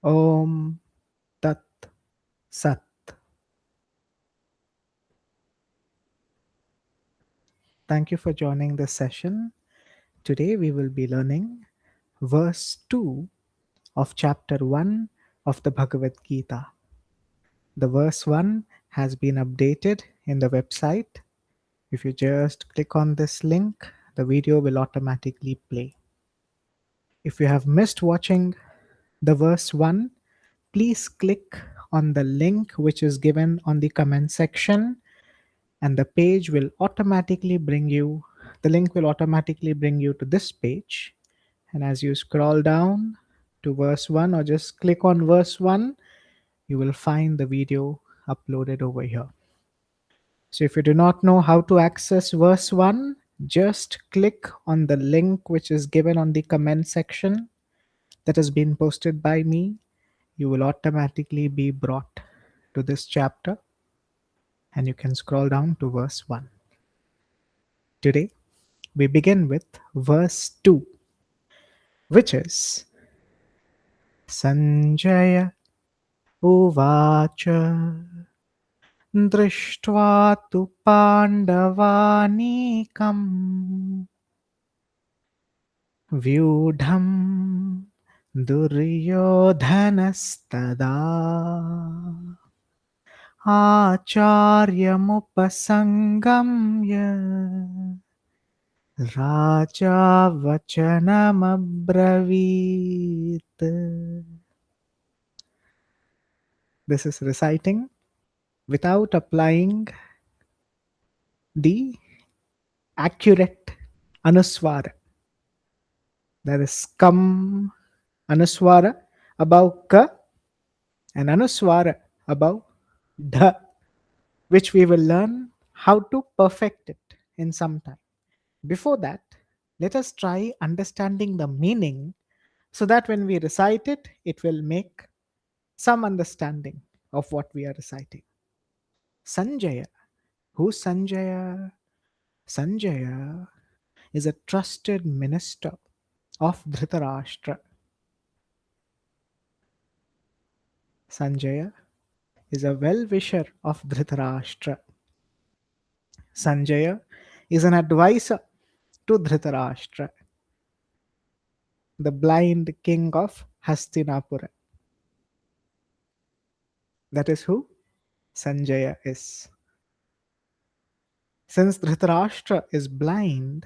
Om Tat Sat. Thank you for joining this session. Today we will be learning verse 2 of chapter 1 of the Bhagavad Gītā. The verse 1 has been updated in the website. If you just click on this link, the video will automatically play. If you have missed watching the verse 1, please click on the link which is given on the comment section, and the page will automatically bring you, the link will automatically bring you to this page. And as you scroll down to verse 1 or just click on verse 1, you will find the video uploaded over here. So if you do not know how to access verse 1, just click on the link which is given on the comment section that has been posted by me. You will automatically be brought to this chapter and you can scroll down to verse 1. Today, we begin with verse 2, which is Sanjaya Uvacha Drishtva tu Pandavanikam Vyudham Duryodhanastada Acharyamupasangamya Raja Vachanamabravit. This is reciting without applying the accurate anuswara. There is kam anuswara above ka and anuswara above dha, which we will learn how to perfect it in some time. Before that, let us try understanding the meaning so that when we recite it, it will make some understanding of what we are reciting. Sanjaya. Who's Sanjaya? Sanjaya is a trusted minister of Dhritarashtra. Sanjaya is a well-wisher of Dhritarashtra. Sanjaya is an advisor to Dhritarashtra, the blind king of Hastinapura. That is who Sanjaya is. Since Dhritarashtra is blind,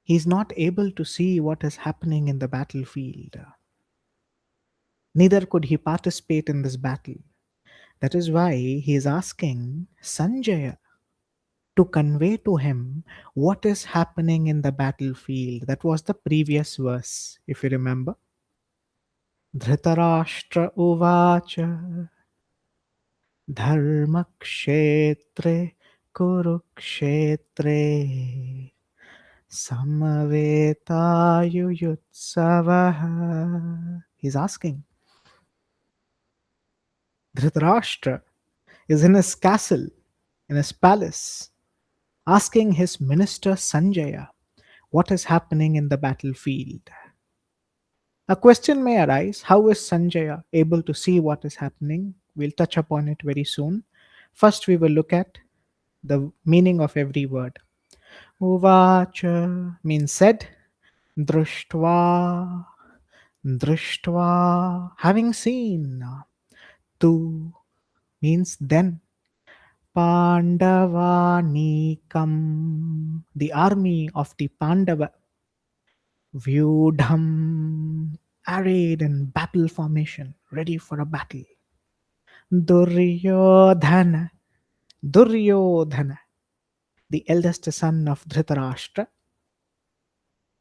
he is not able to see what is happening in the battlefield. Neither could he participate in this battle. That is why he is asking Sanjaya to convey to him what is happening in the battlefield. That was the previous verse, if you remember. Dhritarashtra uvacha dharmakshetre kurukshetre samaveta. He's asking. Dhritarashtra is in his castle, in his palace, asking his minister Sanjaya what is happening in the battlefield. A question may arise, how is Sanjaya able to see what is happening? We'll touch upon it very soon. First, we will look at the meaning of every word. Uvacha means said, Drishtva, Drishtva, having seen. Tu means then. Pandavanikam, the army of the Pandava. Vyudham, arrayed in battle formation, ready for a battle. Duryodhana, Duryodhana, the eldest son of Dhritarashtra,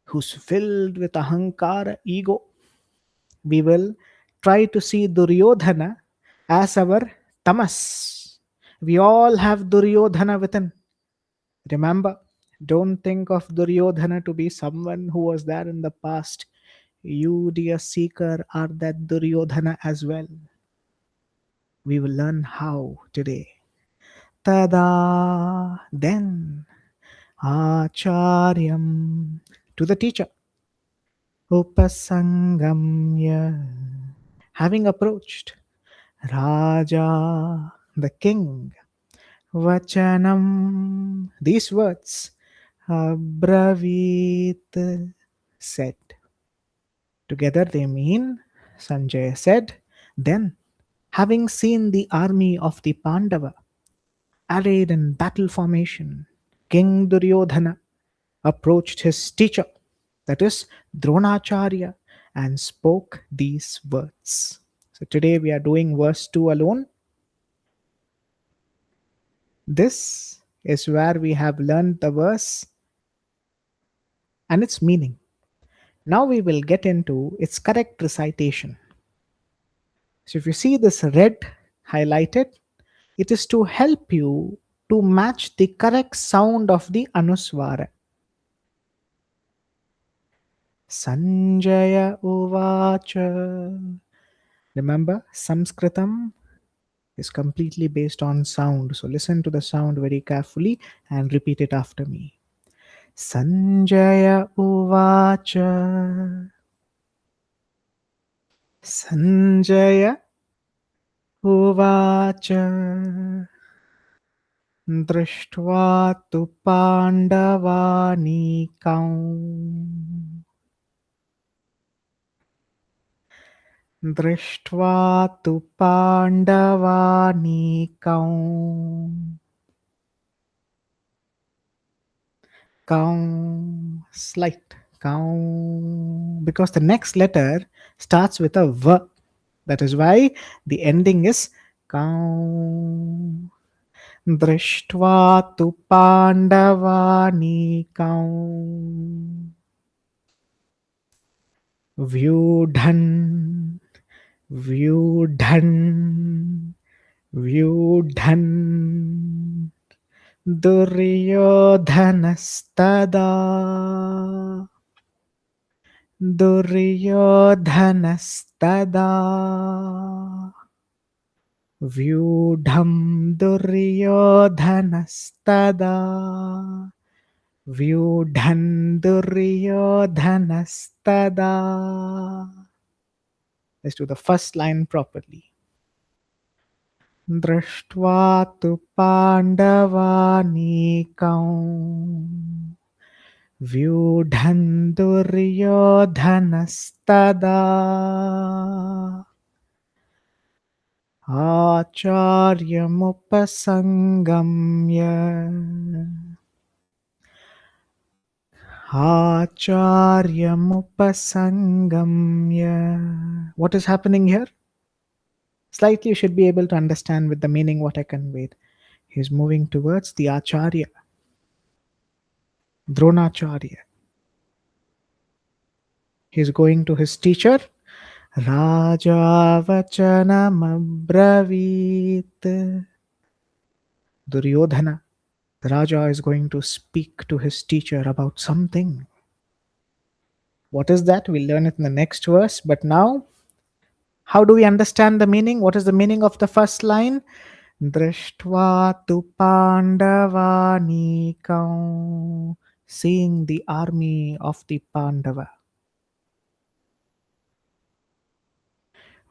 who's filled with ahankara, ego. We will try to see Duryodhana as our tamas. We all have Duryodhana within. Remember, don't think of Duryodhana to be someone who was there in the past. You, dear seeker, are that Duryodhana as well. We will learn how today. Tada, then, Acharyam, to the teacher. Upasangamya, Having approached Raja, the king, Vachanam, these words, Abravit, said. Together they mean, Sanjaya said, then, having seen the army of the Pandava arrayed in battle formation, King Duryodhana approached his teacher, that is Dronacharya, and spoke these words. So today we are doing verse 2 alone. This is where we have learned the verse and its meaning. Now we will get into its correct recitation. So if you see this red highlighted, it is to help you to match the correct sound of the Anuswara. Sanjaya Uvacha. Remember, Sanskritam is completely based on sound. So listen to the sound very carefully and repeat it after me. Sanjaya Uvacha. Sanjaya Uvacha. Drishtva tu Pandavanikam. दृष्ट्वा तु पाण्डवानीकौ कौ slight कौ because the next letter starts with a v, that is why the ending is कौ. दृष्ट्वा तु पाण्डवानीकौ व्यूढन् व्यूढन् व्यूढन् दुर्योधनस्तदा दुर्योधनस्तदा व्यूढं दुर्योधनस्तदा व्यूढन् दुर्योधनस्तदा. Let's do the first line properly. Drashtva tu Pandavanikam Vyudhan Duryodhanastada Acharyamupasangamya Acharyamupasangamya. What is happening here? Slightly you should be able to understand with the meaning what I conveyed. He's moving towards the Acharya, Dronacharya. He's going to his teacher. Raja Vachanam Abravit. Duryodhana. The Raja is going to speak to his teacher about something. What is that? We'll learn it in the next verse. But now, how do we understand the meaning? What is the meaning of the first line? Drishtva tu Pandavanikam. Seeing the army of the Pandava.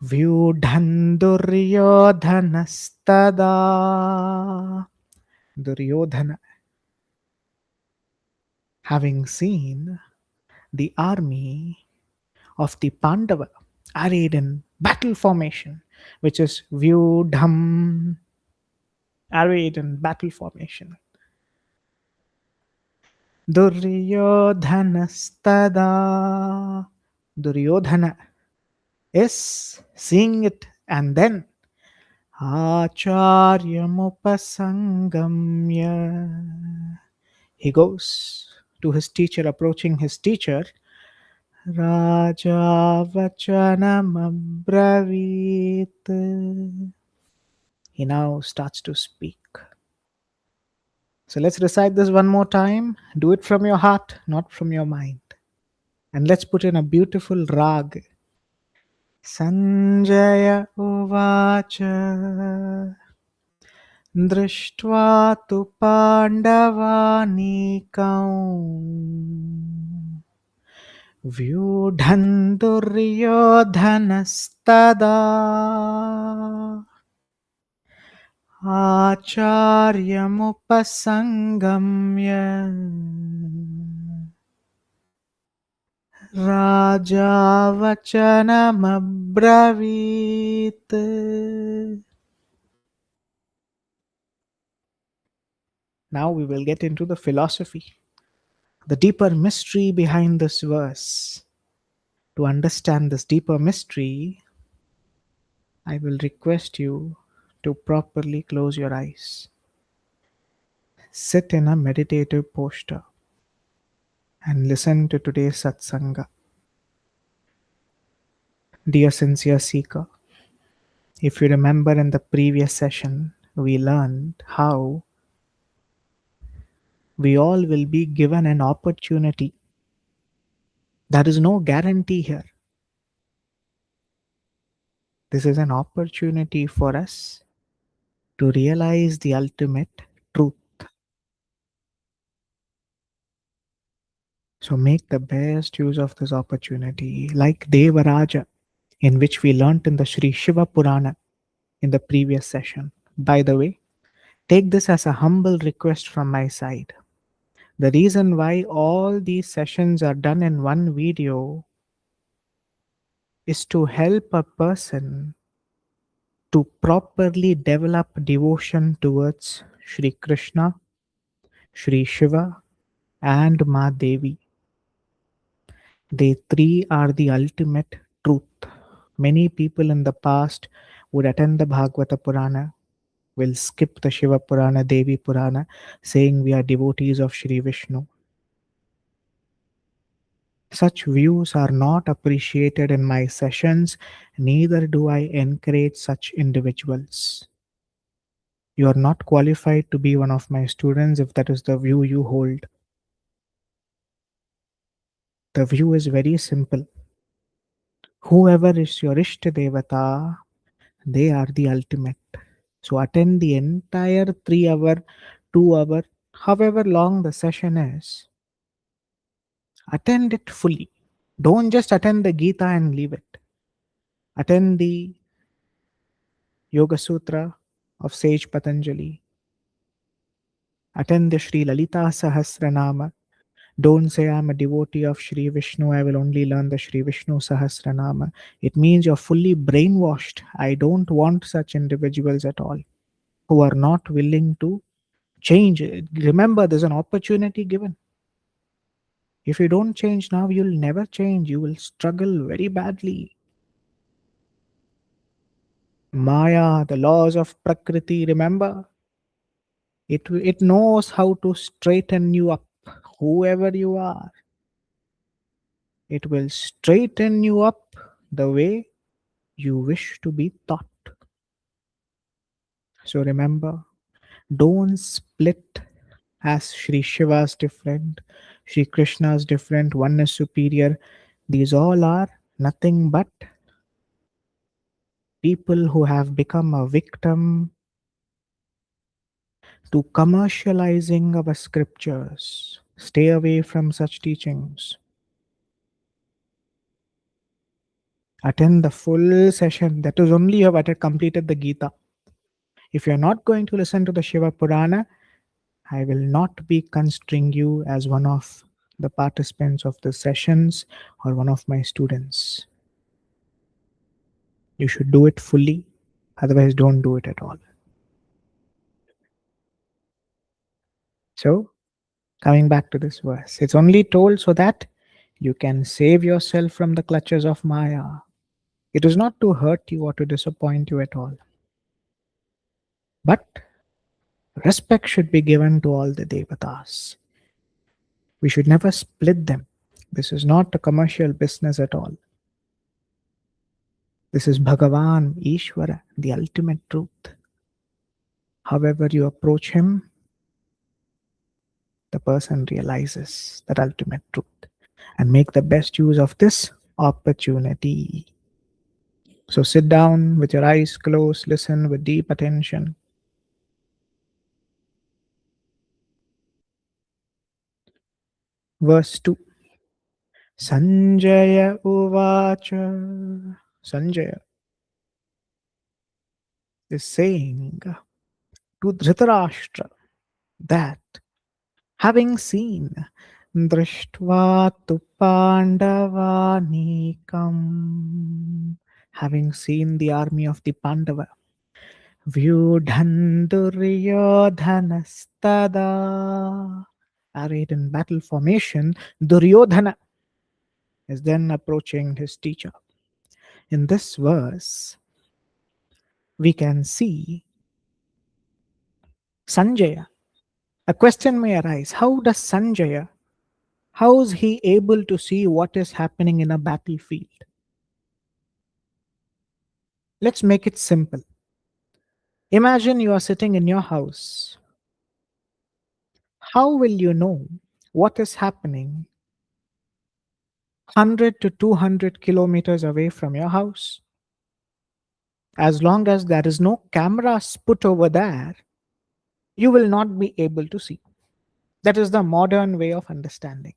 Vyudhan Duryodhanastada. Duryodhana, having seen the army of the Pandava arrayed in battle formation, which is Vyudham, arrayed in battle formation. Duryodhanastada. Duryodhana is seeing it, and then Acharyamupasangamya. He goes to his teacher, approaching his teacher. Raja Vachanam Abravit. He now starts to speak. So let's recite this one more time. Do it from your heart, not from your mind. And let's put in a beautiful rag. Sanjaya Uvacha Drishtva tu Pandavanikam Vyudhan Duryodhanastada Acharyamupasangamya Raja Vachanamabravit. Now we will get into the philosophy, the deeper mystery behind this verse. To understand this deeper mystery, I will request you to properly close your eyes. Sit in a meditative posture and listen to today's satsanga. Dear sincere seeker, if you remember in the previous session, we learned how we all will be given an opportunity. There is no guarantee here. This is an opportunity for us to realize the ultimate truth. So make the best use of this opportunity, like Devaraja, in which we learnt in the Sri Śiva Purāṇa in the previous session. By the way, take this as a humble request from my side. The reason why all these sessions are done in one video is to help a person to properly develop devotion towards Sri Krishna, Sri Shiva, and Ma Devi. They three are the ultimate truth. Many people in the past would attend the Bhagavata Purana, will skip the Shiva Purana, Devi Purana, saying we are devotees of Sri Vishnu. Such views are not appreciated in my sessions, neither do I encourage such individuals. You are not qualified to be one of my students if that is the view you hold. The view is very simple. Whoever is your Ishta Devata, they are the ultimate. So attend the entire 3 hour, 2 hour, however long the session is. Attend it fully. Don't just attend the Gita and leave it. Attend the Yoga Sutra of Sage Patanjali. Attend the Sri Lalitā Sahasranāma. Don't say I'm a devotee of Sri Vishnu, I will only learn the Sri Vishnu Sahasranama. It means you're fully brainwashed. I don't want such individuals at all who are not willing to change. Remember, there's an opportunity given. If you don't change now, you'll never change. You will struggle very badly. Maya, the laws of Prakriti, remember, it knows how to straighten you up, whoever you are. It will straighten you up the way you wish to be taught. So remember, don't split as Sri Shiva is different, Sri Krishna is different, one is superior. These all are nothing but people who have become a victim to commercializing our scriptures. Stay away from such teachings. Attend the full session. That is only you have completed the Gita. If you are not going to listen to the Shiva Purana, I will not be considering you as one of the participants of the sessions or one of my students. You should do it fully, otherwise, don't do it at all. So, coming back to this verse, it's only told so that you can save yourself from the clutches of Maya. It is not to hurt you or to disappoint you at all. But respect should be given to all the devatas. We should never split them. This is not a commercial business at all. This is Bhagavan, Ishvara, the ultimate truth. However you approach him, the person realizes that ultimate truth. And make the best use of this opportunity. So sit down with your eyes closed, listen with deep attention. Verse 2. Sanjaya Uvacha. Sanjaya is saying to Dhritarashtra that having seen Drishtva tu Pandavanikam, having seen the army of the Pandava, Vyudhan Duryodhanastada, arrayed in battle formation, Duryodhana is then approaching his teacher. In this verse, we can see Sanjaya. A question may arise: how does Sanjaya, how is he able to see what is happening in a battlefield? Let's make it simple. Imagine you are sitting in your house. How will you know what is happening 100 to 200 kilometers away from your house? As long as there is no cameras put over there, you will not be able to see. That is the modern way of understanding.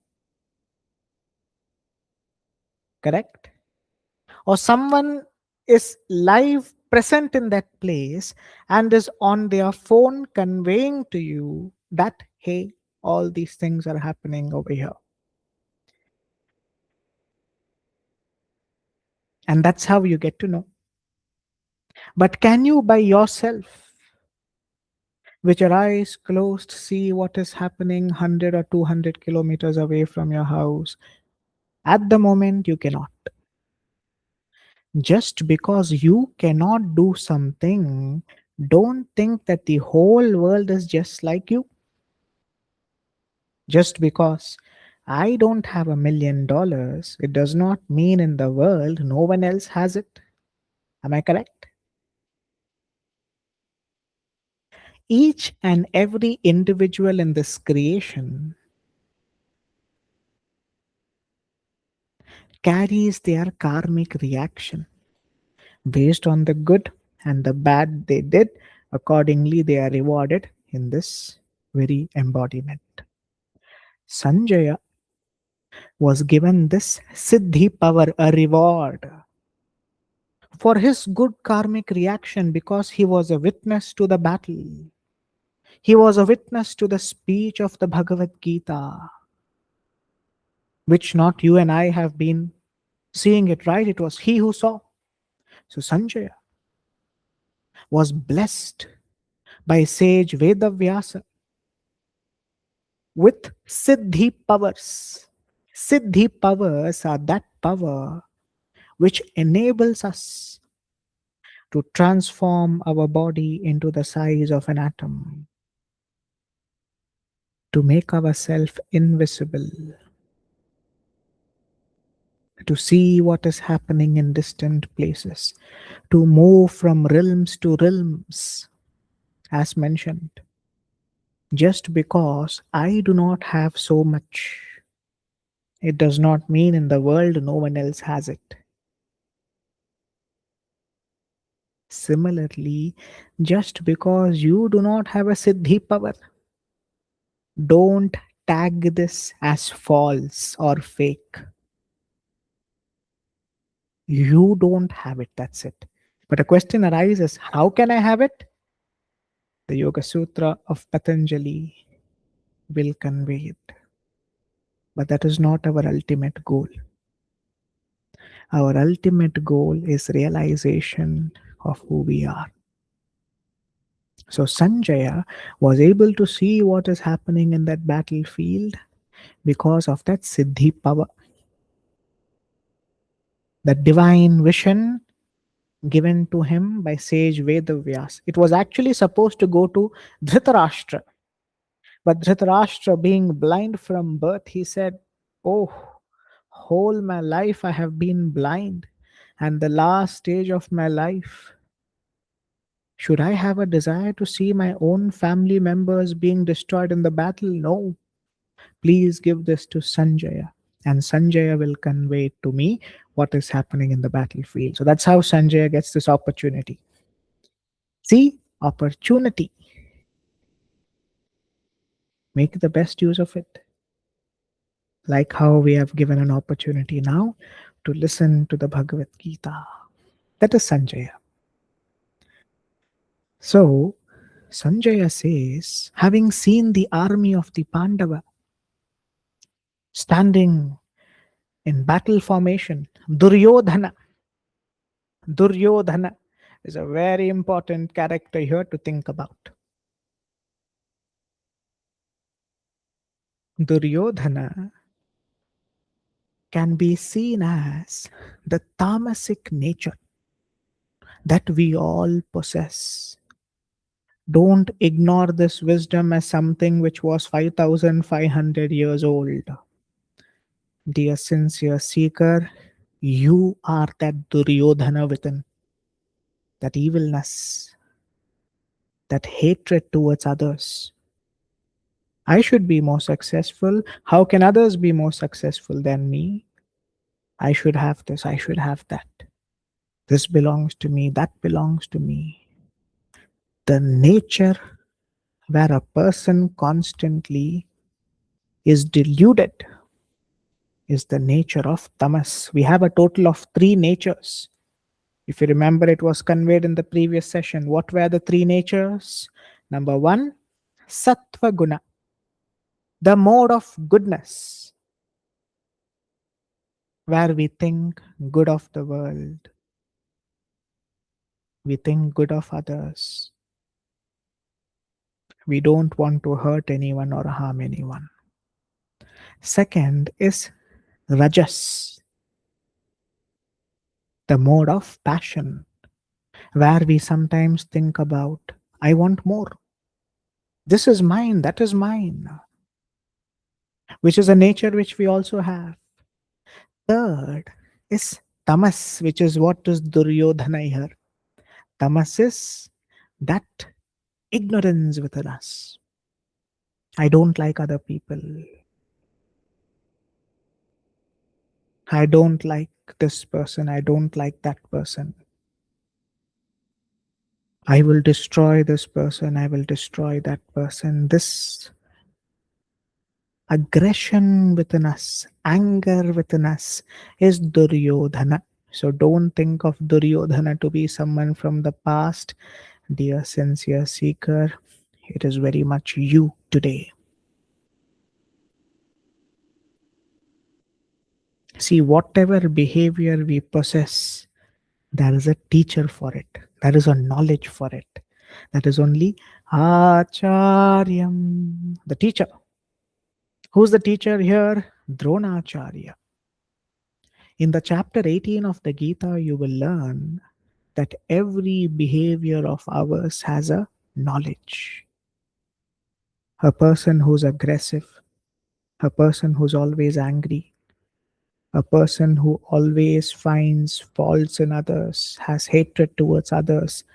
Correct? Or someone is live present in that place and is on their phone conveying to you that, hey, all these things are happening over here. And that's how you get to know. But can you by yourself, with your eyes closed, see what is happening 100 or 200 kilometers away from your house? At the moment, you cannot. Just because you cannot do something, don't think that the whole world is just like you. Just because I don't have $1 million, it does not mean in the world no one else has it. Am I correct? Each and every individual in this creation carries their karmic reaction based on the good and the bad they did. Accordingly, they are rewarded in this very embodiment. Sanjaya was given this Siddhi power, a reward for his good karmic reaction because he was a witness to the battle. He was a witness to the speech of the Bhagavad Gītā, which not you and I have been seeing it, right? It was he who saw. So Sanjaya was blessed by sage Vedavyasa with Siddhi powers. Siddhi powers are that power which enables us to transform our body into the size of an atom, to make ourselves invisible, to see what is happening in distant places, to move from realms to realms, as mentioned. Just because I do not have so much, it does not mean in the world no one else has it. Similarly, just because you do not have a Siddhi power, don't tag this as false or fake. You don't have it, that's it. But a question arises: how can I have it? The Yoga Sutra of Patanjali will convey it. But that is not our ultimate goal. Our ultimate goal is realization of who we are. So Sanjaya was able to see what is happening in that battlefield because of that Siddhi power, that divine vision given to him by sage Vedavyas. It was actually supposed to go to Dhritarashtra. But Dhritarashtra, being blind from birth, he said, oh, whole my life I have been blind, and the last stage of my life, should I have a desire to see my own family members being destroyed in the battle? No. Please give this to Sanjaya, and Sanjaya will convey to me what is happening in the battlefield. So that's how Sanjaya gets this opportunity. See, opportunity. Make the best use of it. like how we have given an opportunity now to listen to the Bhagavad Gita. That is Sanjaya. So, Sanjaya says, having seen the army of the Pandava standing in battle formation, Duryodhana is a very important character here to think about. Duryodhana can be seen as the tamasic nature that we all possess. Don't ignore this wisdom as something which was 5,500 years old. Dear sincere seeker, you are that Duryodhana within, that evilness, that hatred towards others. I should be more successful. How can others be more successful than me? I should have this, I should have that. This belongs to me, that belongs to me. The nature where a person constantly is deluded is the nature of tamas. We have a total of three natures. If you remember, it was conveyed in the previous session. What were the three natures? Number one, sattva guna, the mode of goodness, where we think good of the world, we think good of others, we don't want to hurt anyone or harm anyone. Second is rajas, the mode of passion, where we sometimes think about, I want more. This is mine, that is mine, which is a nature which we also have. Third is tamas, which is what is Duryodhana here. Tamas is that ignorance within us. I don't like other people. I don't like this person. I don't like that person. I will destroy this person. I will destroy that person. This aggression within us, anger within us is Duryodhana. So don't think of Duryodhana to be someone from the past. Dear sincere seeker, it is very much you today. See, whatever behavior we possess, there is a teacher for it. There is a knowledge for it. That is only Acharyam, the teacher. Who's the teacher here? Dronacharya. In the chapter 18 of the Gita, you will learn that every behavior of ours has a knowledge. A person who's aggressive, a person who's always angry, a person who always finds faults in others, has hatred towards others,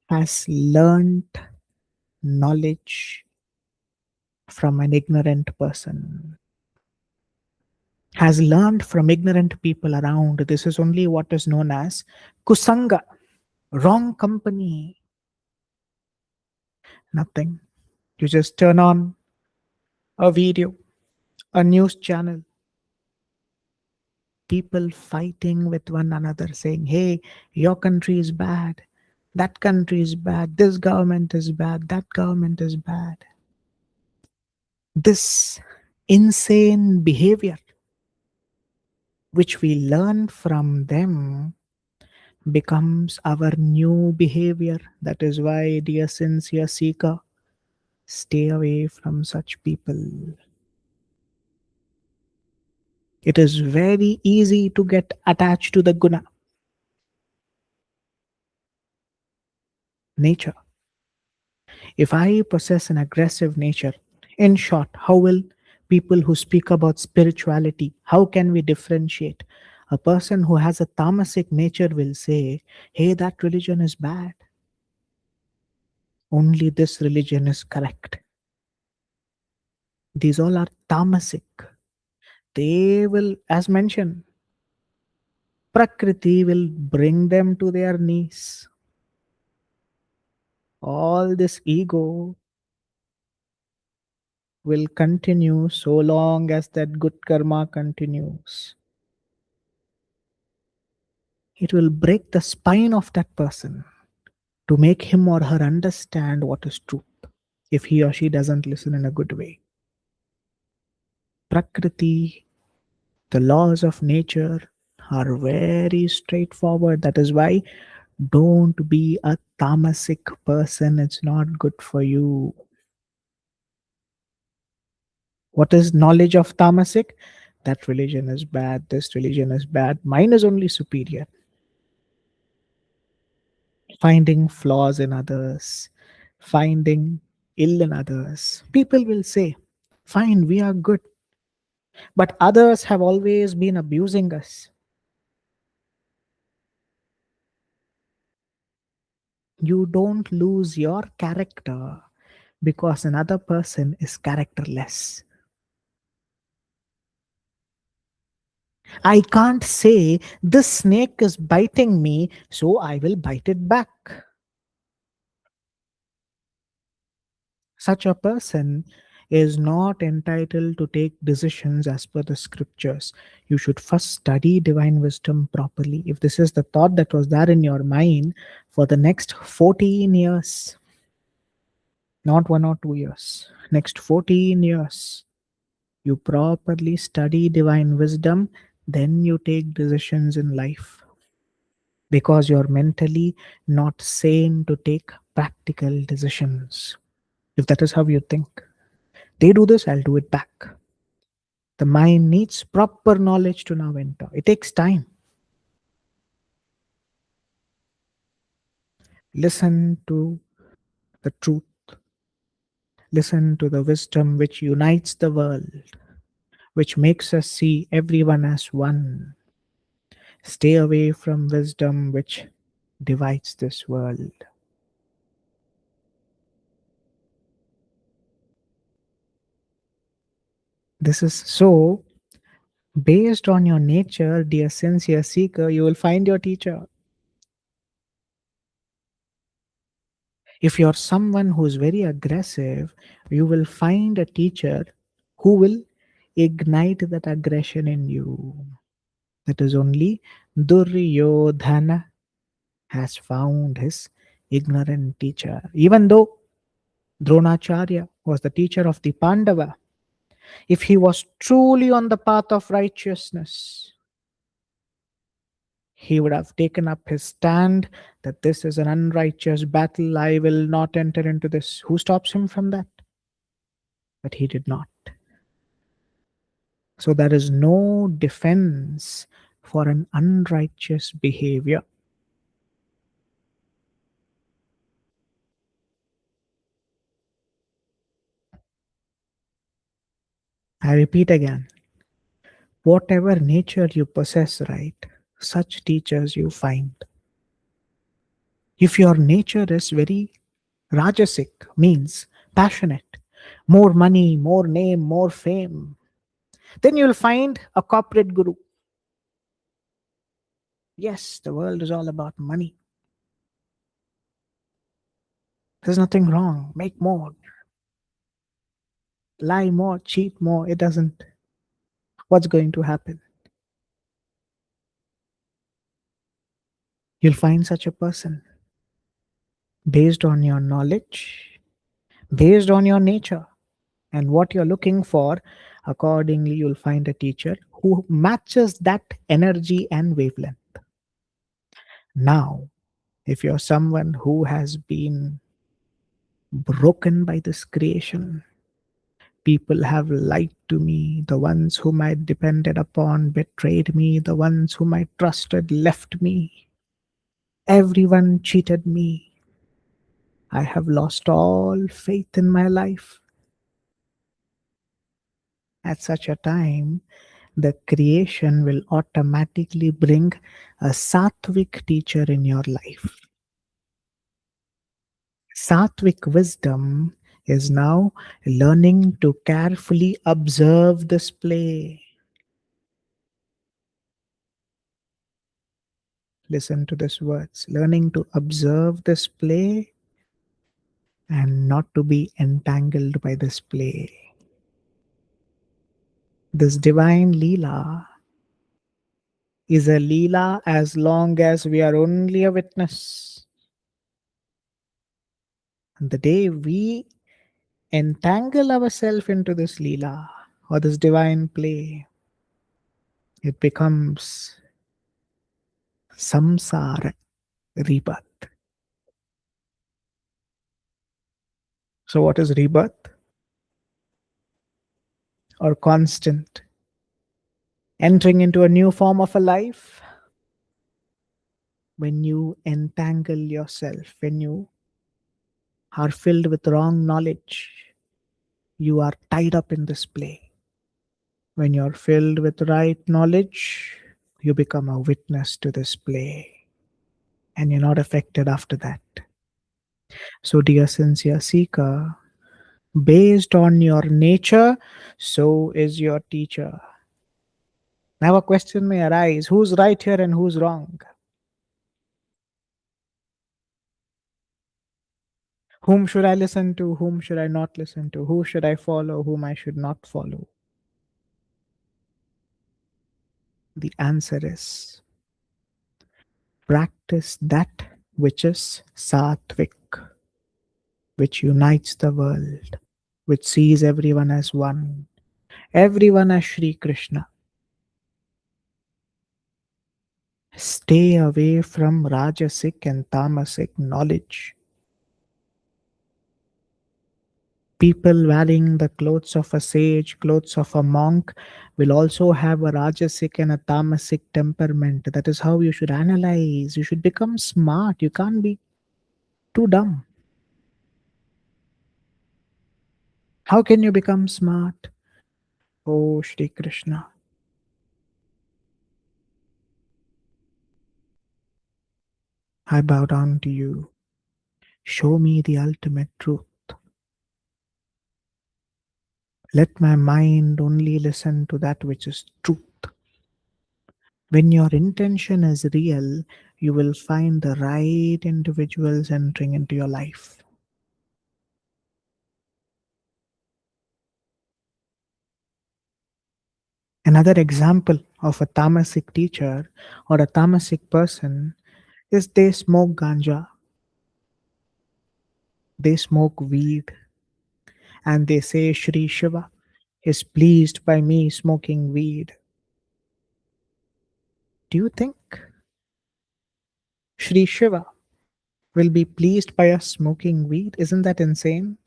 has learned knowledge from an ignorant person, has learned from ignorant people around. This is only what is known as kusanga, wrong company. Nothing. You just turn on a video, a news channel, people fighting with one another, saying, hey, your country is bad, that country is bad, this government is bad, that government is bad. This insane behavior, which we learn from them, becomes our new behavior. That is why, dear sincere seeker, stay away from such people. It is very easy to get attached to the guna, nature. If I possess an aggressive nature, in short, how will people who speak about spirituality, how can we differentiate? A person who has a tamasic nature will say, hey, that religion is bad. Only this religion is correct. These all are tamasic. They will, as mentioned, Prakriti will bring them to their knees. All this ego will continue so long as that good karma continues. It will break the spine of that person to make him or her understand what is truth if he or she doesn't listen in a good way. Prakriti, the laws of nature are very straightforward. That is why don't be a tamasic person. It's not good for you. What is knowledge of tamasic? That religion is bad, this religion is bad, mine is only superior. Finding flaws in others, finding ill in others. People will say, fine, we are good, but others have always been abusing us. You don't lose your character because another person is characterless. I can't say this snake is biting me, so I will bite it back. Such a person is not entitled to take decisions as per the scriptures. You should first study divine wisdom properly. If this is the thought that was there in your mind for the next 14 years, not 1 or 2 years, next 14 years, you properly study divine wisdom, then you take decisions in life because you're mentally not sane to take practical decisions. If that is how you think, they do this, I'll do it back. The mind needs proper knowledge to now enter. It takes time. Listen to the truth. Listen to the wisdom which unites the world, which makes us see everyone as one. Stay away from wisdom which divides this world. This is so based on your nature, dear sincere seeker, you will find your teacher. If you're someone who's very aggressive, you will find a teacher who will ignite that aggression in you. That is only Duryodhana has found his ignorant teacher. Even though Dronacharya was the teacher of the Pandava, if he was truly on the path of righteousness, he would have taken up his stand that this is an unrighteous battle. I will not enter into this. Who stops him from that? But he did not. So there is no defense for an unrighteous behavior. I repeat again, whatever nature you possess, right, such teachers you find. If your nature is very rajasic, means passionate, more money, more name, more fame, then you'll find a corporate guru. Yes, the world is all about money. There's nothing wrong. Make more, lie more, cheat more. It doesn't. What's going to happen? You'll find such a person based on your knowledge, based on your nature, and what you're looking for. Accordingly, you'll find a teacher who matches that energy and wavelength. Now, if you're someone who has been broken by this creation, people have lied to me, the ones whom I depended upon betrayed me, the ones whom I trusted left me, everyone cheated me. I have lost all faith in my life. At such a time, the creation will automatically bring a sattvic teacher in your life. Sattvic wisdom is now learning to carefully observe this play. Listen to these words. Learning to observe this play and not to be entangled by this play. This divine Leela is a Leela as long as we are only a witness. And the day we entangle ourselves into this Leela or this divine play, it becomes samsara, rebirth. So, what is rebirth? Or constant entering into a new form of a life? When you entangle yourself, when you are filled with wrong knowledge, you are tied up in this play. When you're filled with right knowledge, you become a witness to this play and you're not affected after that. So, dear sincere seeker, based on your nature, so is your teacher. Now, a question may arise: who's right here and who's wrong? Whom should I listen to? Whom should I not listen to? Who should I follow? Whom I should not follow? The answer is practice that which is sattvic, which unites the world, which sees everyone as one, everyone as Sri Krishna. Stay away from rajasic and tamasic knowledge. People wearing the clothes of a sage, clothes of a monk, will also have a rajasic and a tamasic temperament. That is how you should analyze. You should become smart. You can't be too dumb. How can you become smart? Oh, Shri Krishna. I bow down to you. Show me the ultimate truth. Let my mind only listen to that which is truth. When your intention is real, you will find the right individuals entering into your life. Another example of a tamasic teacher or a tamasic person is they smoke ganja, they smoke weed, and they say Shri Shiva is pleased by me smoking weed. Do you think Shri Shiva will be pleased by us smoking weed? Isn't that insane?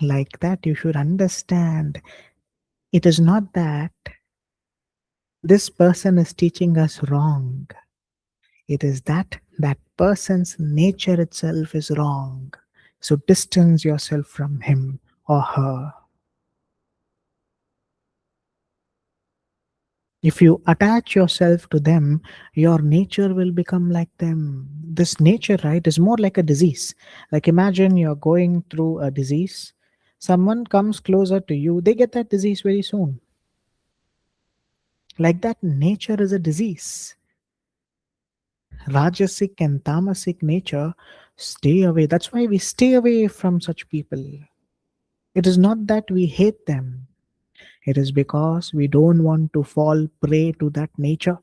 Like that, you should understand. It is not that this person is teaching us wrong. It is that that person's nature itself is wrong. So distance yourself from him or her. If you attach yourself to them, your nature will become like them. This nature, right, is more like a disease. Like imagine you're going through a disease. Someone comes closer to you, they get that disease very soon. Like that, nature is a disease. Rajasic and tamasic nature, stay away. That's why we stay away from such people. It is not that we hate them, it is because we don't want to fall prey to that nature.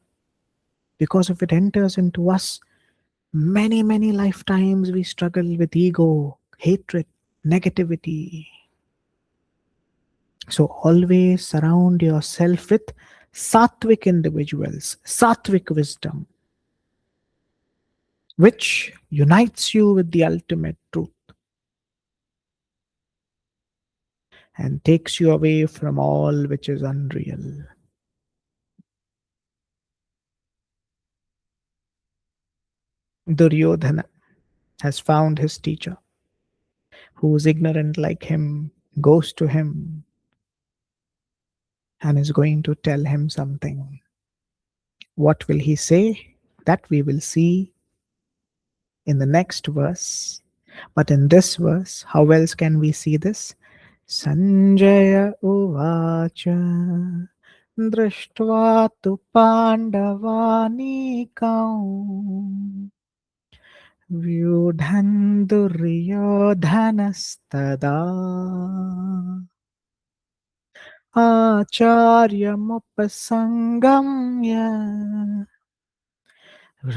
Because if it enters into us, many, many lifetimes we struggle with ego, hatred, negativity. So always surround yourself with sattvic individuals, sattvic wisdom, which unites you with the ultimate truth and takes you away from all which is unreal. Duryodhana has found his teacher who is ignorant like him, goes to him and is going to tell him something. What will he say? That we will see in the next verse. But in this verse, how else can we see this? Sanjaya uvacha drishtva tu pandavanikam व्यूढन्दुर्योधनस्तदा आचार्यमुपसङ्गम्य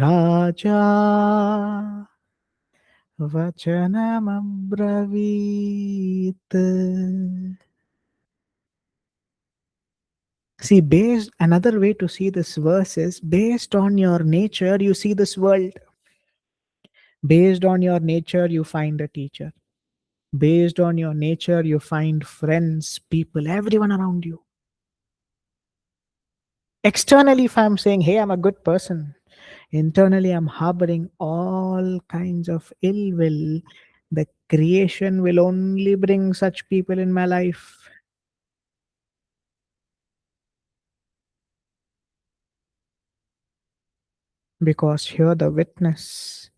Raja vachanamabravit. See, based another way to see this verse is based on your nature, you see this world. Based on your nature, you find a teacher. Based on your nature, you find friends, people, everyone around you. Externally, if I'm saying, hey, I'm a good person, internally, I'm harboring all kinds of ill will. The creation will only bring such people in my life. Because here the witness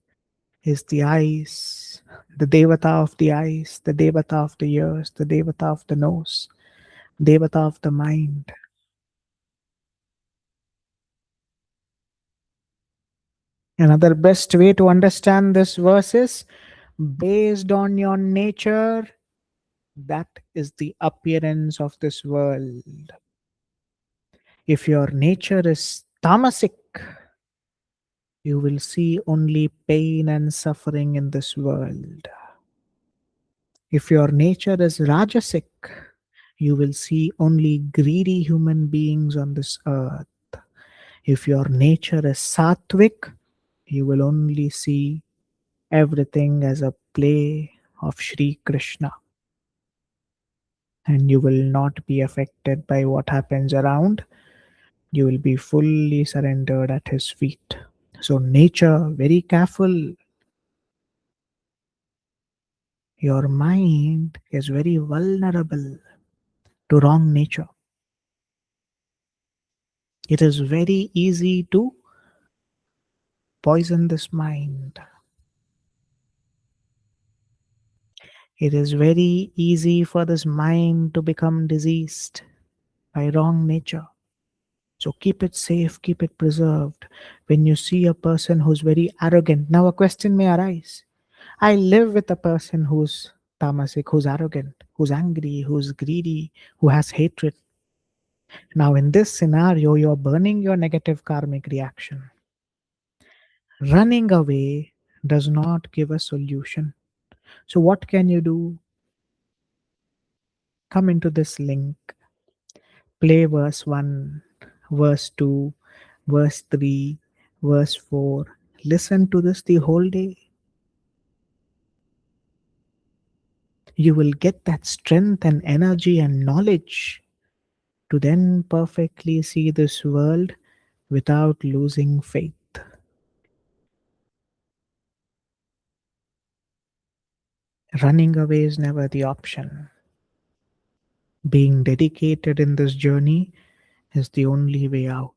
is the eyes, the Devata of the eyes, the Devata of the ears, the Devata of the nose, Devata of the mind. Another best way to understand this verse is based on your nature, that is the appearance of this world. If your nature is tamasic, you will see only pain and suffering in this world. If your nature is rajasic, you will see only greedy human beings on this earth. If your nature is sattvic, you will only see everything as a play of Sri Krishna. And you will not be affected by what happens around. You will be fully surrendered at his feet. So, nature, very careful. Your mind is very vulnerable to wrong nature. It is very easy to poison this mind. It is very easy for this mind to become diseased by wrong nature. So keep it safe, keep it preserved. When you see a person who's very arrogant, now a question may arise. I live with a person who's tamasic, who's arrogant, who's angry, who's greedy, who has hatred. Now, in this scenario, you're burning your negative karmic reaction. Running away does not give a solution. So, what can you do? Come into this link, play verse 1, verse 2, verse 3, verse 4. Listen to this the whole day. You will get that strength and energy and knowledge to then perfectly see this world without losing faith. Running away is never the option. Being dedicated in this journey is the only way out.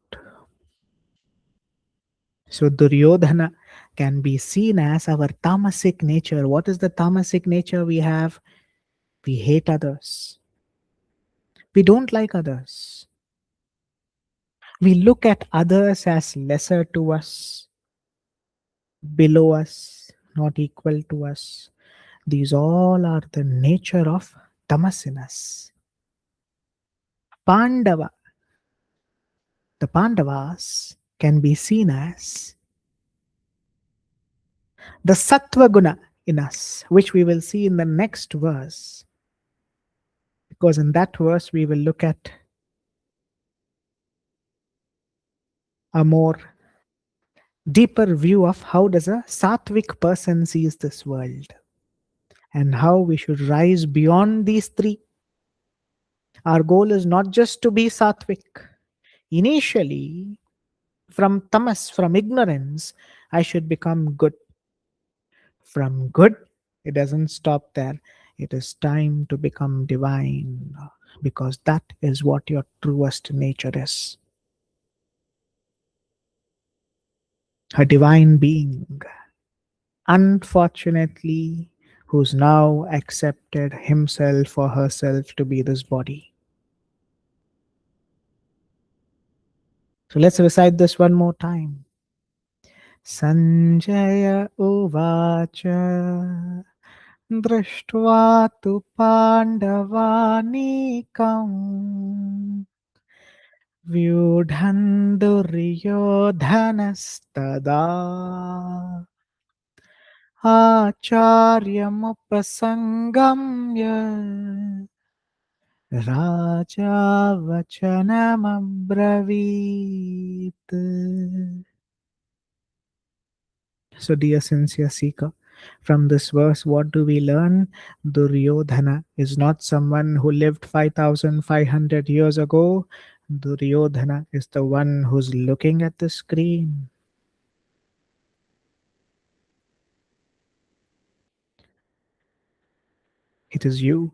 So Duryodhana can be seen as our tamasic nature. What is the tamasic nature we have? We hate others. We don't like others. We look at others as lesser to us, below us, not equal to us. These all are the nature of tamasinas. Pandava, the Pandavas can be seen as the Sattva Guna in us, which we will see in the next verse. Because in that verse, we will look at a more deeper view of how does a Sattvic person sees this world and how we should rise beyond these three. Our goal is not just to be Sattvic. Initially, from tamas, from ignorance, I should become good. From good, it doesn't stop there. It is time to become divine because that is what your truest nature is. A divine being, unfortunately, who's now accepted himself or herself to be this body. So let's recite this one more time. Sanjaya Uvacha Drishtva tu Pandavanikam Vyudhan Duryodhanastada Acharyamuppasangamya Raja Vachanamabravit. So, dear sincere seeker, from this verse, what do we learn? Duryodhana is not someone who lived 5,500 years ago. Duryodhana is the one who's looking at the screen. It is you,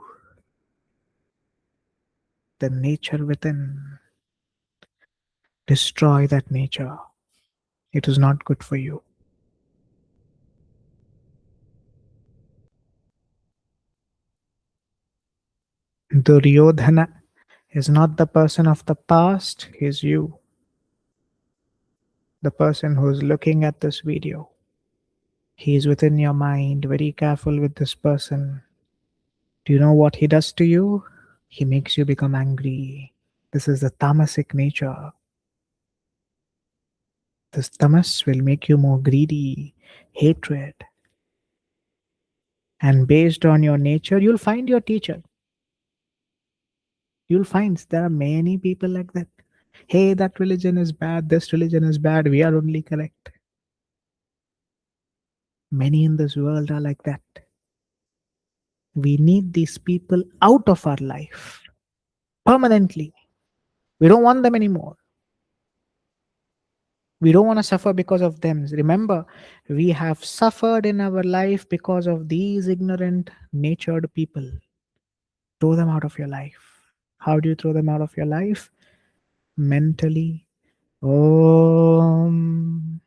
the nature within. Destroy that nature. It is not good for you. Duryodhana is not the person of the past, he is you, the person who is looking at this video. He is within your mind. Very careful with this person. Do you know what he does to you? He makes you become angry. This is the tamasic nature. This tamas will make you more greedy, hatred. And based on your nature, you'll find your teacher. You'll find there are many people like that. Hey, that religion is bad, this religion is bad, we are only correct. Many in this world are like that. We need these people out of our life permanently. We don't want them anymore. We don't want to suffer because of them. Remember, we have suffered in our life because of these ignorant, natured people. Throw them out of your life. How do you throw them out of your life? Mentally. Om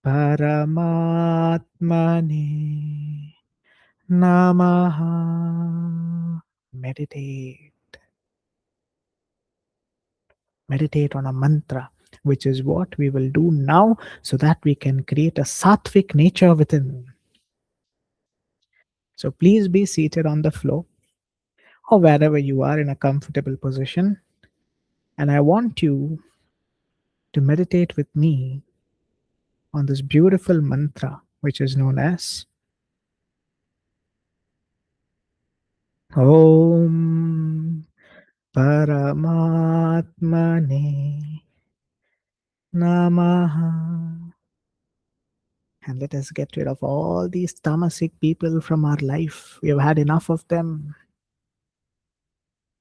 Paramatmane Namaha. Meditate. Meditate on a mantra, which is what we will do now so that we can create a sattvic nature within. So please be seated on the floor or wherever you are in a comfortable position. And I want you to meditate with me on this beautiful mantra, which is known as Om Paramatmane Namaha. And let us get rid of all these tamasic people from our life. We have had enough of them.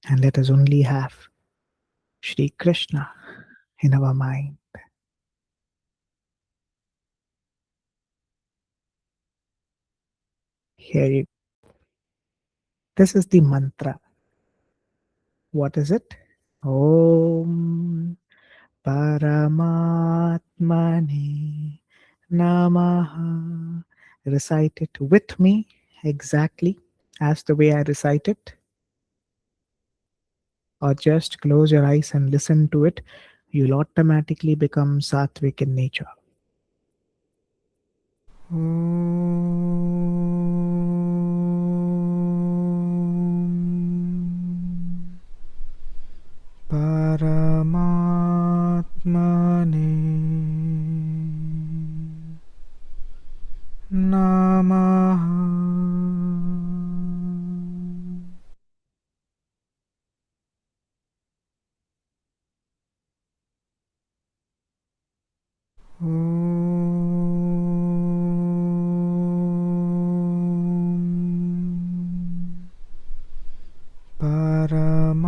And let us only have Shri Krishna in our mind. Here you. This is the mantra. What is it? Om Paramatmane Namaha. Recite it with me exactly as the way I recite it. Or just close your eyes and listen to it. You'll automatically become sattvic in nature. Paramatmane Namaha. Om Paramatmane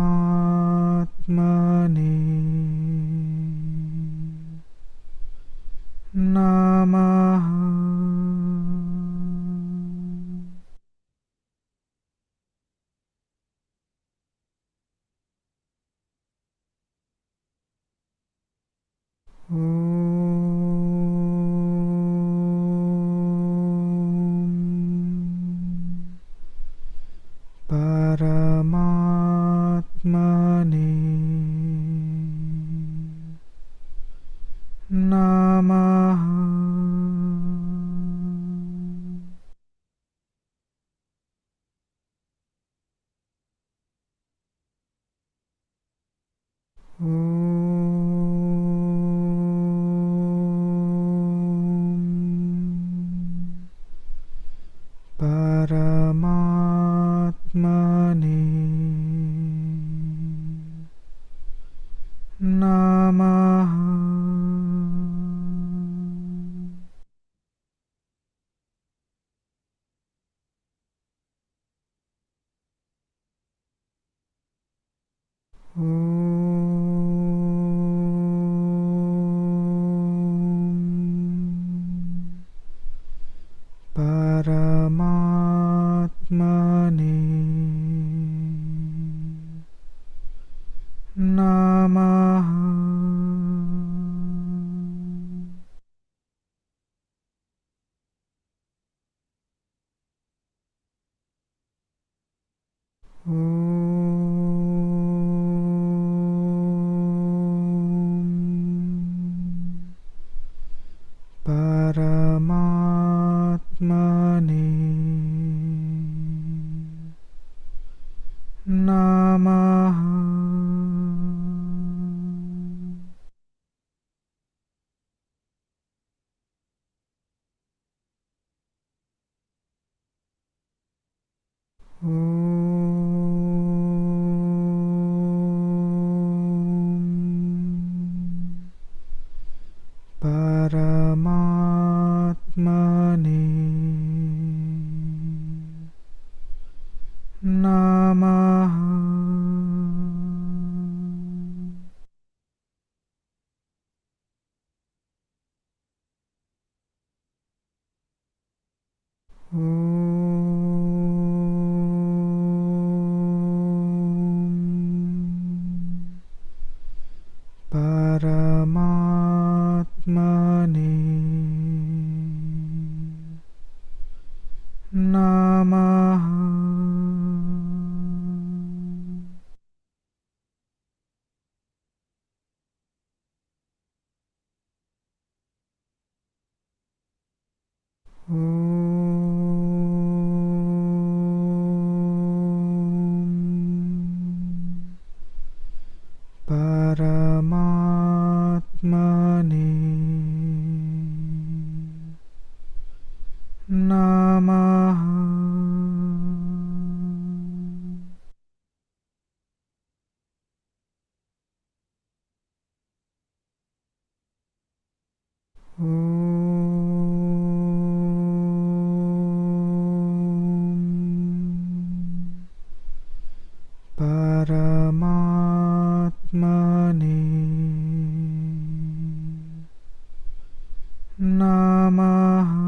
Namaha. Om Paramatmane Namaha. Namaha. Paramatmane Namaha. Paramatmane Namaha. Paramatmane Namaha. Paramatmane Namaha. Paramatmane Namaha. Paramatmane Namaha.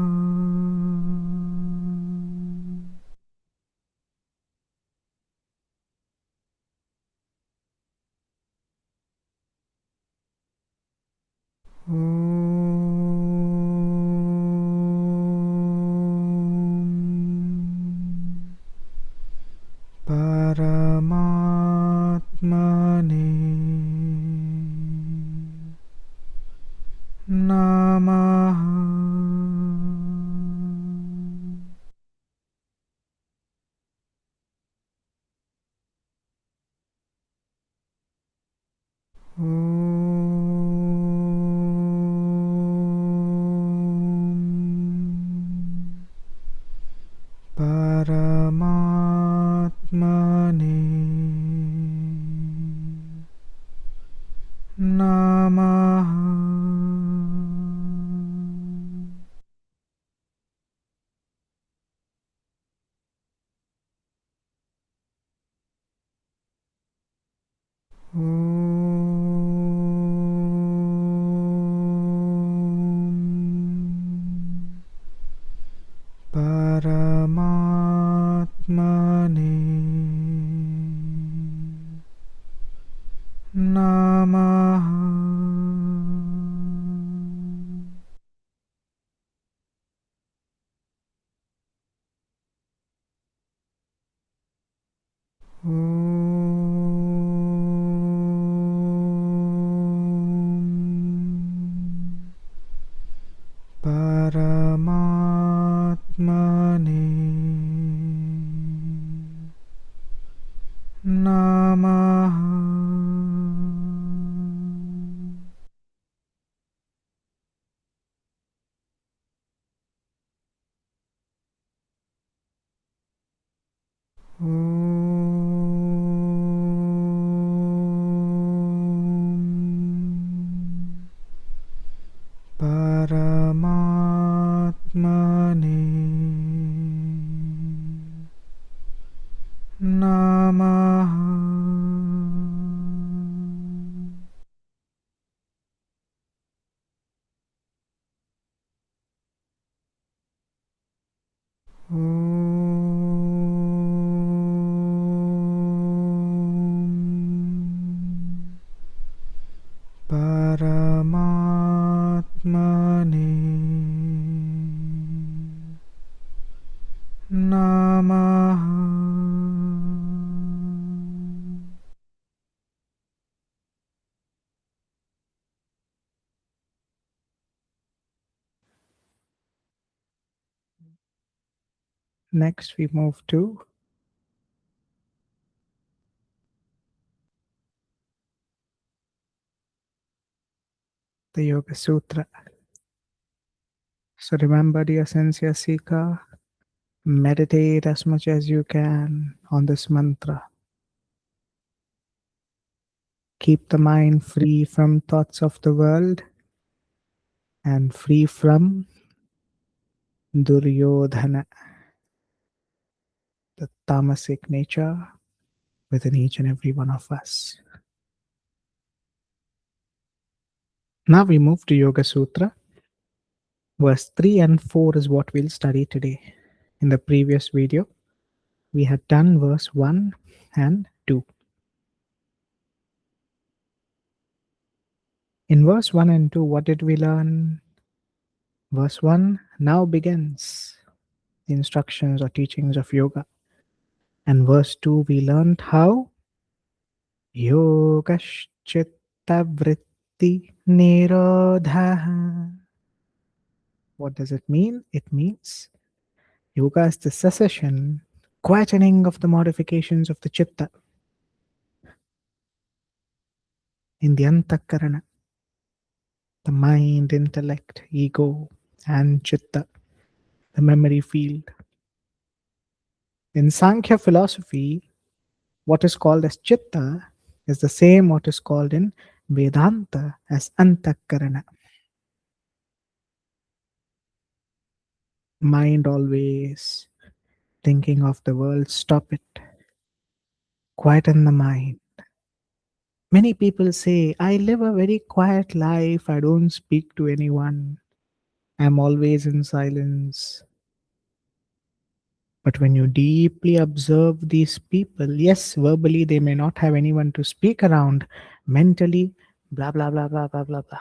Paramatmane Namaha. Paramatmane Namaha. Paramatmane Namaha. Paramatmane Namaha. Namaha. Om Paramatmane Namaha. Next, we move to the Yoga Sutra. So remember, dear sincere seeker, meditate as much as you can on this mantra. Keep the mind free from thoughts of the world and free from Duryodhana, the tamasic nature within each and every one of us. Now we move to Yoga Sutra. Verse 3 and 4 is what we'll study today. In the previous video, we had done verse 1 and 2. In verse 1 and 2, what did we learn? Verse 1 now begins the instructions or teachings of yoga. And verse 2, we learned how Yogaschitta Vritti Nirodha. What does it mean? It means yoga is the cessation, quietening of the modifications of the chitta in the antakarana, the mind, intellect, ego, and chitta, the memory field. In Sankhya philosophy, what is called as chitta is the same what is called in Vedanta as antakarana. Mind always thinking of the world, stop it. Quieten the mind. Many people say, I live a very quiet life, I don't speak to anyone, I'm always in silence. But when you deeply observe these people, yes, verbally they may not have anyone to speak around, mentally, blah, blah, blah, blah, blah, blah, blah.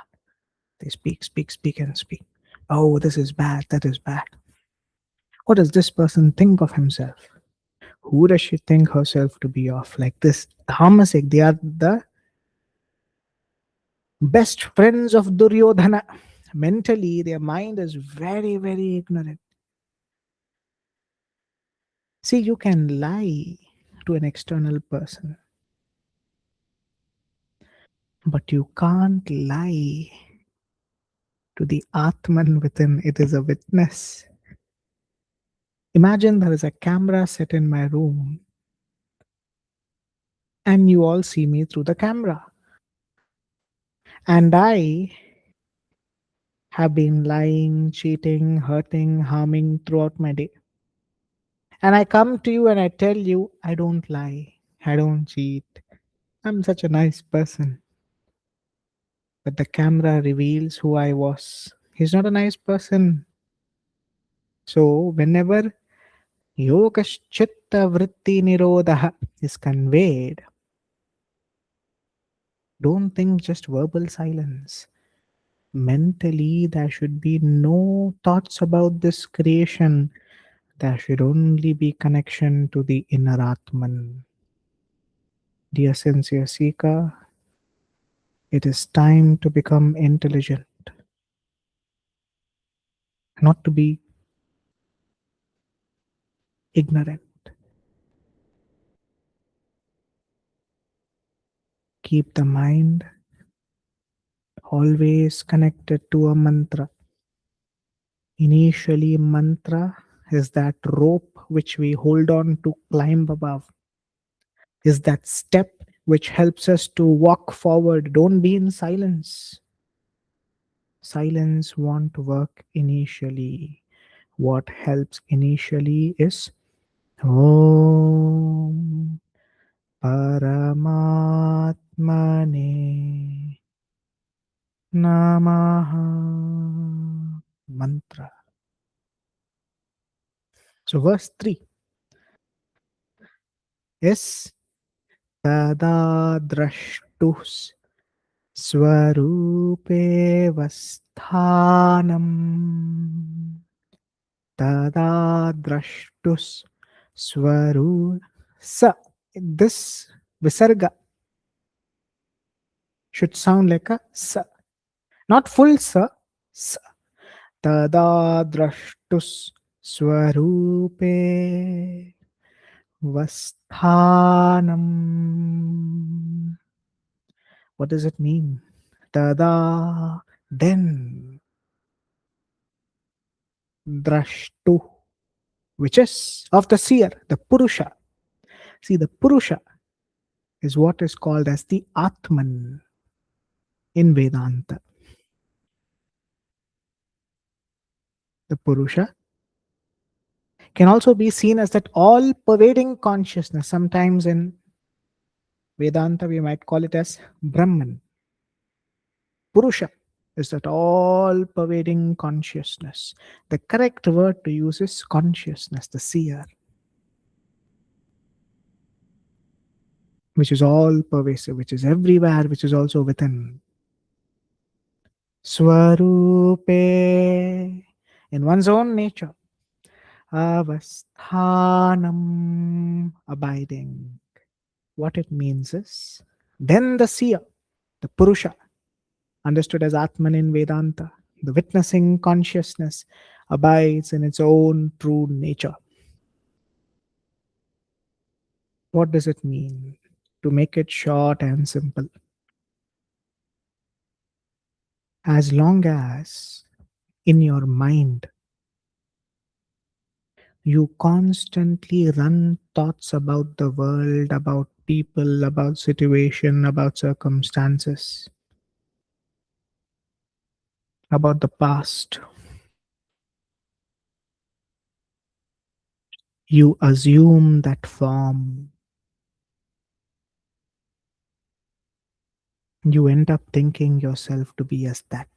They speak, speak, speak, and speak. Oh, this is bad, that is bad. What does this person think of himself? Who does she think herself to be of? Like this, Tamasik, they are the best friends of Duryodhana. Mentally, their mind is very, very ignorant. See, you can lie to an external person, but you can't lie to the Atman within. It is a witness. Imagine there is a camera set in my room and you all see me through the camera. And I have been lying, cheating, hurting, harming throughout my day. And I come to you and I tell you, I don't lie, I don't cheat, I'm such a nice person. But the camera reveals who I was. He's not a nice person. So, whenever Yogaschitta Vritti Nirodha is conveyed, don't think just verbal silence. Mentally, there should be no thoughts about this creation. There should only be connection to the inner Atman. Dear sincere seeker, it is time to become intelligent, not to be ignorant. Keep the mind always connected to a mantra. Initially, mantra is that rope which we hold on to climb above, is that step which helps us to walk forward. Don't be in silence. Silence won't work initially. What helps initially is Om Paramatmane Namaha mantra. So verse 3 is Tada drashtus Swarupe Vasthanam Tada drashtus Swaru Sa. This Visarga should sound like a Sa. Not full Sa. Sa. Tada drashtus Swarupe Vasthanam. What does it mean? Tada. Then. Drashtu. Which is of the seer, the Purusha. See, the Purusha is what is called as the Atman in Vedanta. The Purusha can also be seen as that all pervading consciousness. Sometimes in Vedanta, we might call it as Brahman. Purusha is that all pervading consciousness. The correct word to use is consciousness, the seer, which is all pervasive, which is everywhere, which is also within. Swarupe, in one's own nature. Avasthanam, abiding. What it means is, then the seer, the Purusha, understood as Atman in Vedanta, the witnessing consciousness, abides in its own true nature. What does it mean? To make it short and simple, as long as in your mind you constantly run thoughts about the world, about people, about situation, about circumstances, about the past, you assume that form. You end up thinking yourself to be as that.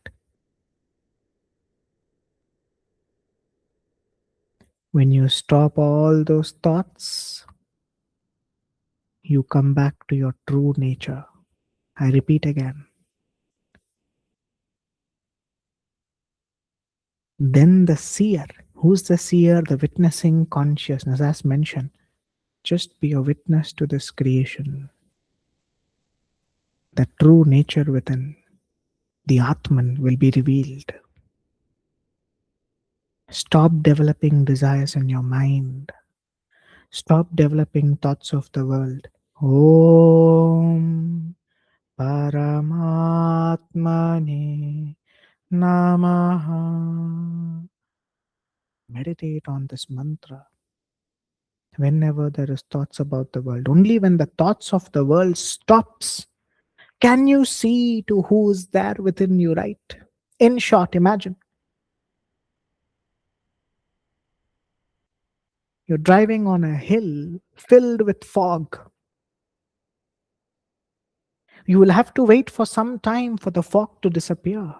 When you stop all those thoughts, you come back to your true nature. I repeat again. Then the seer, who's the seer? The witnessing consciousness, as mentioned. Just be a witness to this creation. The true nature within, the Atman, will be revealed. Stop developing desires in your mind. Stop developing thoughts of the world. Om Paramatmane Namaha. Meditate on this mantra whenever there is thoughts about the world. Only when the thoughts of the world stops can you see to who is there within you, right? In short, imagine you're driving on a hill filled with fog. You will have to wait for some time for the fog to disappear.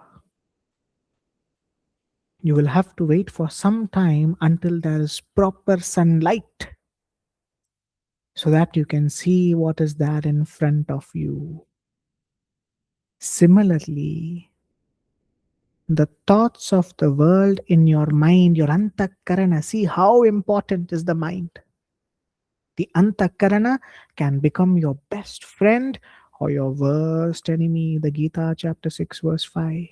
You will have to wait for some time until there is proper sunlight so that you can see what is there in front of you. Similarly, the thoughts of the world in your mind, your antakarana, see how important is the mind. The antakarana can become your best friend or your worst enemy. The Gita, chapter 6, verse 5.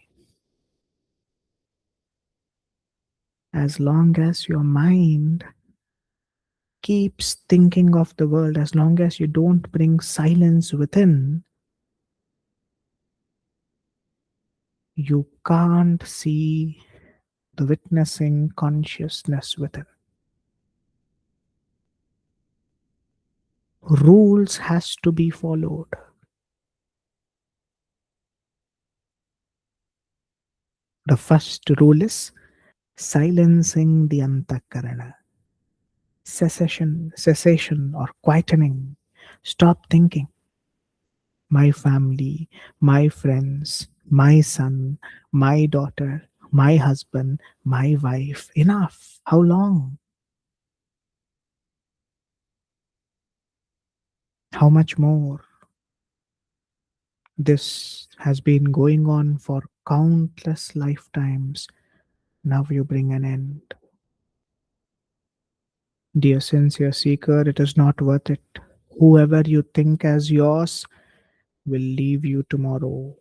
As long as your mind keeps thinking of the world, as long as you don't bring silence within, you can't see the witnessing consciousness within. Rules has to be followed. The first rule is silencing the antakarana. Cessation or quietening. Stop thinking. My family, my friends, my son, my daughter, my husband, my wife. Enough. How long? How much more? This has been going on for countless lifetimes. Now you bring an end. Dear sincere seeker, it is not worth it. Whoever you think as yours will leave you tomorrow.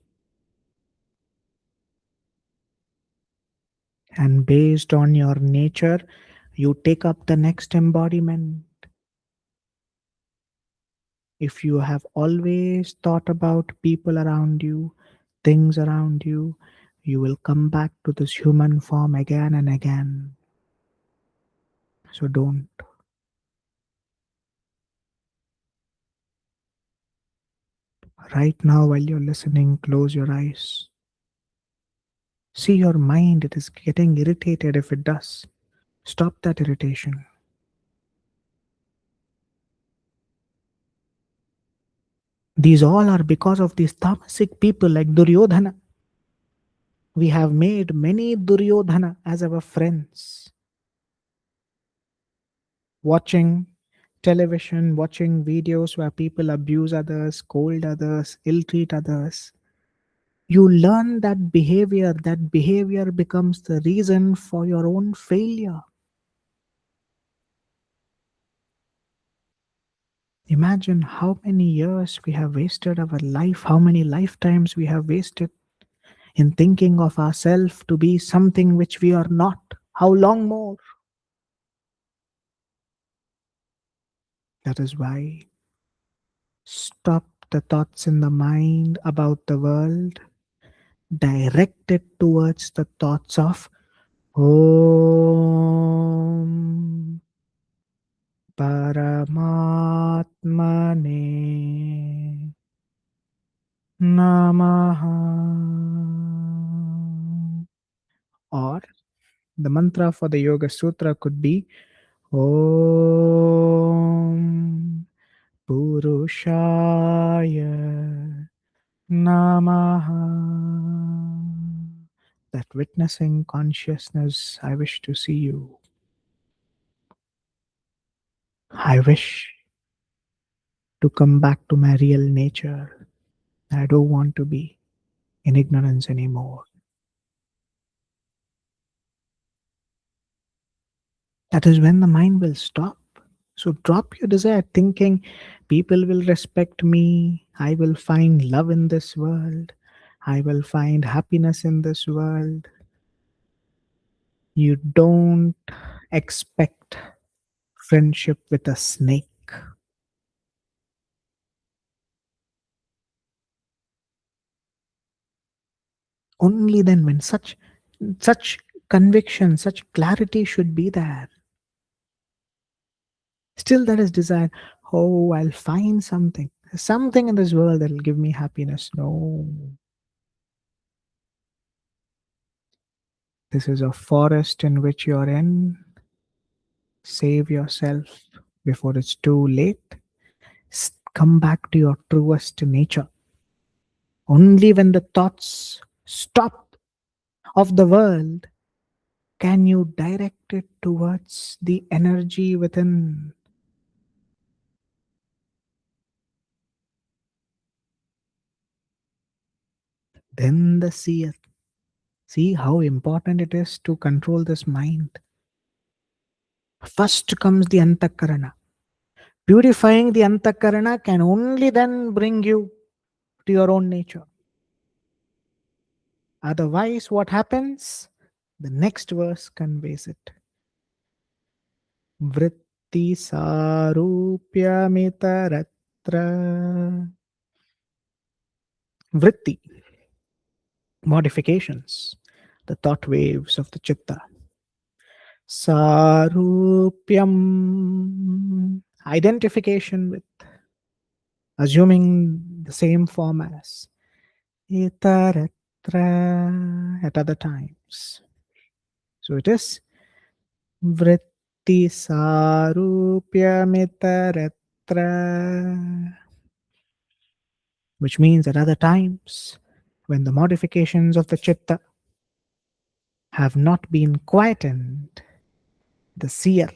And based on your nature, you take up the next embodiment. If you have always thought about people around you, things around you, you will come back to this human form again and again. So don't. Right now, while you're listening, close your eyes. See your mind, it is getting irritated if it does. Stop that irritation. These all are because of these tamasic people like Duryodhana. We have made many Duryodhana as our friends. Watching television, watching videos where people abuse others, scold others, ill treat others. You learn that behavior becomes the reason for your own failure. Imagine how many years we have wasted our life, how many lifetimes we have wasted in thinking of ourselves to be something which we are not. How long more? That is why stop the thoughts in the mind about the world, direct it towards the thoughts of Om Paramatmane Namaha. Or the mantra for the Yoga Sutra could be Om Purushaya Namaha. That witnessing consciousness, I wish to see you. I wish to come back to my real nature. I don't want to be in ignorance anymore. That is when the mind will stop. So drop your desire thinking people will respect me. I will find love in this world. I will find happiness in this world. You don't expect friendship with a snake. Only then when such conviction, such clarity should be there. Still there is desire. Oh, I'll find something in this world that'll give me happiness. No. This is a forest in which you're in. Save yourself before it's too late. Come back to your truest nature. Only when the thoughts stop of the world can you direct it towards the energy within. Then the seer. See how important it is to control this mind. First comes the antakarana. Purifying the antakarana can only then bring you to your own nature. Otherwise, what happens? The next verse conveys it. Vritti sarupyamitaratra. Vritti, modifications, the thought waves of the chitta. Sarupyam, identification with, assuming the same form as. Itara. at other times. So it is vritti sarupya mitaratra, which means at other times when the modifications of the chitta have not been quietened, the seer,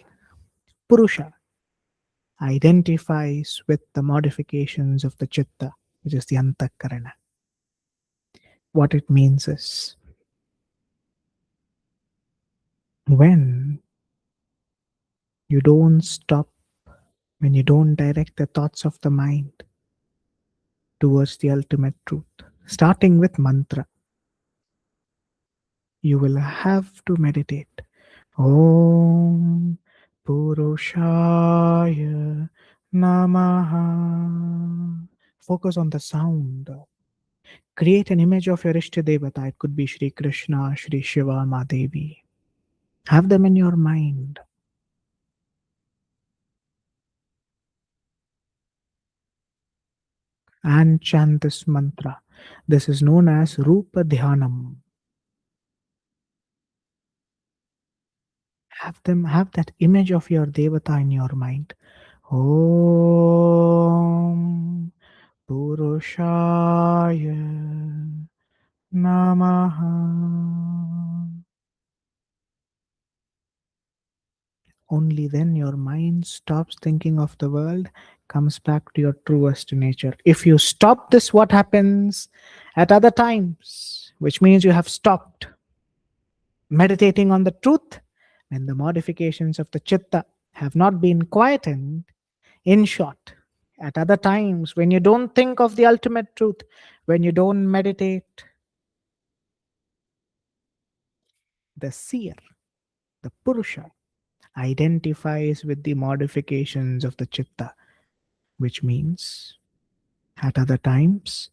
Purusha, identifies with the modifications of the chitta, which is the antakarana. What it means is when you don't stop, when you don't direct the thoughts of the mind towards the ultimate truth, starting with mantra, you will have to meditate. Om Purushaya Namaha. Focus on the sound. Create an image of your Ishta Devata. It could be Shri Krishna, Shri Shiva, Madevi. Have them in your mind. And chant this mantra. This is known as Rupa Dhyanam. Have that image of your Devata in your mind. Om Purushaya Namaha. Only then your mind stops thinking of the world, comes back to your truest nature. If you stop this, what happens at other times? Which means you have stopped meditating on the truth when the modifications of the chitta have not been quietened. In short, at other times when you don't think of the ultimate truth, when you don't meditate, the seer, the Purusha, identifies with the modifications of the chitta, which means at other times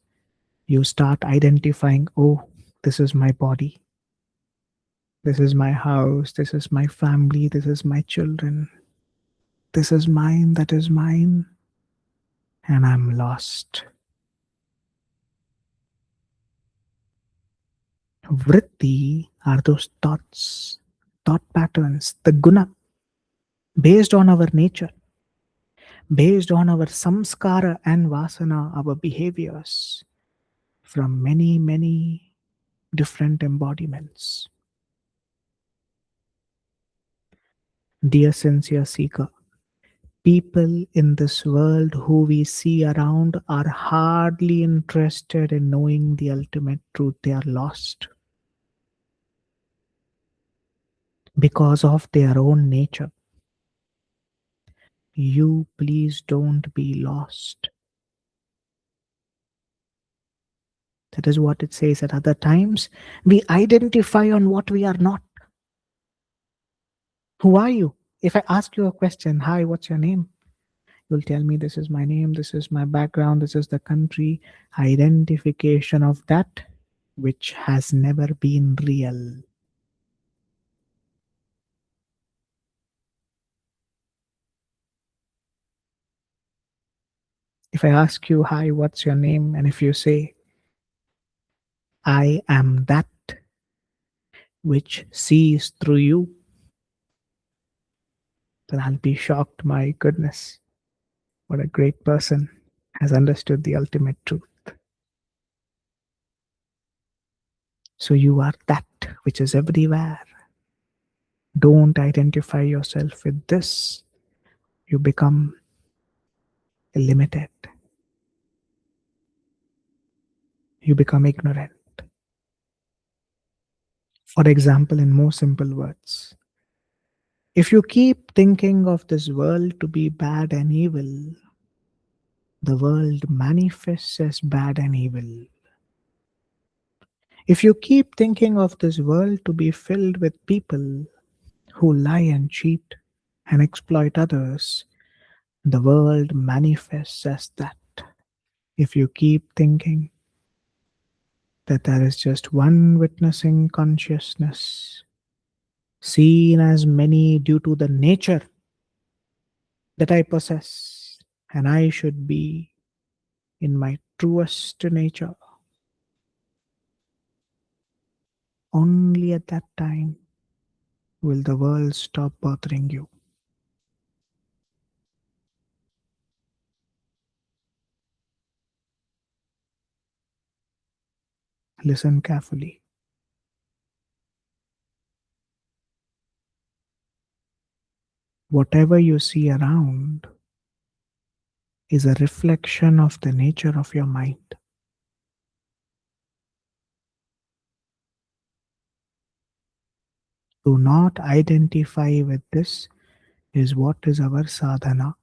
you start identifying, oh, this is my body, this is my house, this is my family, this is my children, this is mine, that is mine, and I'm lost. Vritti are those thoughts, thought patterns, the guna, based on our nature, based on our samskara and vasana, our behaviors from many, many different embodiments. Dear sincere seeker, people in this world who we see around are hardly interested in knowing the ultimate truth. They are lost because of their own nature. You please don't be lost. That is what it says. At other times, we identify on what we are not. Who are you? If I ask you a question, hi, what's your name? You'll tell me this is my name, this is my background, this is the country. Identification of that which has never been real. If I ask you, hi, what's your name? And if you say, I am that which sees through you, then I'll be shocked. My goodness, what a great person has understood the ultimate truth. So you are that which is everywhere. Don't identify yourself with this. You become limited. You become ignorant. For example, in more simple words, if you keep thinking of this world to be bad and evil, the world manifests as bad and evil. If you keep thinking of this world to be filled with people who lie and cheat and exploit others, the world manifests as that. If you keep thinking that there is just one witnessing consciousness, seen as many due to the nature that I possess, and I should be in my truest nature, Only at that time will the world stop bothering you. Listen carefully. Whatever you see around is a reflection of the nature of your mind. Do not identify with this, is what is our sadhana.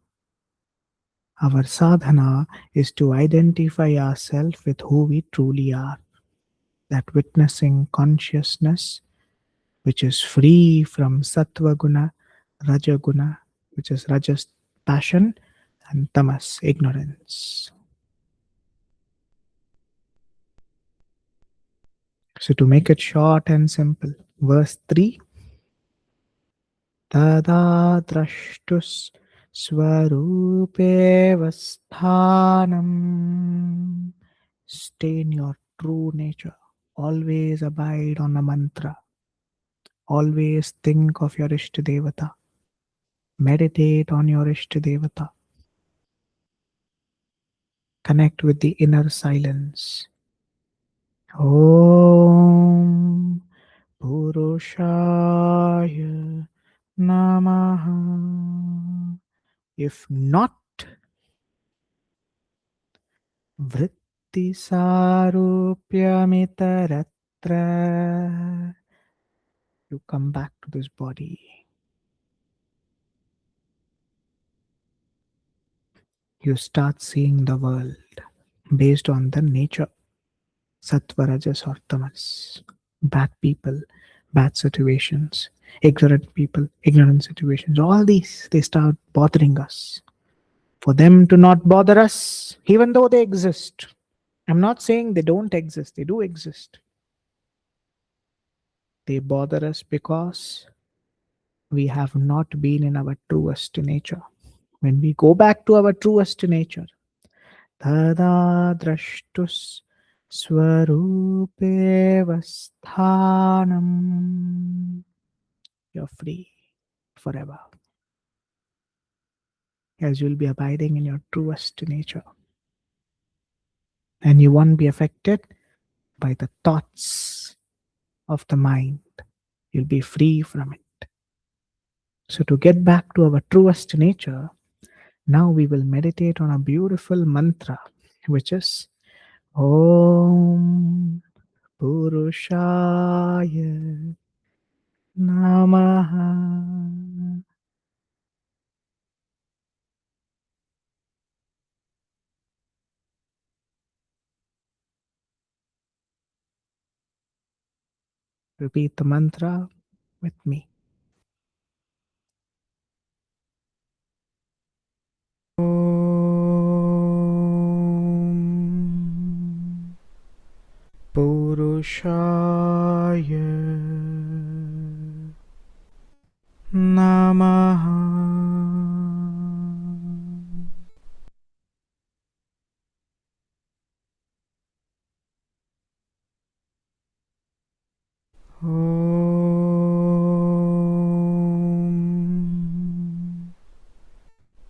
Our sadhana is to identify ourselves with who we truly are. That witnessing consciousness which is free from sattva guna, raja guna, which is rajas passion, and tamas ignorance. So to make it short and simple, verse 3, Tada drashtus swarupeva sthanam. Stay in your true nature. Always abide on a mantra. Always think of your Ishtadevata. Meditate on your Ishtadevata. Connect with the inner silence. Om Purushaya Namaha. If not, Vritti Sarupyamitara. You come back to this body. You start seeing the world based on the nature. Sattva, Rajas or Tamas. Bad people, bad situations. Ignorant people, ignorant situations. All these, they start bothering us. For them to not bother us, even though they exist. I'm not saying they don't exist, they do exist. They bother us because we have not been in our truest nature. When we go back to our truest nature, Tada drashtus swarupeva sthanam. You're free forever, as you'll be abiding in your truest nature. And you won't be affected by the thoughts of the mind. You'll be free from it. So, to get back to our truest nature, now we will meditate on a beautiful mantra, which is Om Purushaya Namaha. Repeat the mantra with me. Om Purushaya Namaha. Om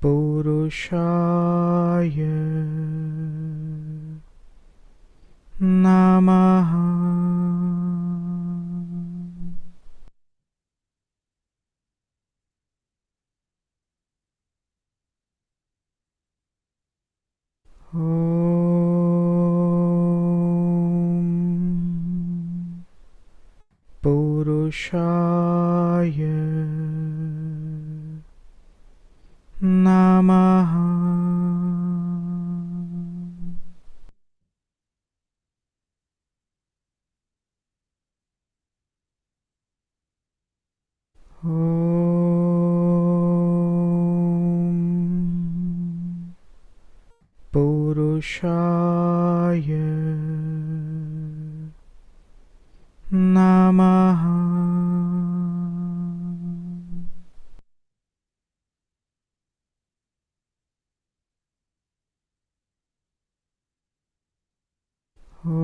Purushaya Namaha. Om Purushaya Namaha. Om Purushaya Namaha. Om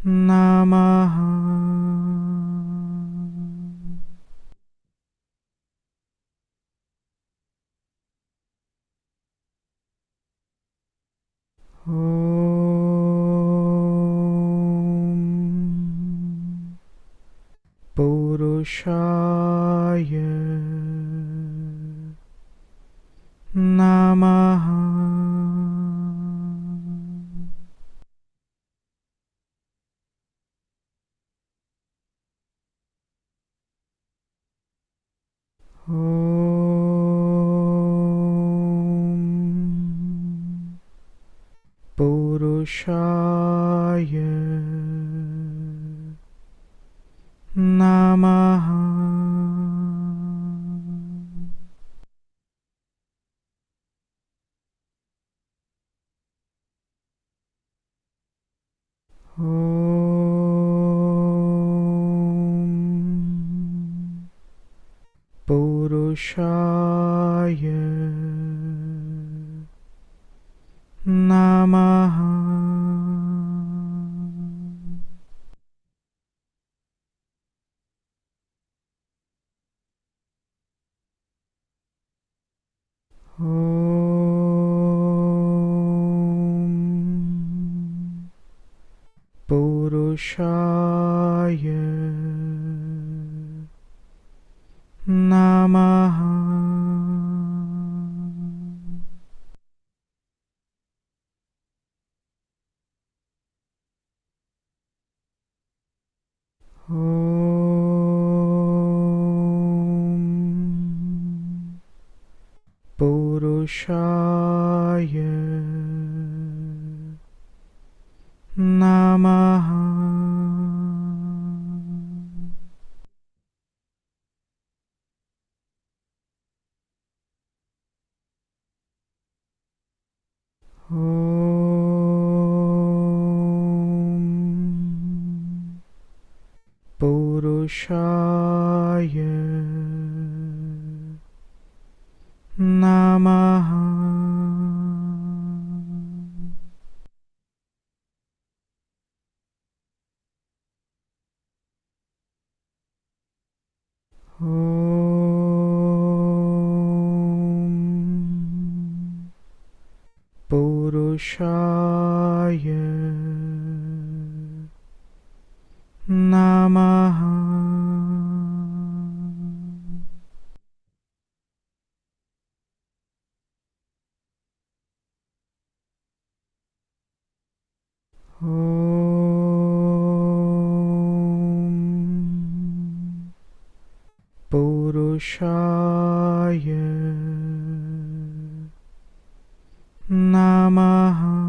Namaha. Om Purushaya Namaha. Om Purushaya Namaha. Om Purushaya Namaha. Om Purushaya Namaha. Om Purushaya Namaha. Om Purushaya Namaha. Om Purushaya Namaha. Om Purushaya Namaha.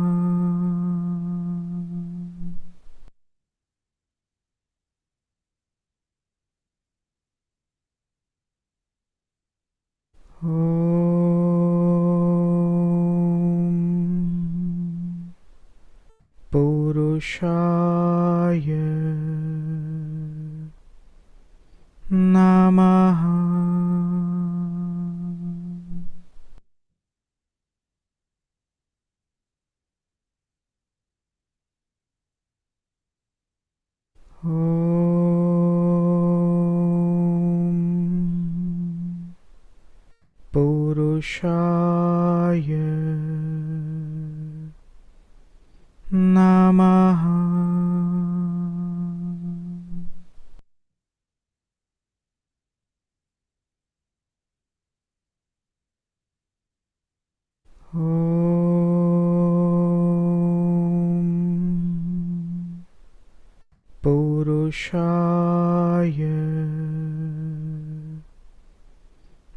Om Purushaya Namaha. Om Purushaya Namaha. Om Purushaya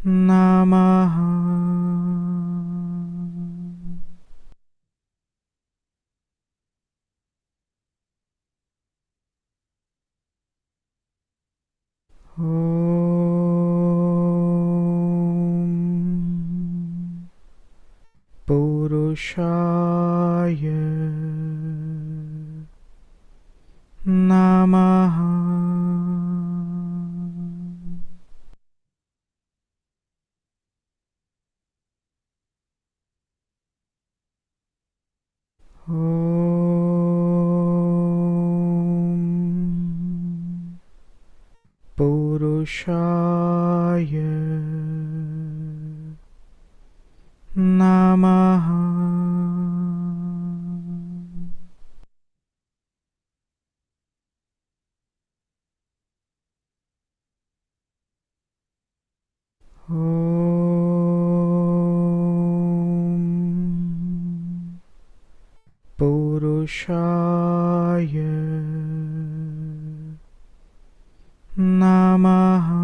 Namaha. Om Purushaya Namaha. Om Purushaya Namaha. Om Purushaya Namaha.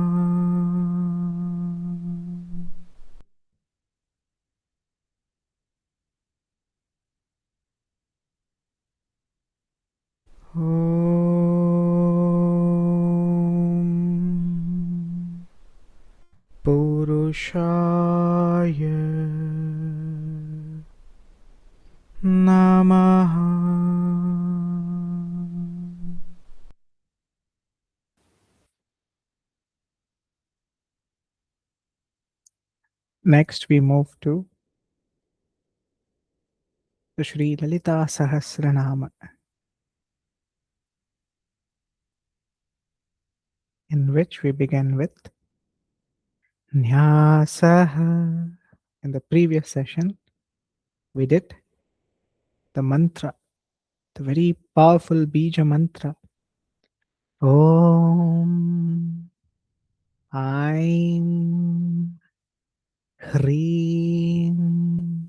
Om Purushaya Namaha. Next, we move to the Sri Lalitā Sahasranāma, in which we begin with Nyasaha. In the previous session, we did the mantra, the very powerful Bija mantra. Om Aim Hreem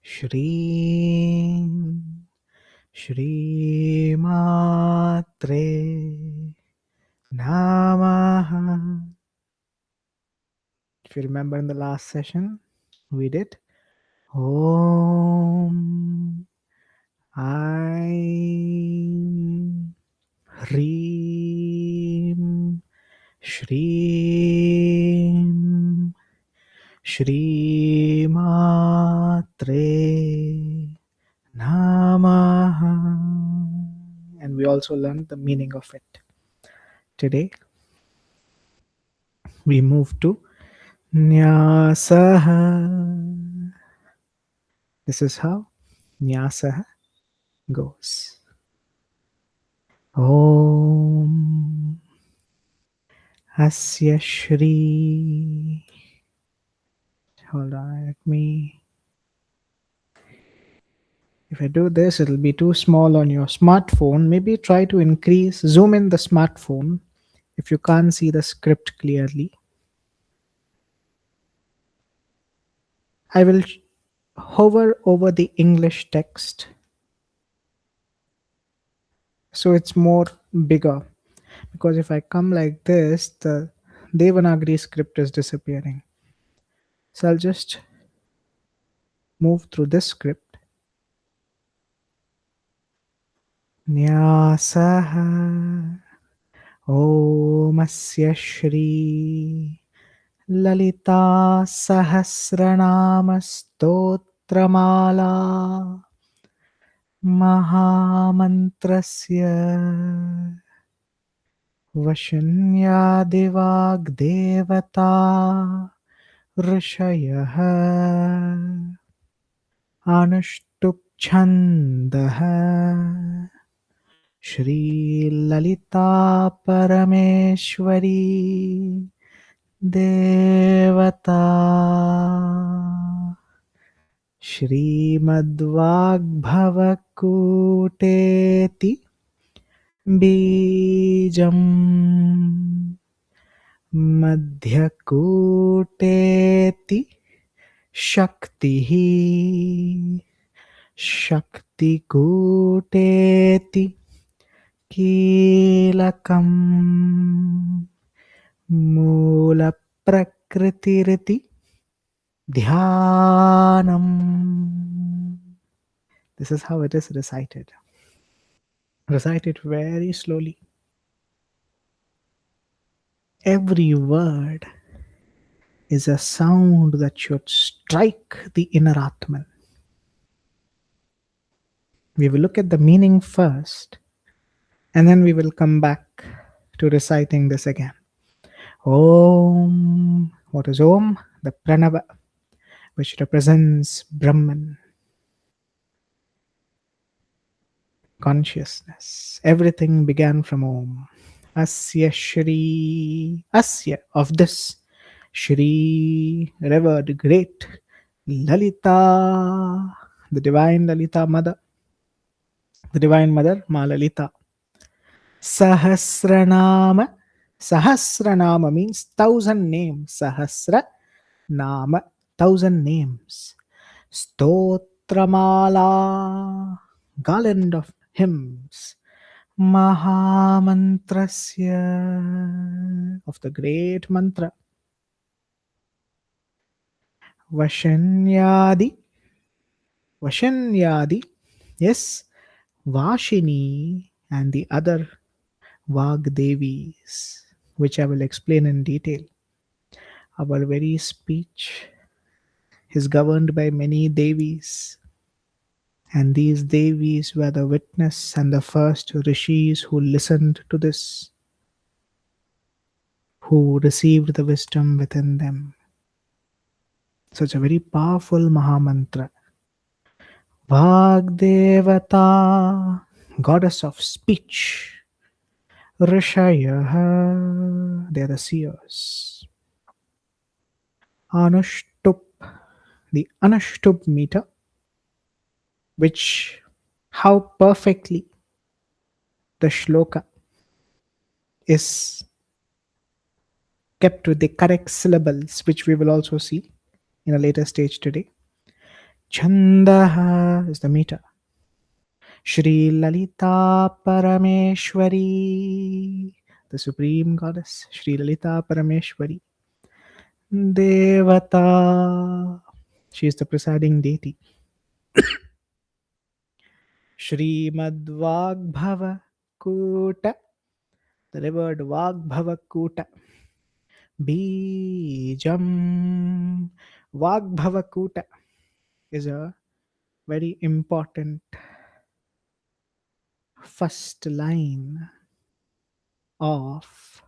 Shreem Shri Matre Namaha. If you remember in the last session, we did Om Aim Hreem Shreem Shri Matre Namaha. And we also learned the meaning of it. Today, we move to Nyasaha. This is how Nyasaha goes. Om Asya Shri. Hold on, let me. If I do this, it'll be too small on your smartphone. Maybe try to zoom in the smartphone if you can't see the script clearly. I will hover over the English text so it's more bigger, because if I come like this, the Devanagari script is disappearing. So I'll just move through this script. Nyasaha Om Asya Shri Lalitā Sahasranāma Stotramālā Mahamantrasya Vashunyādivāgdevata Rishayah Anushtup Shri Lalitā Parameshwari Devata Shrimadvagbhavakuteti Bijam Madhyakuteti Shaktihi Shaktikuteti Kilakam Mula Prakritiriti Dhyanam. This is how it is recited. Recite it very slowly. Every word is a sound that should strike the inner Atman. We will look at the meaning first, and then we will come back to reciting this again. Om. What is Om? The Pranava, which represents Brahman. consciousness. Everything began from Om. Asya Shri, Asya, of this, Shri, revered, great, Lalita, the divine Lalita mother, the divine mother, Ma Lalita. Sahasranama, Sahasranama means thousand names. Sahasra Nama, thousand names. Stotramala, garland of hymns. Mahamantrasya, of the great mantra. Vashanyadi, Vashanyadi, yes, Vashini and the other Vagdevis, which I will explain in detail. Our very speech is governed by many Devis, and these Devis were the witness and the first rishis who listened to this, who received the wisdom within them. So it's a very powerful Mahamantra. Vagdevata, goddess of speech. Rishaya, they are the seers. Anushtup, the Anushtup meter, which how perfectly the shloka is kept with the correct syllables, which we will also see in a later stage today. Chandaha is the meter. Shri Lalita Parameshwari, the supreme goddess, Shri Lalita Parameshwari. Devata, she is the presiding deity. Shrimad Vagbhava Kuta, the revered Vagbhava Kuta. Bijam, Vagbhava Kuta is a very important first line of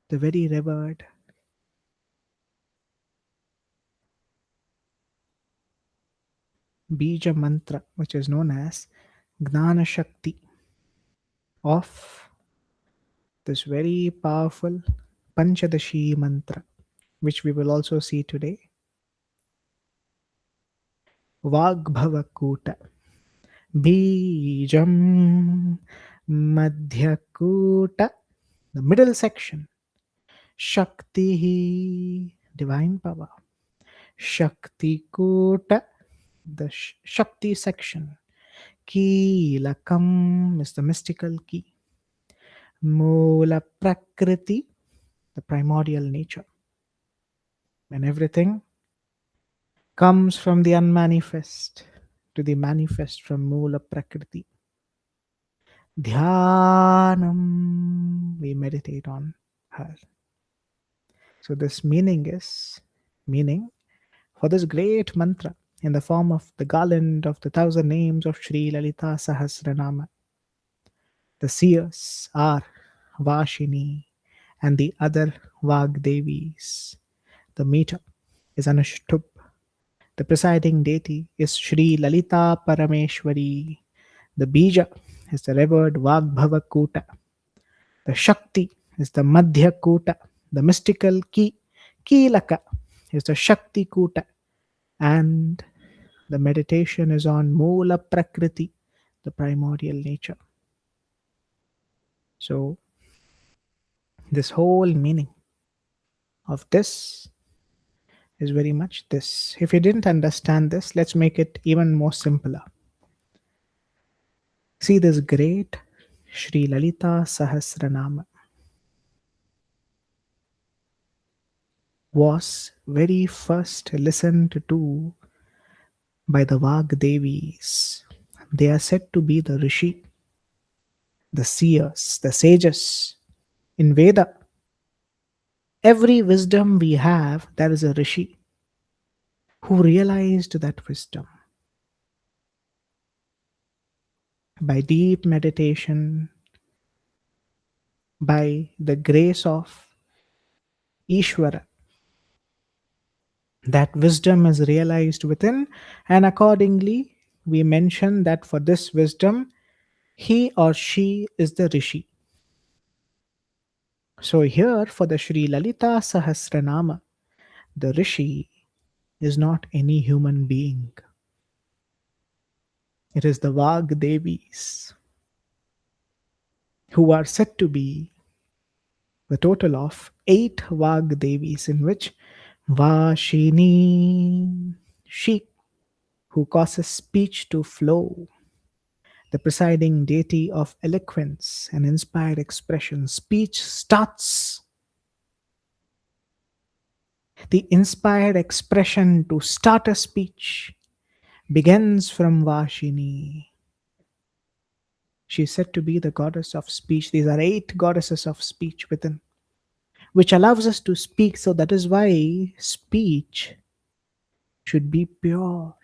the very revered Bija Mantra, which is known as Gnana Shakti, of this very powerful Panchadashi Mantra, which we will also see today. Vagbhava Kuta. Bijam Madhyakuta, the middle section. Shakti, divine power. Shakti Kuta, the Shakti section. Kilakam is the mystical key. Mula Prakriti, the primordial nature. And everything comes from the unmanifest to the manifest from Mula Prakriti. Dhyanam, we meditate on her. So this meaning for this great mantra in the form of the garland of the 1,000 names of Sri Lalitā Sahasranāma. The seers are Vashini and the other Vagdevis. The meter is Anushtup. The presiding deity is Shri Lalita Parameshwari. The bija is the revered Vagbhava Kuta. The Shakti is the Madhya Kuta. The mystical key, Kilaka, is the Shakti Kuta. And the meditation is on Mula Prakriti, the primordial nature. So, this whole meaning of this is very much this. If you didn't understand this, let's make it even more simpler. See this great Sri Lalitā Sahasranāma was very first listened to by the Vagdevis. They are said to be the Rishi, the seers, the sages. In Veda, every wisdom we have, there is a Rishi who realized that wisdom. By deep meditation, by the grace of Ishvara, that wisdom is realized within, and accordingly we mentioned that for this wisdom, he or she is the Rishi. So here for the Sri Lalita Sahasranāma, the Rishi is not any human being. It is the Vagdevis, who are said to be the total of 8 Vagdevis, in which Vashini, she who causes speech to flow, the presiding deity of eloquence and inspired expression. Speech starts. The inspired expression to start a speech begins from Vashini. She is said to be the goddess of speech. These are 8 goddesses of speech within, which allows us to speak. So that is why speech should be pure.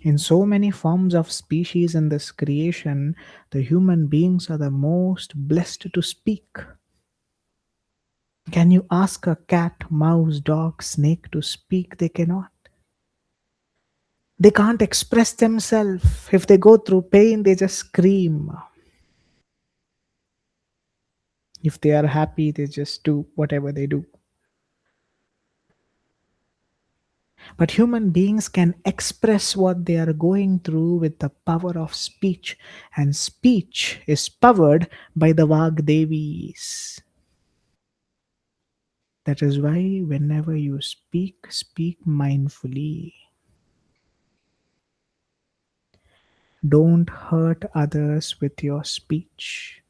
In so many forms of species in this creation, the human beings are the most blessed to speak. Can you ask a cat, mouse, dog, snake to speak? They cannot. They can't express themselves. If they go through pain, they just scream. If they are happy, they just do whatever they do. But human beings can express what they are going through with the power of speech. And speech is powered by the Vagdevis. That is why whenever you speak, speak mindfully. Don't hurt others with your speech.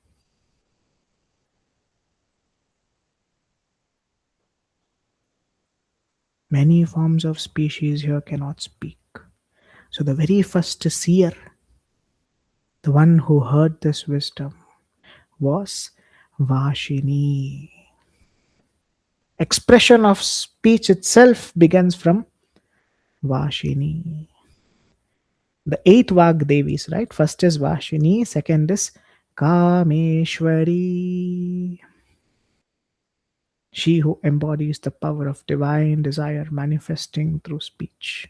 Many forms of species here cannot speak. So the very first seer, the one who heard this wisdom, was Vashini. Expression of speech itself begins from Vashini. The 8 Vagdevis, right? First is Vashini, second is Kameshwari. She who embodies the power of divine desire manifesting through speech.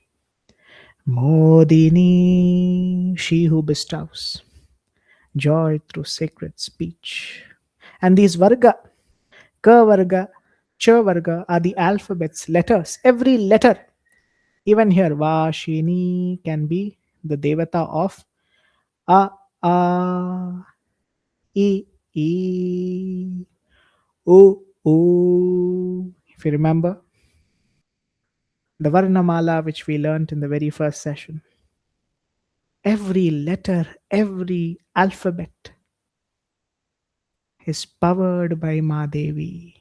Modini, she who bestows joy through sacred speech. And these Varga, Ka Varga, Cha Varga are the alphabets, letters. Every letter, even here, Vashini can be the devata of A, A, I, O, O. If you remember, the Varnamala which we learnt in the very first session. Every letter, every alphabet is powered by Ma Devi.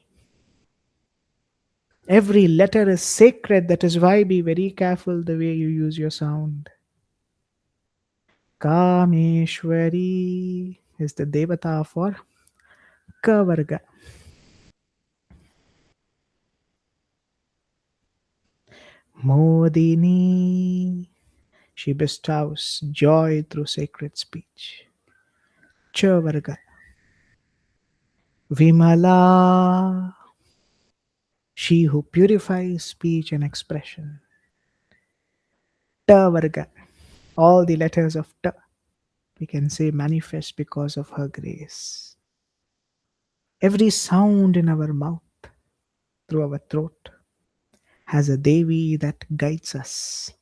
Every letter is sacred. That is why be very careful the way you use your sound. Kameshwari is the devata for Kavarga. Modini, she bestows joy through sacred speech. Chavarga. Vimala, she who purifies speech and expression. Tavarga, all the letters of Ta, we can say manifest because of her grace. Every sound in our mouth, through our throat, has a Devi that guides us.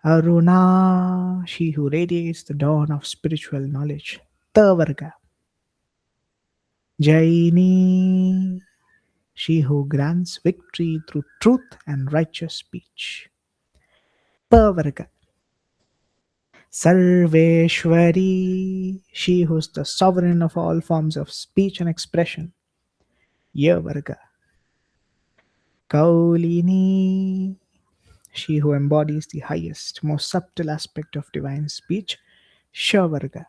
Aruna, she who radiates the dawn of spiritual knowledge. Tavarga. Jaini, she who grants victory through truth and righteous speech. Pavarga. Sarveshwari, she who is the sovereign of all forms of speech and expression. Yavarga. Kaulini, she who embodies the highest, most subtle aspect of divine speech. Shavarga.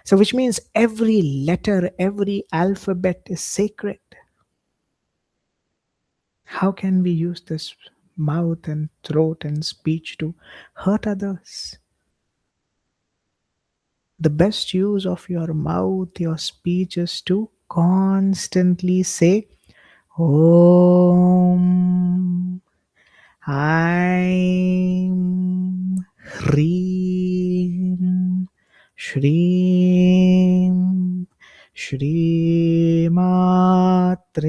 So which means every letter, every alphabet is sacred. How can we use this mouth and throat and speech to hurt others? The best use of your mouth, your speech is to constantly say Om, Aim Hreem Shreem Shri Matre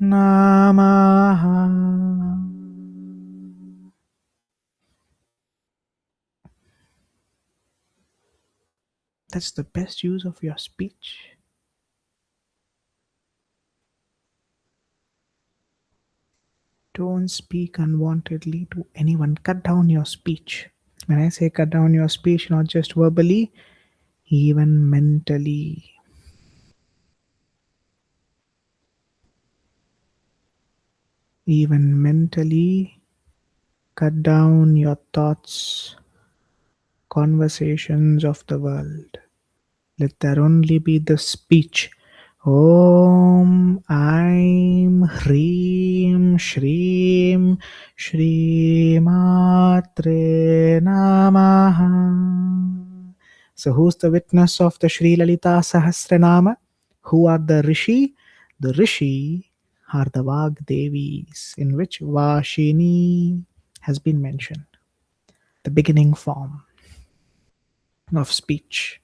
Namaha. That's the best use of your speech. Don't speak unwantedly to anyone. Cut down your speech. When I say cut down your speech, not just verbally, even mentally. Even mentally, cut down your thoughts, conversations of the world. Let there only be the speech. Om Aim Hreem Shreem Shri Matre Namaha. So who's the witness of the Sri Lalitā Sahasranāma? Who are the Rishi? The Rishi are the Vagdevis, in which Vashini has been mentioned. The beginning form of speech.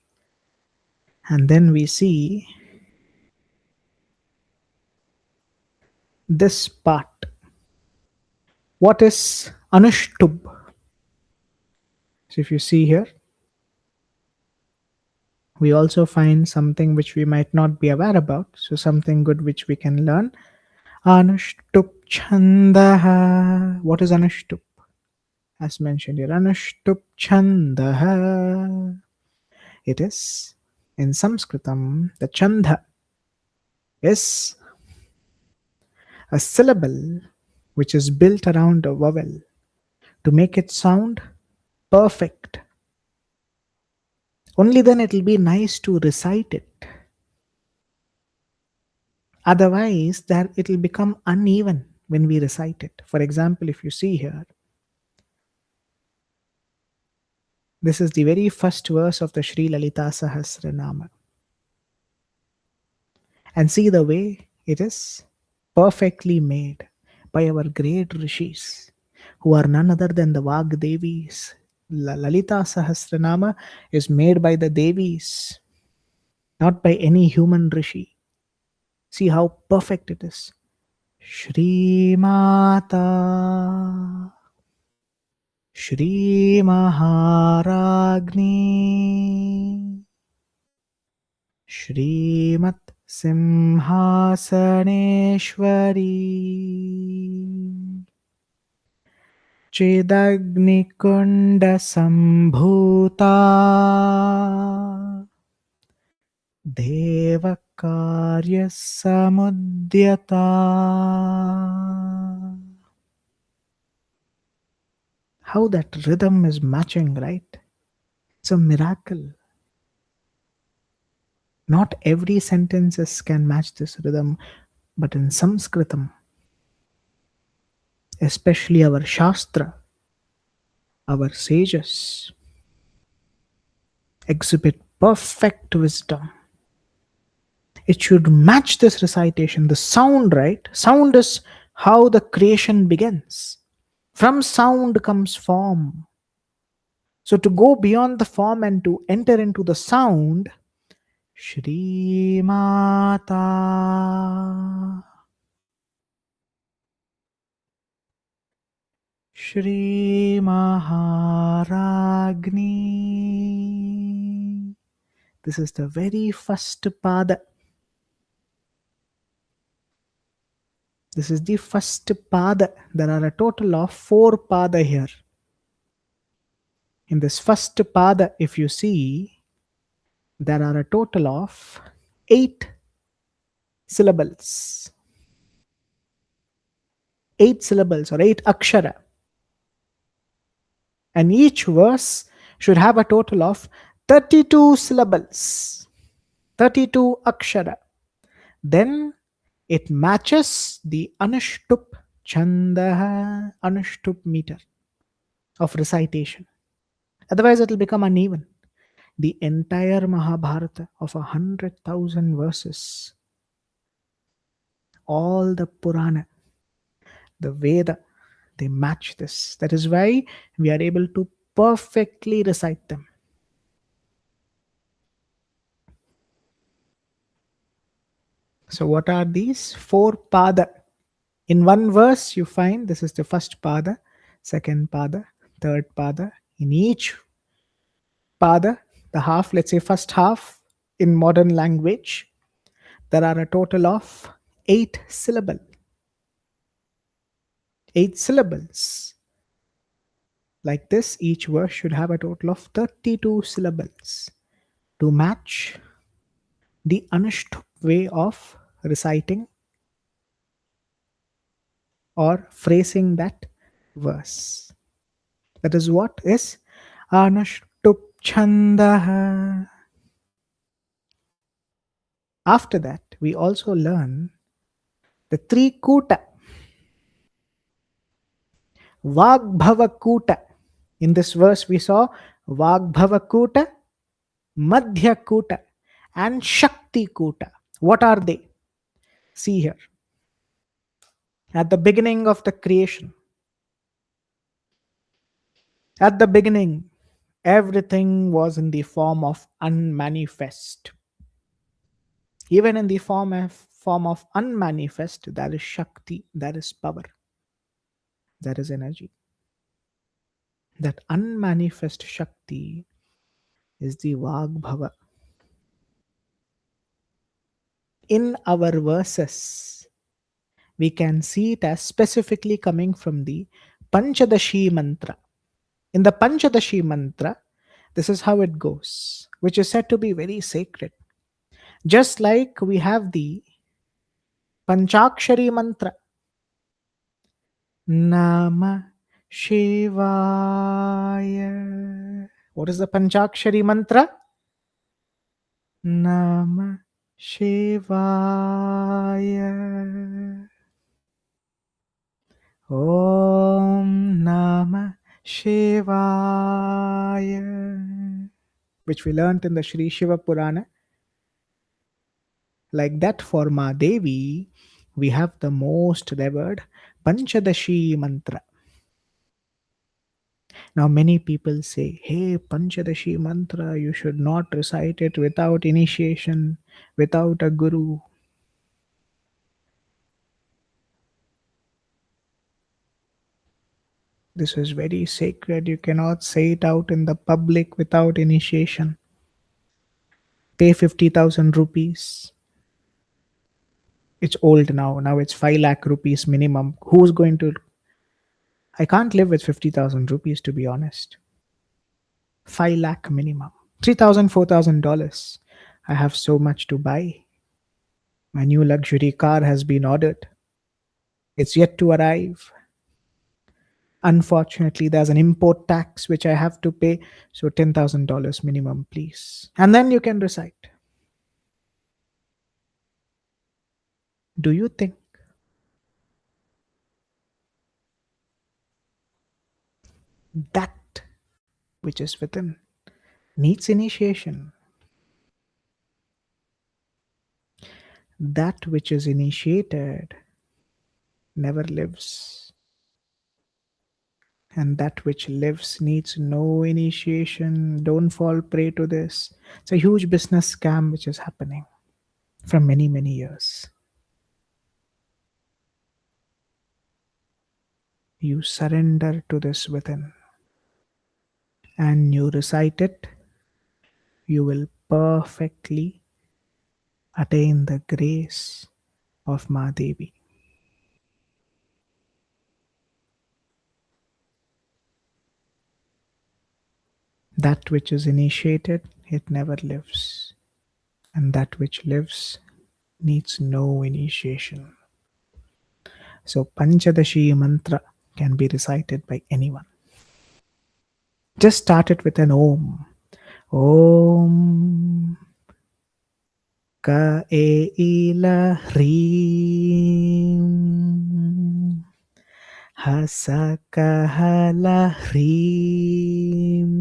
And then we see this part. What is Anushtub? So if you see here, we also find something which we might not be aware about. So something good which we can learn. Anushtub Chandaha. What is Anushtub? As mentioned here, Anushtub Chandaha. It is in Sanskritam, the Chanda is a syllable which is built around a vowel to make it sound perfect. Only then it will be nice to recite it. Otherwise, it will become uneven when we recite it. For example, if you see here, this is the very first verse of the Sri Lalitā Sahasranāma. And see the way it is perfectly made by our great rishis, who are none other than the Vagdevis. Lalitā Sahasranāma is made by the Devis, not by any human rishi. See how perfect it is. Shri Mata Shri Maharagni Shrimat Simhasaneshwari Chidagnikunda Sambhuta Devakarya Samudyata. How that rhythm is matching, right? It's a miracle. Not every sentences can match this rhythm, but in Sanskritam, especially our Shastra, our sages exhibit perfect wisdom. It should match this recitation. The sound, right? Sound is how the creation begins. From sound comes form. So to go beyond the form and to enter into the sound, Shri Mata Shri Maharagni. This is the very first pada. This is the first pada. There are a total of 4 pada here. In this first pada, if you see, there are a total of 8 syllables. 8 syllables or 8 akshara. And each verse should have a total of 32 syllables. 32 akshara. Then it matches the Anushtup Chandaha, Anushtup meter of recitation. Otherwise it will become uneven. The entire Mahabharata of 100,000 verses, all the Purāṇa, the Veda, they match this. That is why we are able to perfectly recite them. So, what are these? 4 pada. In one verse, you find this is the first pada, second pada, third pada. In each pada, the half, let's say first half in modern language, there are a total of 8 syllables. 8 syllables. Like this, each verse should have a total of 32 syllables to match the Anushtup way of reciting or phrasing that verse. That is what is Anushtup Chandaha. After that, we also learn the 3 Kuta. Vagbhava Kuta. In this verse, we saw Vagbhava Kuta, Madhya Kuta, and Shakti Kuta. What are they? See here. At the beginning of the creation, at the beginning, everything was in the form of unmanifest. Even in the form of unmanifest, there is Shakti, there is power, there is energy. That unmanifest Shakti is the Vagbhava. In our verses, we can see it as specifically coming from the Panchadashi mantra. In the Panchadashi mantra, this is how it goes, which is said to be very sacred. Just like we have the Panchakshari mantra, Nama Shivaya. What is the Panchakshari mantra? Nama Shivaya. Om Nama Shivaya. Which we learnt in the Śiva Purāṇa. Like that, for Ma Devi, we have the most revered Panchadashi mantra. Now, many people say, hey, Panchadashi mantra, you should not recite it without initiation, without a guru. This is very sacred. You cannot say it out in the public without initiation. Pay 50,000 rupees. It's old now. Now it's 5 lakh rupees minimum. Who's going to? I can't live with 50,000 rupees, to be honest. 5 lakh minimum. $3,000, $4,000. I have so much to buy. My new luxury car has been ordered. It's yet to arrive. Unfortunately, there's an import tax which I have to pay. So $10,000 minimum, please. And then you can recite. Do you think that which is within needs initiation? That which is initiated never lives. And that which lives needs no initiation. Don't fall prey to this. It's a huge business scam which is happening from many, many years. You surrender to this within and you recite it, you will perfectly attain the grace of Ma Devi. That which is initiated, it never lives. And that which lives needs no initiation. So Panchadashi mantra can be recited by anyone. Just start it with an Om. Om Ka E Ila Hrim Hasakahala Hrim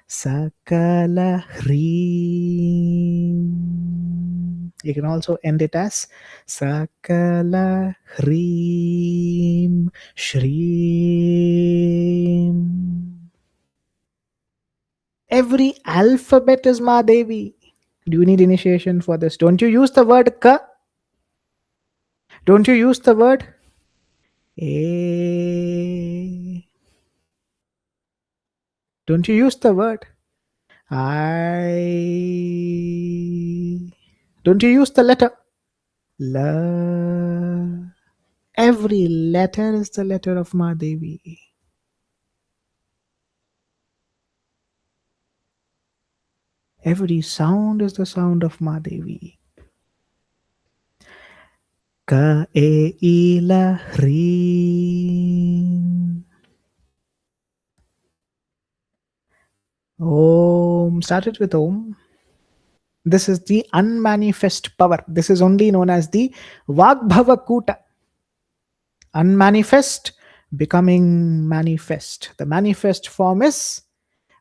Sakala Hrim You can also end it as Sakala Hreem Shreem. Every alphabet is Mahadevi. Do you need initiation for this? Don't you use the word ka? Don't you use the word a? Don't you use the word I? Don't you use the letter la? Every letter is the letter of Mahadevi. Every sound is the sound of Mahadevi. Ka e ila hreem. Om. Started with Om. This is the unmanifest power. This is only known as the Vagbhava Kuta. Unmanifest becoming manifest. The manifest form is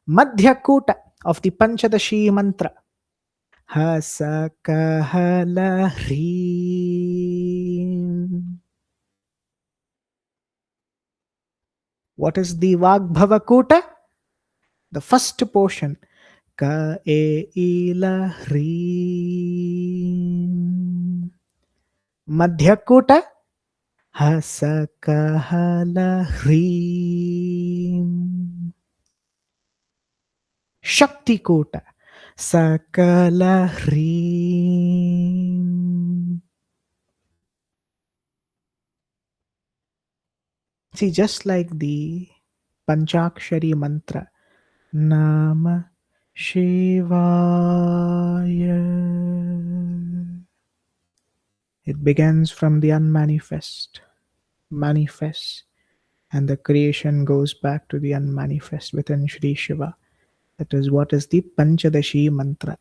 Madhya Kuta of the Panchadashi mantra. Hasakahala Hreem. What is the Vagbhava Kuta? The first portion. Ka e ila hreem. Madhya Kuta. Hasakahala Hreem. Shakti Kuta. Sakala Hreem. See, just like the Panchakshari mantra, Nama Shivaya. It begins from the unmanifest, manifests, and the creation goes back to the unmanifest within Sri Shiva. That is what is the Panchadashi mantra.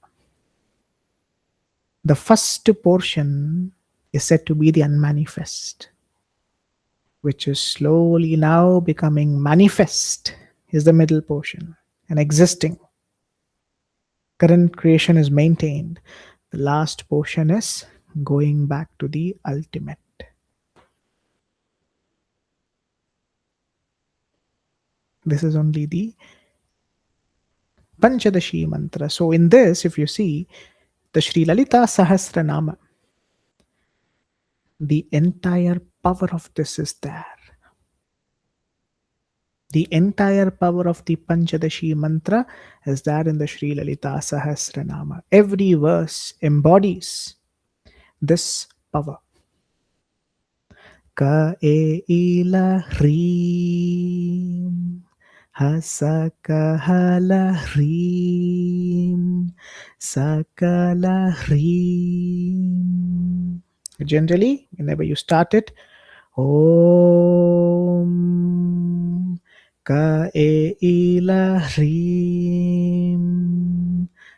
The first portion is said to be the unmanifest, which is slowly now becoming manifest, is the middle portion, and existing. Current creation is maintained. The last portion is going back to the ultimate. This is only the Panchadashi mantra. So in this, if you see the Sri Lalitā Sahasranāma, the entire power of this is there. The entire power of the Panchadashi mantra is there in the Sri Lalitā Sahasranāma. Every verse embodies this power. Ka e ila hreem. Hasakahala hreem. Sakala hreem. Generally, whenever you start it, Om Ka e ila hreem.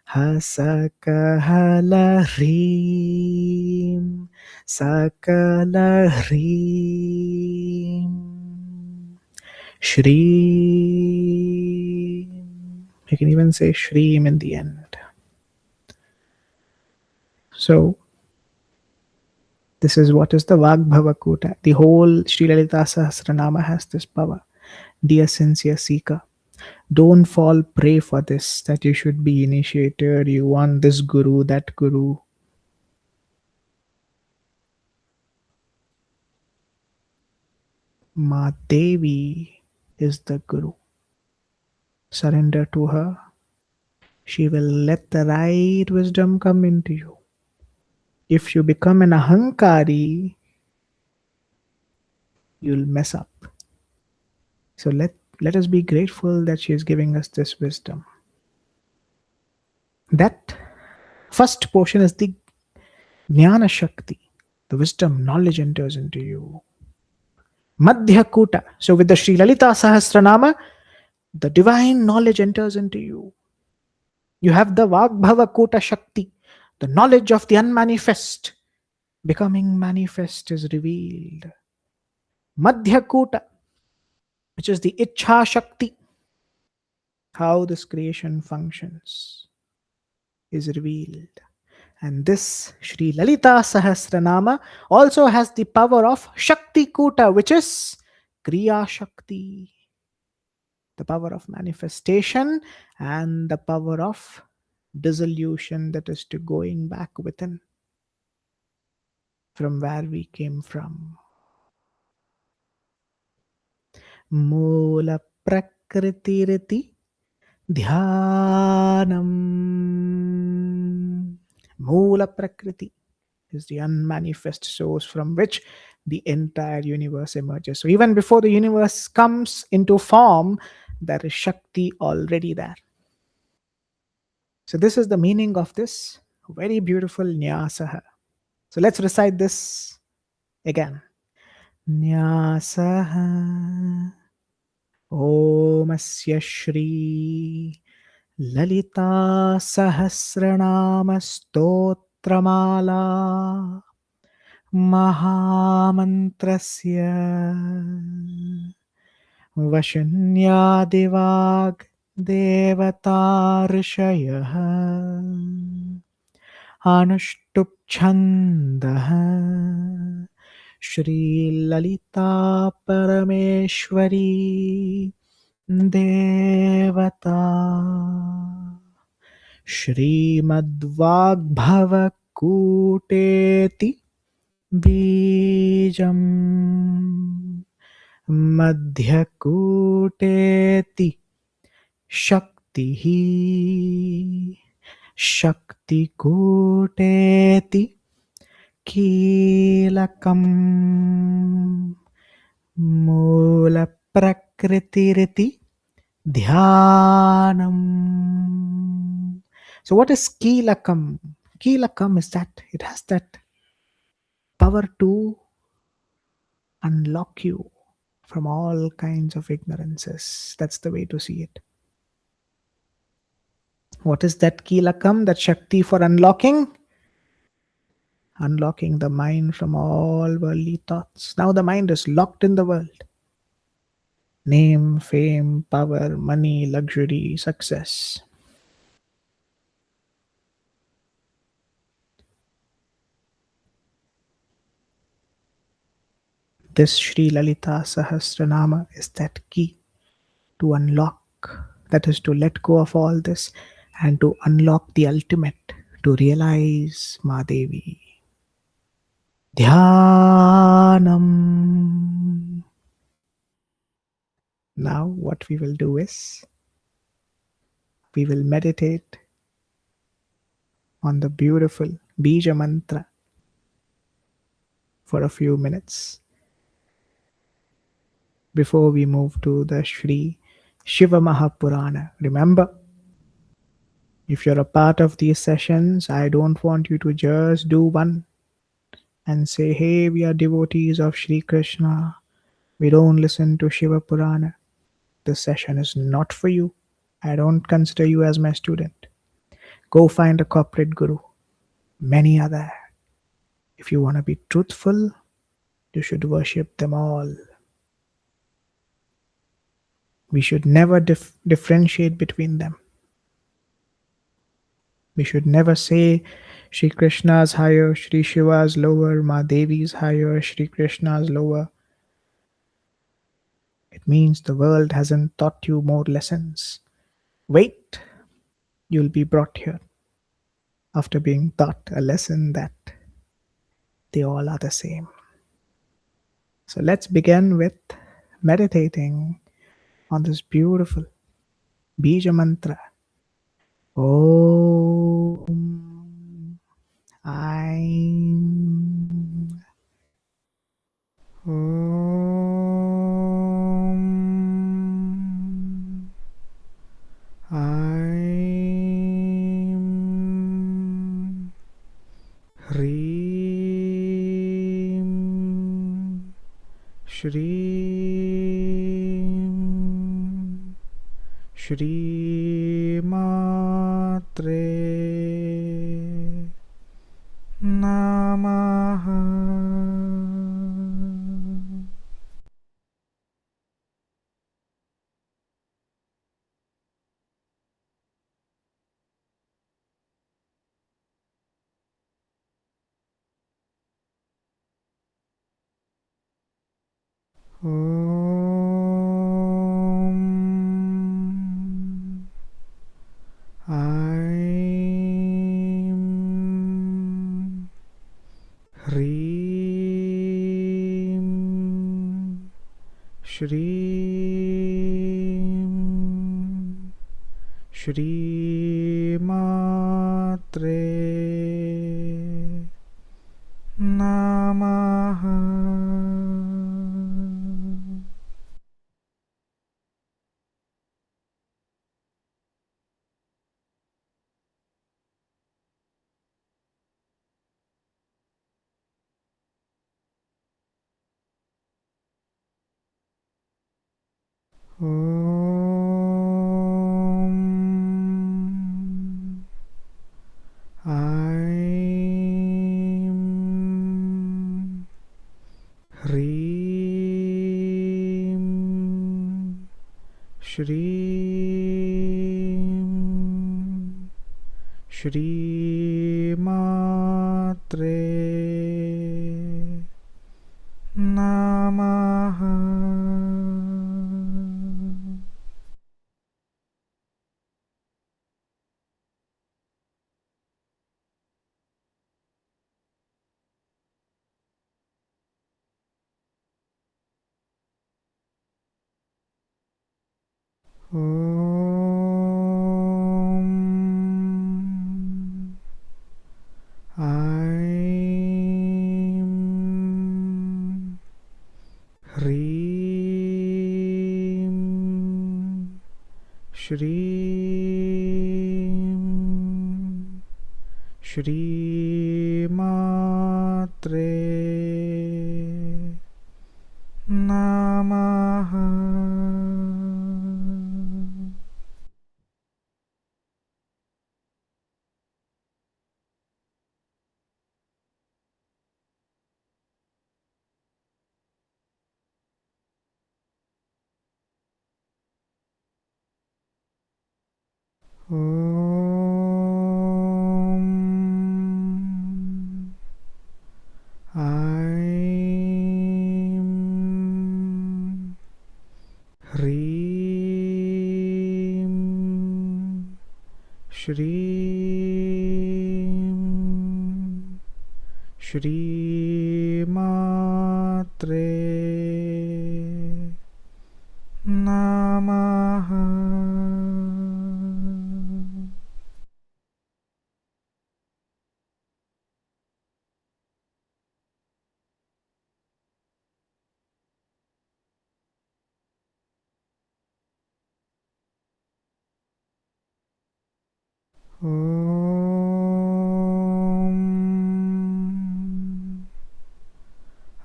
Hasakahala hreem. Sakala hreem. Shreem. You can even say Shreem in the end. So, this is what is the Vagbhava Kuta. The whole Sri Lalitā Sahasranāma has this power. Dear sincere seeker, don't fall prey for this, that you should be initiated, you want this guru, that guru. Ma Devi is the guru. Surrender to her. She will let the right wisdom come into you. If you become an ahankari, you'll mess up. So let us be grateful that she is giving us this wisdom. That first portion is the Jnana Shakti. The wisdom, knowledge enters into you. Madhya Kuta. So with the Sri Lalitā Sahasranāma, the divine knowledge enters into you. You have the Vagbhava Kuta Shakti, the knowledge of the unmanifest. Becoming manifest is revealed. Madhya Kuta, which is the Ichha Shakti, how this creation functions, is revealed. And this Sri Lalitā Sahasranāma also has the power of Shakti Kuta, which is Kriya Shakti, the power of manifestation and the power of dissolution, that is to going back within from where we came from. Moola Prakritiriti Dhyanam. Moola Prakriti is the unmanifest source from which the entire universe emerges. So even before the universe comes into form, there is Shakti already there. So this is the meaning of this very beautiful Nyasaha. So let's recite this again. Nyasaha Omasya Shri Lalitā Sahasranāma Stotramāla Mahamantrasya Vashunyādivāg Devatarshayah Anuštupchandah Shri Lalita Parameshwari Devata Shrimadvagbhavakuteti Bijam Madhyakuteti Shaktihi Shaktikuteti Kilakam Mula Prakritiriti Dhyanam. So what is Kilakam? Kilakam is that it has that power to unlock you from all kinds of ignorances. That's the way to see it. What is that Kilakam, that Shakti for unlocking? Unlocking the mind from all worldly thoughts. Now the mind is locked in the world. Name, fame, power, money, luxury, success. This Sri Lalitā Sahasranāma is that key to unlock, that is to let go of all this and to unlock the ultimate, to realize Madevi. Dhyanam. Now what we will do is, we will meditate on the beautiful Bija Mantra for a few minutes before we move to the Sri Śiva Purāṇa. Remember, if you're a part of these sessions, I don't want you to just do one and say, hey, we are devotees of Sri Krishna. We don't listen to Śiva Purāṇa. This session is not for you. I don't consider you as my student. Go find a corporate guru. Many are there. If you want to be truthful, you should worship them all. We should never differentiate between them. We should never say Shri Krishna is higher, Shri Shiva is lower, Ma Devi is higher, Shri Krishna is lower. It means the world hasn't taught you more lessons. Wait, you'll be brought here after being taught a lesson that they all are the same. So let's begin with meditating on this beautiful Bija Mantra. Om Aim. Om Aim. Hrim Shrim Shri Matre Namaha. Om. Aim. Hrim. Shrim. Shri Matre Namaha. Om. Aim. Hrim. Shrim. Shri Matre Namaha. Om. Aim. Hrim. Shrim. Shri Matre Namaha. Om. Aim. Hrim. Shrim. Shri Matre Namaha. Om.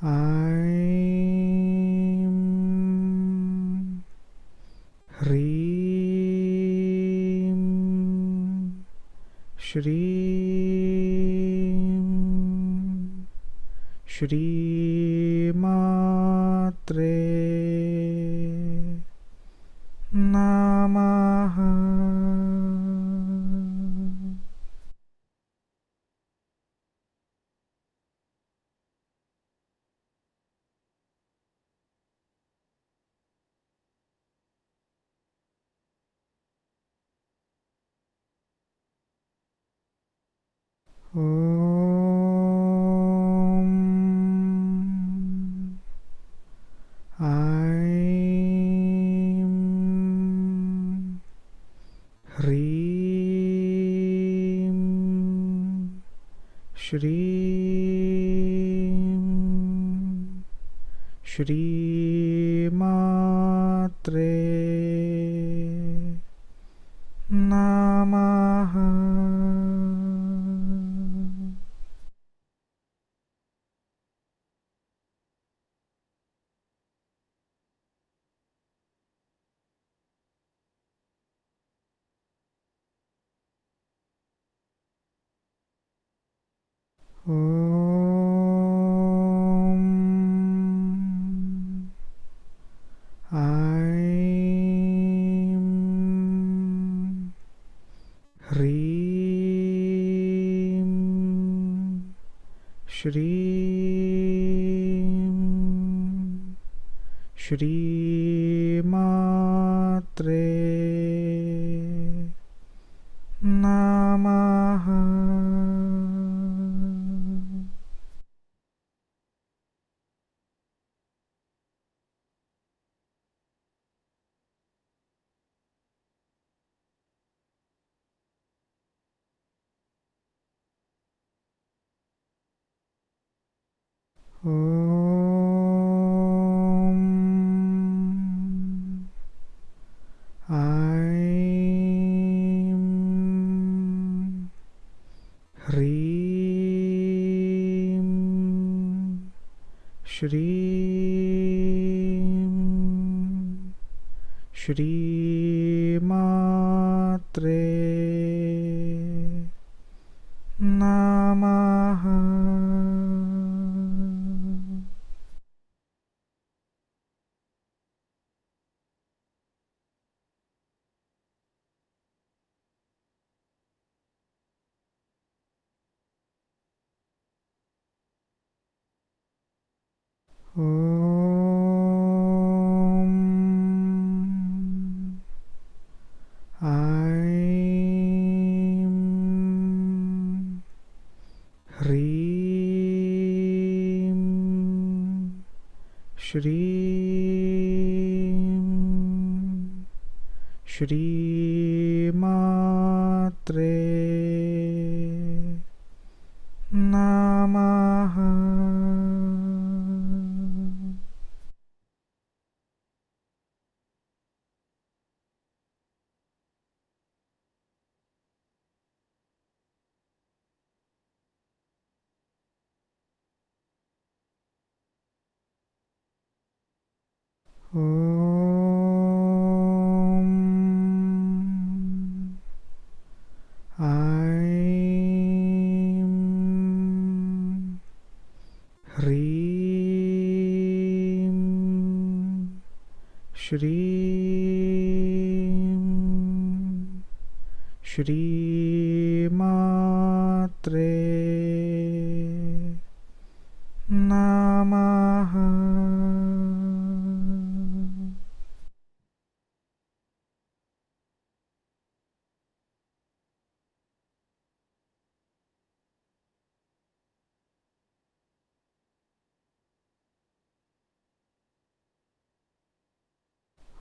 Aim. Hrim. Shrim. Shri Matre Namaha. Om. Aim. Hrim. Shrim. Shri Matre Namaha. Om. Aim. Hrim. Shrim. Shri Matre Namaha. Om Aim Hrim Shrim Shri Matre Namaha. Om Aim Hrim Shrim Shri Matre Namaha. Om Aim Hrim Shrim Shri Matre Namaha.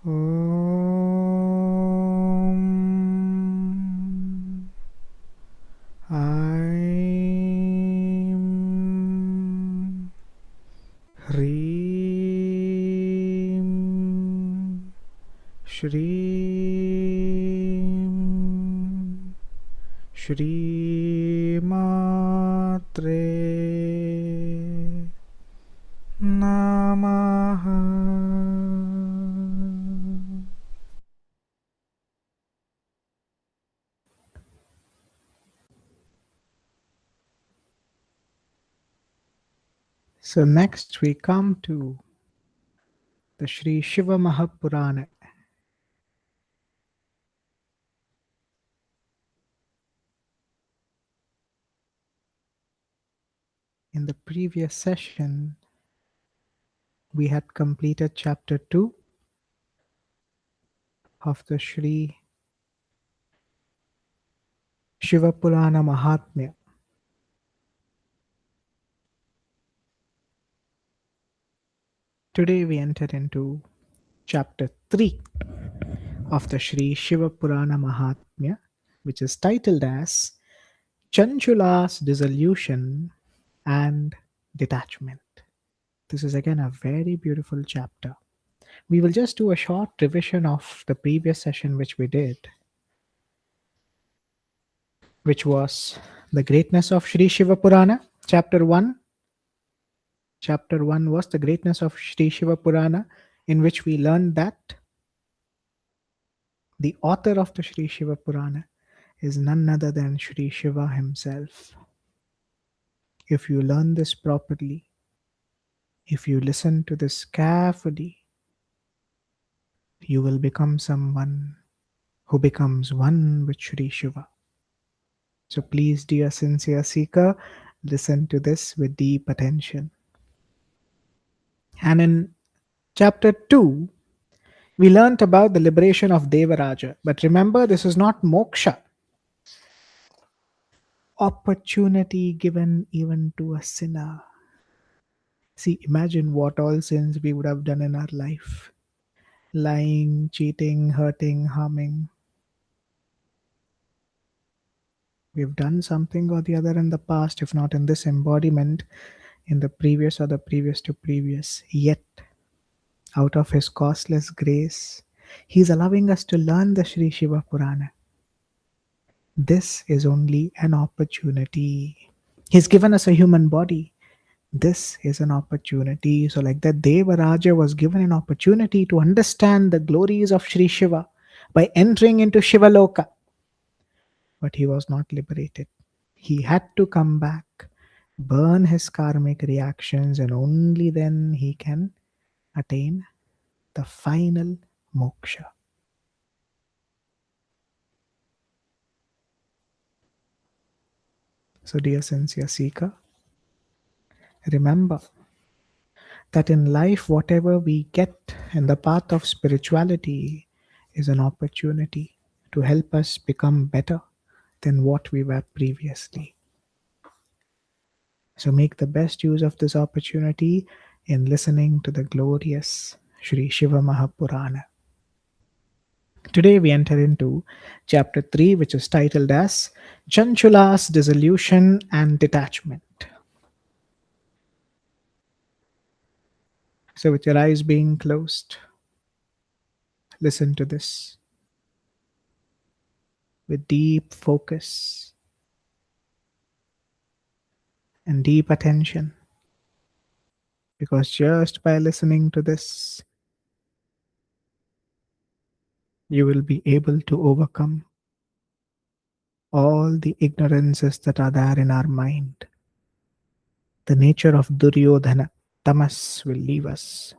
Om Aim Hrim Shrim Shri Matre Namaha. So next we come to the Sri Śiva Purāṇa. In the previous session, we had completed chapter 2 of the Sri Śiva Purāṇa Mahatmya. Today we enter into chapter 3 of the Sri Śiva Purāṇa Mahatmya, which is titled as Chanchula's Dissolution and Detachment. This is again a very beautiful chapter. We will just do a short revision of the previous session which we did, which was the greatness of Sri Śiva Purāṇa, chapter 1. Chapter 1 was the greatness of Sri Śiva Purāṇa, in which we learned that the author of the Sri Śiva Purāṇa is none other than Sri Shiva himself. If you learn this properly, if you listen to this carefully, you will become someone who becomes one with Sri Shiva. So please, dear sincere seeker, listen to this with deep attention. And in Chapter 2, we learnt about the liberation of Devaraja. But remember, this is not moksha. Opportunity given even to a sinner. See, imagine what all sins we would have done in our life: lying, cheating, hurting, harming. We've done something or the other in the past, if not in this embodiment, in the previous or the previous to previous. Yet, out of His costless grace, He's allowing us to learn the Sri Śiva Purāṇa. This is only an opportunity. He's given us a human body. This is an opportunity. So, like that, Devaraja was given an opportunity to understand the glories of Sri Shiva by entering into Shivaloka. But he was not liberated. He had to come back, burn his karmic reactions, and only then he can attain the final moksha. So, dear sincere seeker, remember that in life, whatever we get in the path of spirituality is an opportunity to help us become better than what we were previously. So make the best use of this opportunity in listening to the glorious Sri Shiva Mahapurana. Today we enter into chapter 3, which is titled as Chanchula's Dissolution and Detachment. So with your eyes being closed, listen to this with deep focus and deep attention, because just by listening to this, you will be able to overcome all the ignorances that are there in our mind. The nature of Duryodhana, tamas, will leave us.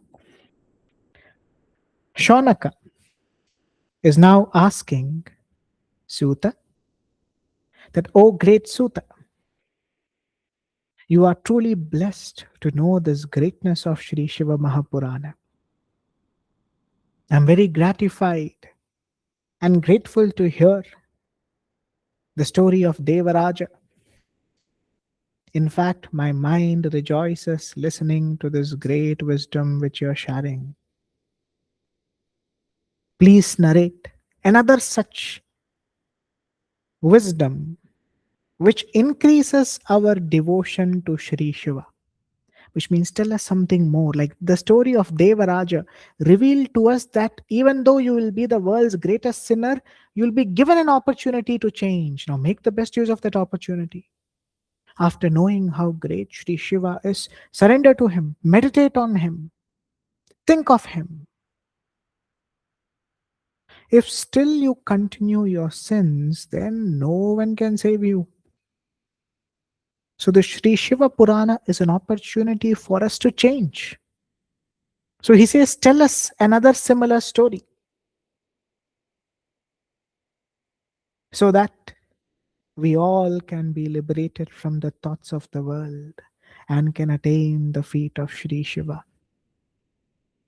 Shaunaka is now asking Suta that, "O great Suta, you are truly blessed to know this greatness of Sri Shiva Mahapurana. I'm very gratified and grateful to hear the story of Devaraja. In fact, my mind rejoices listening to this great wisdom which you're sharing. Please narrate another such wisdom which increases our devotion to Sri Shiva." Which means tell us something more. Like the story of Devaraja revealed to us that even though you will be the world's greatest sinner, you'll be given an opportunity to change. Now make the best use of that opportunity. After knowing how great Sri Shiva is, surrender to him, meditate on him, think of him. If still you continue your sins, then no one can save you. So the Sri Shiva Purana is an opportunity for us to change. So he says, tell us another similar story so that we all can be liberated from the thoughts of the world and can attain the feet of Sri Shiva.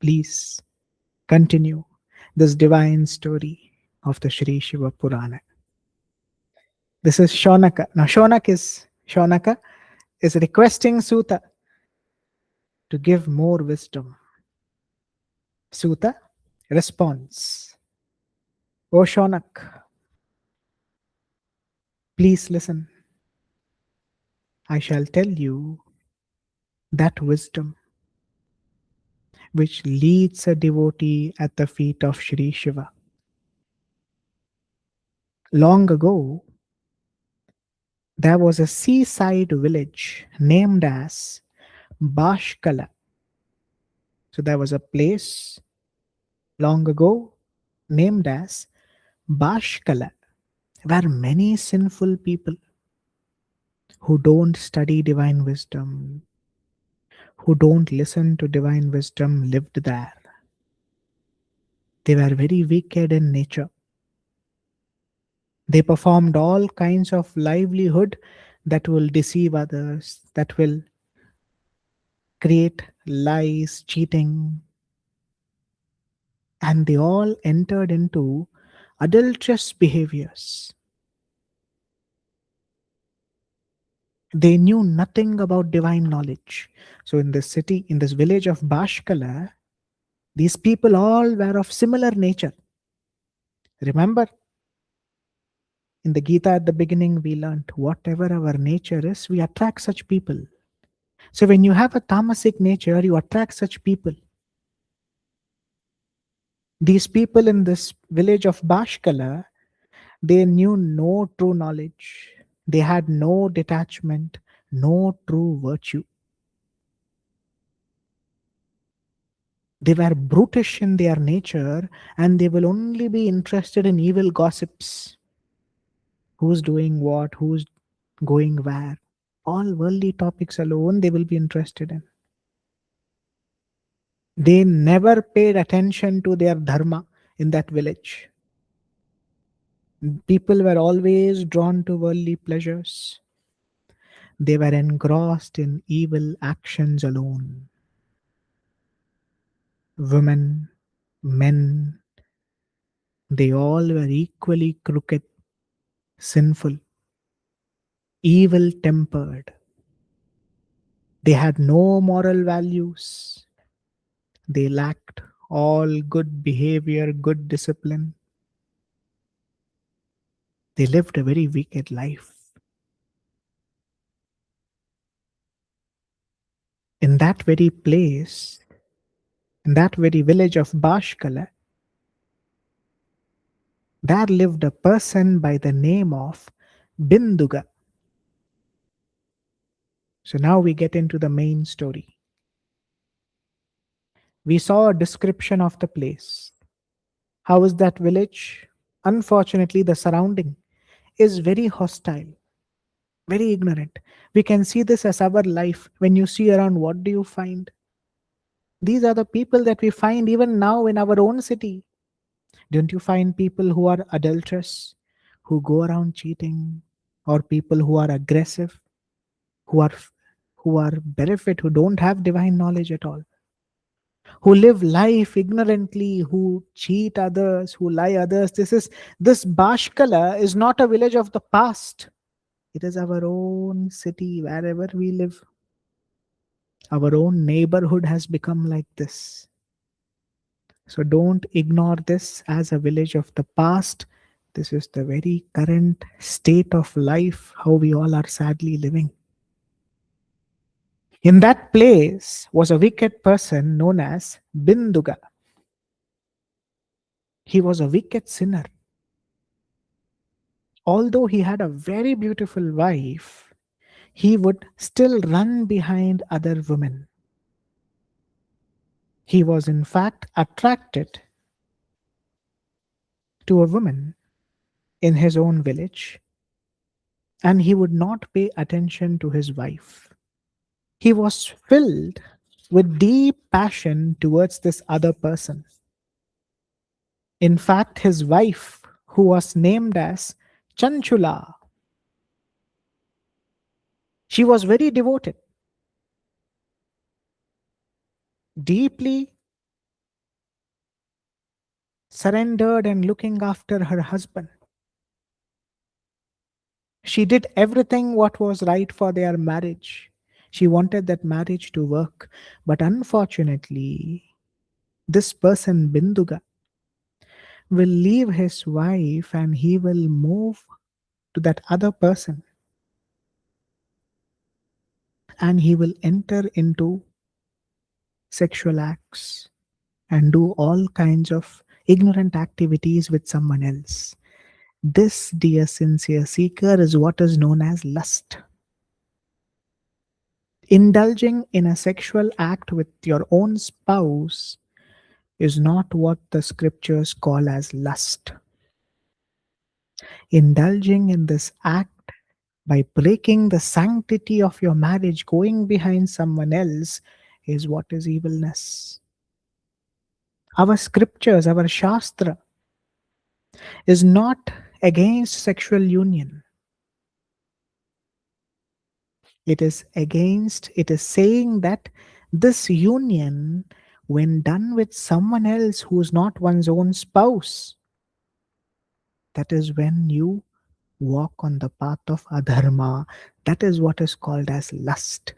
Please continue this divine story of the Sri Shiva Purana. This is Shaunaka. Now Shaunaka is requesting Suta to give more wisdom. Suta responds, "O Shaunak, please listen. I shall tell you that wisdom which leads a devotee at the feet of Sri Shiva. Long ago, there was a seaside village named as Bashkala. So there was a place long ago named as Bashkala, where many sinful people who don't study divine wisdom, who don't listen to divine wisdom, lived there. They were very wicked in nature. They performed all kinds of livelihood that will deceive others, that will create lies, cheating, and they all entered into adulterous behaviors. They knew nothing about divine knowledge. So, in this city, in this village of Bashkala, these people all were of similar nature. Remember, in the Gita at the beginning, we learned whatever our nature is, we attract such people. So, when you have a tamasic nature, you attract such people. These people in this village of Bashkala, they knew no true knowledge. They had no detachment, no true virtue. They were brutish in their nature, and they will only be interested in evil gossips. Who's doing what, who's going where. All worldly topics alone they will be interested in. They never paid attention to their dharma in that village. People were always drawn to worldly pleasures. They were engrossed in evil actions alone. Women, men, they all were equally crooked, sinful, evil tempered. They had no moral values. They lacked all good behavior, good discipline. They lived a very wicked life. In that very place, in that very village of Bashkala, there lived a person by the name of Binduga. So now we get into the main story. We saw a description of the place. How is that village? Unfortunately, the surrounding is very hostile, very ignorant. We can see this as our life. When you see around, what do you find? These are the people that we find even now in our own city. Don't you find people who are adulterous, who go around cheating, or people who are aggressive, who are berefit, who don't have divine knowledge at all, who live life ignorantly, who cheat others, who lie others? This Bashkala is not a village of the past. It is our own city, wherever we live. Our own neighborhood has become like this. So don't ignore this as a village of the past. This is the very current state of life, how we all are sadly living. In that place was a wicked person known as Binduga. He was a wicked sinner. Although he had a very beautiful wife, he would still run behind other women. He was in fact attracted to a woman in his own village, and he would not pay attention to his wife. He was filled with deep passion towards this other person. In fact, his wife, who was named as Chanchula, she was very devoted, deeply surrendered and looking after her husband. She did everything what was right for their marriage. She wanted that marriage to work. But unfortunately, this person, Binduga, will leave his wife and he will move to that other person. And he will enter into sexual acts and do all kinds of ignorant activities with someone else. This, dear sincere seeker, is what is known as lust. Indulging in a sexual act with your own spouse is not what the scriptures call as lust. Indulging in this act by breaking the sanctity of your marriage, going behind someone else, is what is evilness. Our scriptures, our Shastra, is not against sexual union. It is saying that this union when done with someone else who's not one's own spouse, that is when you walk on the path of adharma. That is what is called as lust.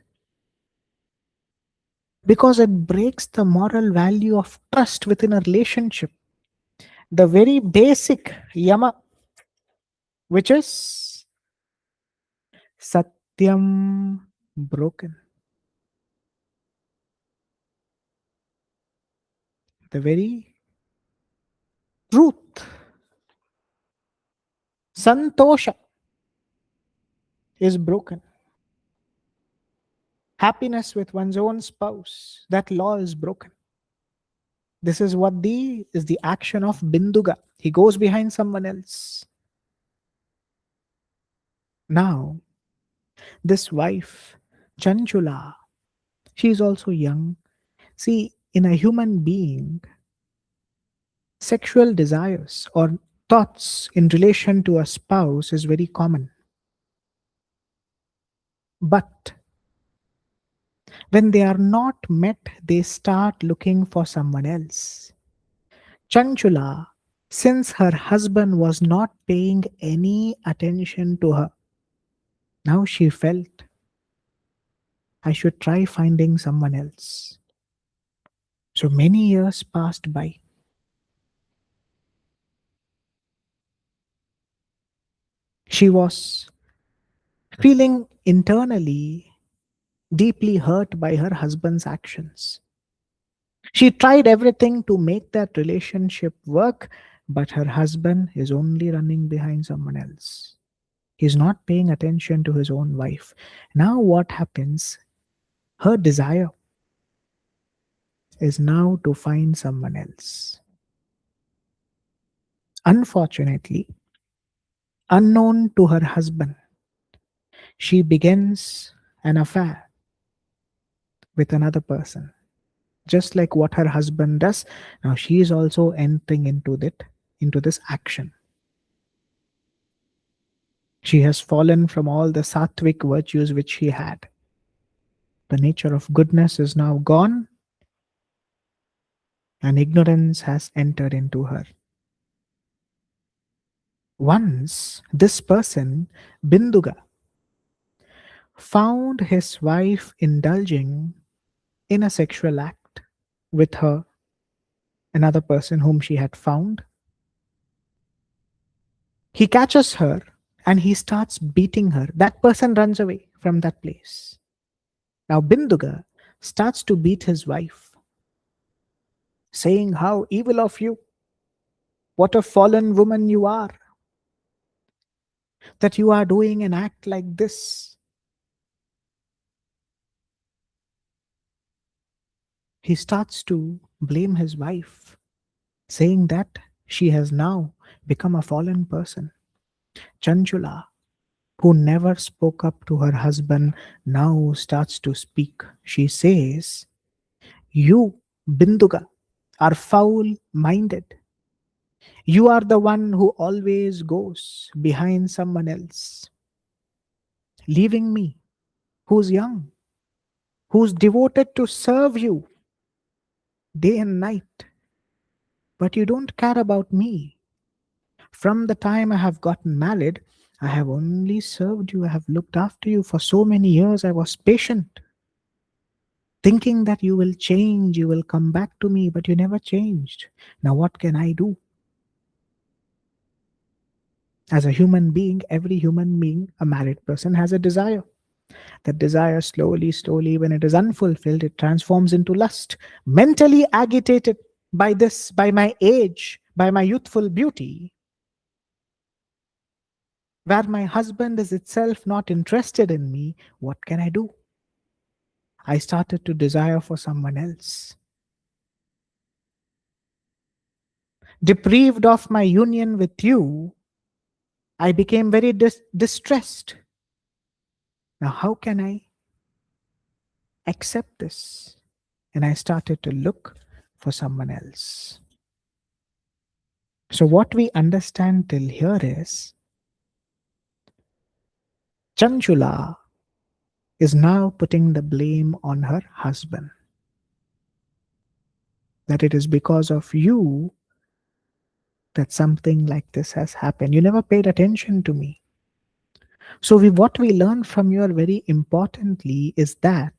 Because it breaks the moral value of trust within a relationship. The very basic yama, which is satyam, broken. The very truth, santosha, is broken. Happiness with one's own spouse, that law is broken. This is what is the action of Binduga. He goes behind someone else. Now, this wife, Chanchula, she is also young. See, in a human being, sexual desires or thoughts in relation to a spouse is very common. But when they are not met, they start looking for someone else. Chanchula, since her husband was not paying any attention to her, now she felt, I should try finding someone else. So many years passed by. She was feeling internally deeply hurt by her husband's actions. She tried everything to make that relationship work, but her husband is only running behind someone else. He's not paying attention to his own wife. Now, what happens? Her desire is now to find someone else. Unfortunately, unknown to her husband, she begins an affair with another person. Just like what her husband does, now she is also entering into this action. She has fallen from all the sattvic virtues which she had. The nature of goodness is now gone, and ignorance has entered into her. Once, this person, Binduga, found his wife indulging in a sexual act with another person whom she had found. He catches her and he starts beating her. That person runs away from that place. Now Binduga starts to beat his wife, saying, how evil of you, what a fallen woman you are, that you are doing an act like this. He starts to blame his wife, saying that she has now become a fallen person. Chanchula, who never spoke up to her husband, now starts to speak. She says, you, Binduga, are foul minded. You are the one who always goes behind someone else, leaving me, who's young, who's devoted to serve you day and night. But you don't care about me. From the time I have gotten married, I have only served you. I have looked after you for so many years. I was patient, thinking that you will change, you will come back to me, but you never changed. Now, what can I do? As a human being, every human being, a married person, has a desire. That desire slowly, slowly, when it is unfulfilled, it transforms into lust. Mentally agitated by this, by my age, by my youthful beauty, where my husband is itself not interested in me, what can I do? I started to desire for someone else. Deprived of my union with you, I became very distressed. Now, how can I accept this? And I started to look for someone else. So, what we understand till here is Chanchula is now putting the blame on her husband. that it is because of you that something like this has happened. You never paid attention to me. So what we learn from you very importantly is that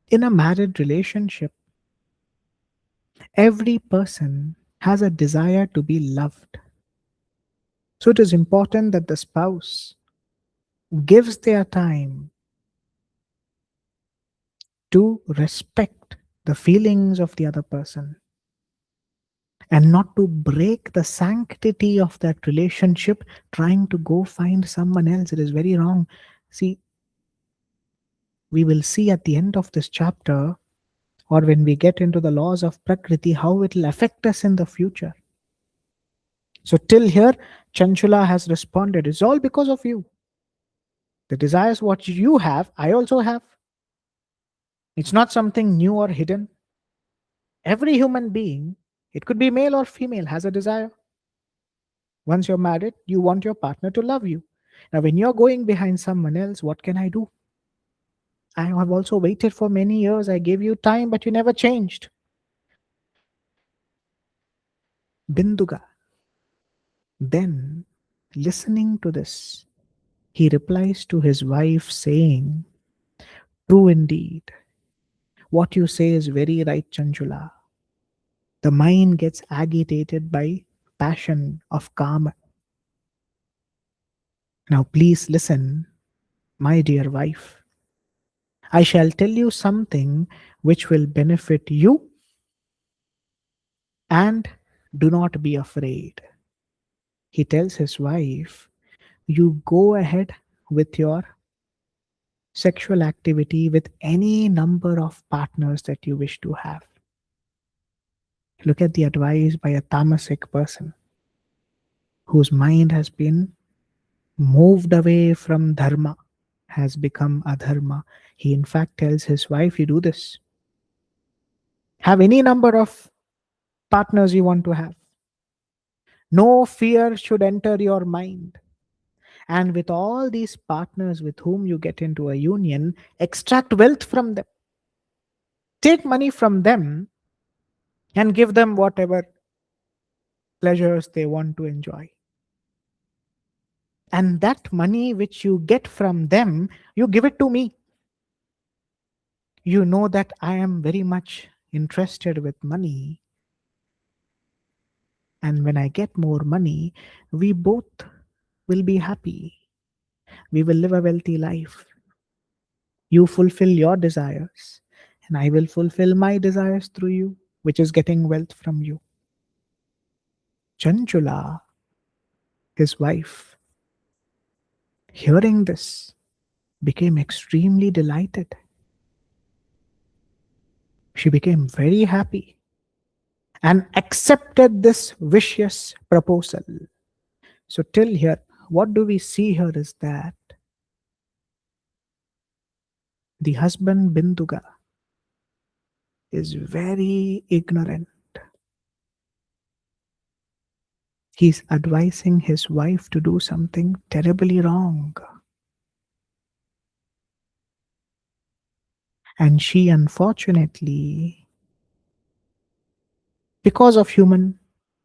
in a married relationship, every person has a desire to be loved. So it is important that the spouse gives their time to respect the feelings of the other person and not to break the sanctity of that relationship trying to go find someone else. It is very wrong. See, we will see at the end of this chapter, or when we get into the laws of Prakriti, how it will affect us in the future. So, till here, Chanchula has responded, it's all because of you. The desires what you have, I also have. It's not something new or hidden. Every human being, it could be male or female, has a desire. Once you're married, you want your partner to love you. Now, when you're going behind someone else, what can I do? I have also waited for many years. I gave you time, but you never changed. Binduga. Then, listening to this, he replies to his wife saying, true indeed. What you say is very right, Chanchula. The mind gets agitated by passion of karma. Now, please listen, my dear wife. I shall tell you something which will benefit you, and do not be afraid. He tells his wife, you go ahead with your sexual activity with any number of partners that you wish to have. Look at the advice by a tamasic person whose mind has been moved away from dharma, has become adharma. He in fact tells his wife, you do this. Have any number of partners you want to have. No fear should enter your mind. And with all these partners with whom you get into a union, extract wealth from them. Take money from them and give them whatever pleasures they want to enjoy. And that money which you get from them, you give it to me. You know that I am very much interested with money. And when I get more money, we both will be happy. We will live a wealthy life. You fulfill your desires, and I will fulfill my desires through you, which is getting wealth from you. Chanchula, his wife, hearing this, became extremely delighted. She became very happy and accepted this vicious proposal. So, till here, what do we see here is that the husband Binduga is very ignorant. He's advising his wife to do something terribly wrong. And she, unfortunately, because of human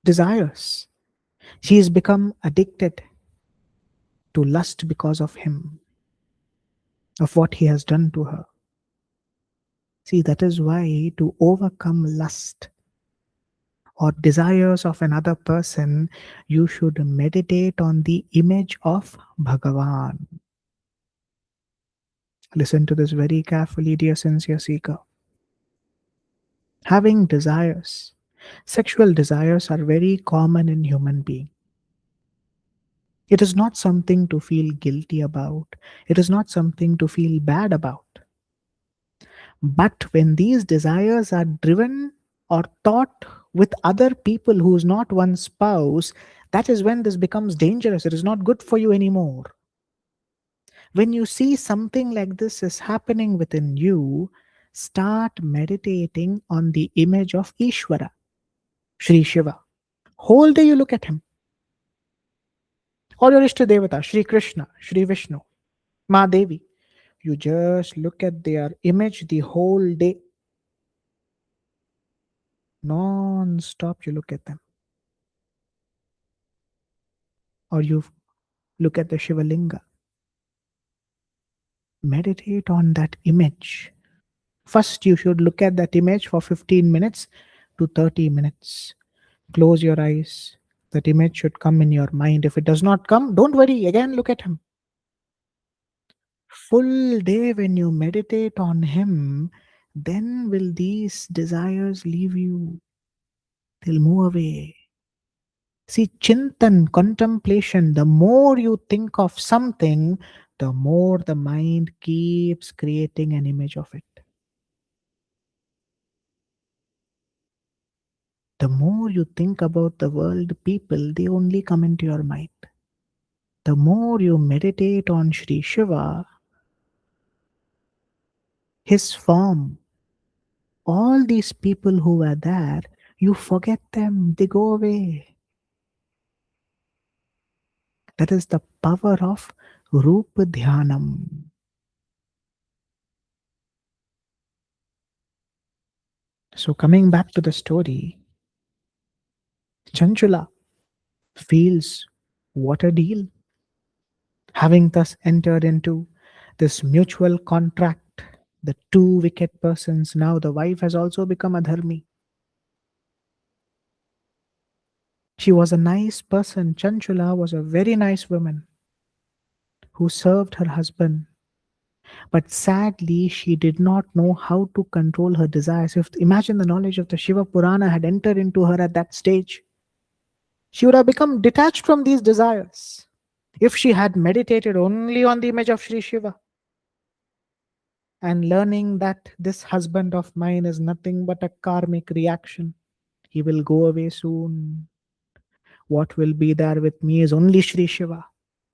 desires, she has become addicted to lust because of him, of what he has done to her. See, that is why to overcome lust or desires of another person, you should meditate on the image of Bhagavan. Listen to this very carefully, dear sincere seeker. Having desires, sexual desires are very common in human beings. It is not something to feel guilty about. It is not something to feel bad about. But when these desires are driven or taught with other people who is not one's spouse, that is when this becomes dangerous. It is not good for you anymore. When you see something like this is happening within you, start meditating on the image of Ishvara, Sri Shiva. Whole day you look at him. Or your Ishta Devata, Sri Krishna, Sri Vishnu, Ma Devi. You just look at their image the whole day. Non-stop you look at them. Or you look at the Shiva Linga. Meditate on that image. First, you should look at that image for 15 minutes to 30 minutes. Close your eyes. That image should come in your mind. If it does not come, don't worry. Again, look at him. Full day when you meditate on him, then will these desires leave you. They'll move away. See, chintan, contemplation, the more you think of something, the more the mind keeps creating an image of it. The more you think about the world, people, they only come into your mind. The more you meditate on Sri Shiva, his form, all these people who were there, you forget them, they go away. That is the power of Rupa Dhyanam. So, coming back to the story, Chanchula feels what a deal. Having thus entered into this mutual contract, the two wicked persons, now the wife has also become a dharmi. She was a nice person. Chanchula was a very nice woman who served her husband. But sadly, she did not know how to control her desires. If imagine the knowledge of the Śiva Purāṇa had entered into her at that stage, she would have become detached from these desires. If she had meditated only on the image of Sri Shiva and learning that this husband of mine is nothing but a karmic reaction, he will go away soon. What will be there with me is only Sri Shiva.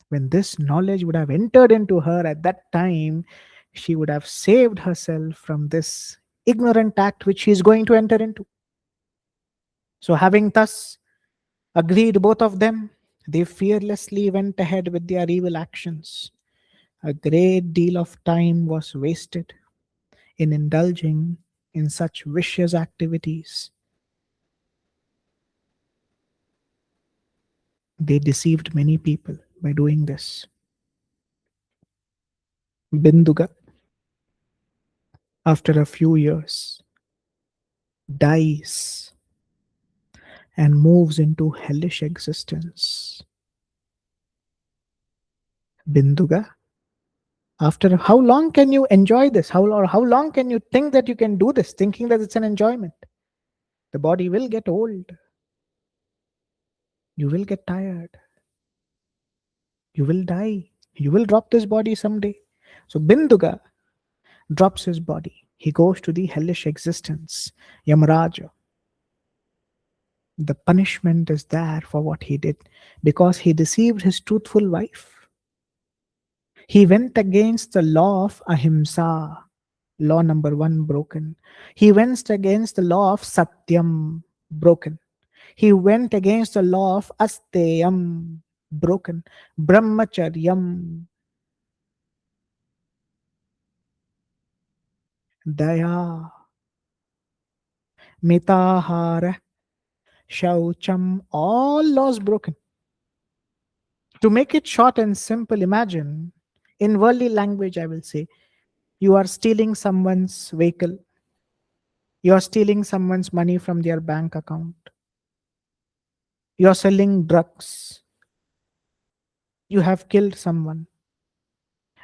When this knowledge would have entered into her at that time, she would have saved herself from this ignorant act which she is going to enter into. So, having thus agreed, both of them, they fearlessly went ahead with their evil actions. A great deal of time was wasted in indulging in such vicious activities. They deceived many people by doing this. Binduga, after a few years, dies and moves into hellish existence. Binduga, after how long can you enjoy this? How long can you think that you can do this, thinking that it's an enjoyment? The body will get old. You will get tired. You will die. You will drop this body someday. So Binduga drops his body. He goes to the hellish existence, Yamaraja. The punishment is there for what he did because he deceived his truthful wife. He went against the law of ahimsa, law number 1 broken. He went against the law of satyam, broken. He went against the law of asteyam, broken. Brahmacharyam, daya, mitahara, shaucham, all laws broken. To make it short and simple, imagine, in worldly language, I will say, you are stealing someone's vehicle, you are stealing someone's money from their bank account, you are selling drugs, you have killed someone.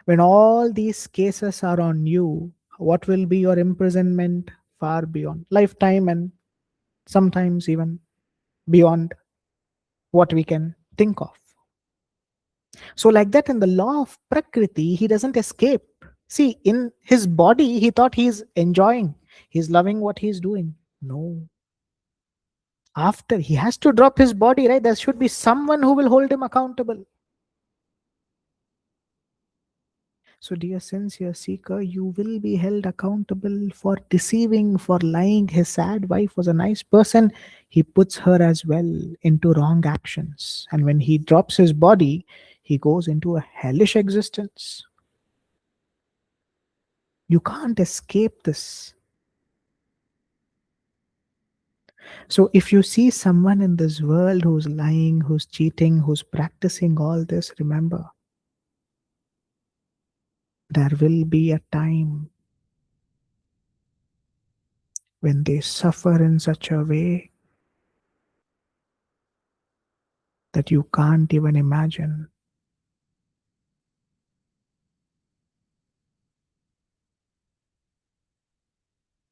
When all these cases are on you, what will be your imprisonment? Far beyond lifetime and sometimes even beyond what we can think of. So, like that, in the law of Prakriti, he doesn't escape. See, in his body, he thought he's enjoying, he's loving what he's doing. No. After he has to drop his body, right? There should be someone who will hold him accountable. So, dear sincere seeker, you will be held accountable for deceiving, for lying. His sad wife was a nice person. He puts her as well into wrong actions. And when he drops his body, he goes into a hellish existence. You can't escape this. So if you see someone in this world who's lying, who's cheating, who's practicing all this, remember, there will be a time when they suffer in such a way that you can't even imagine.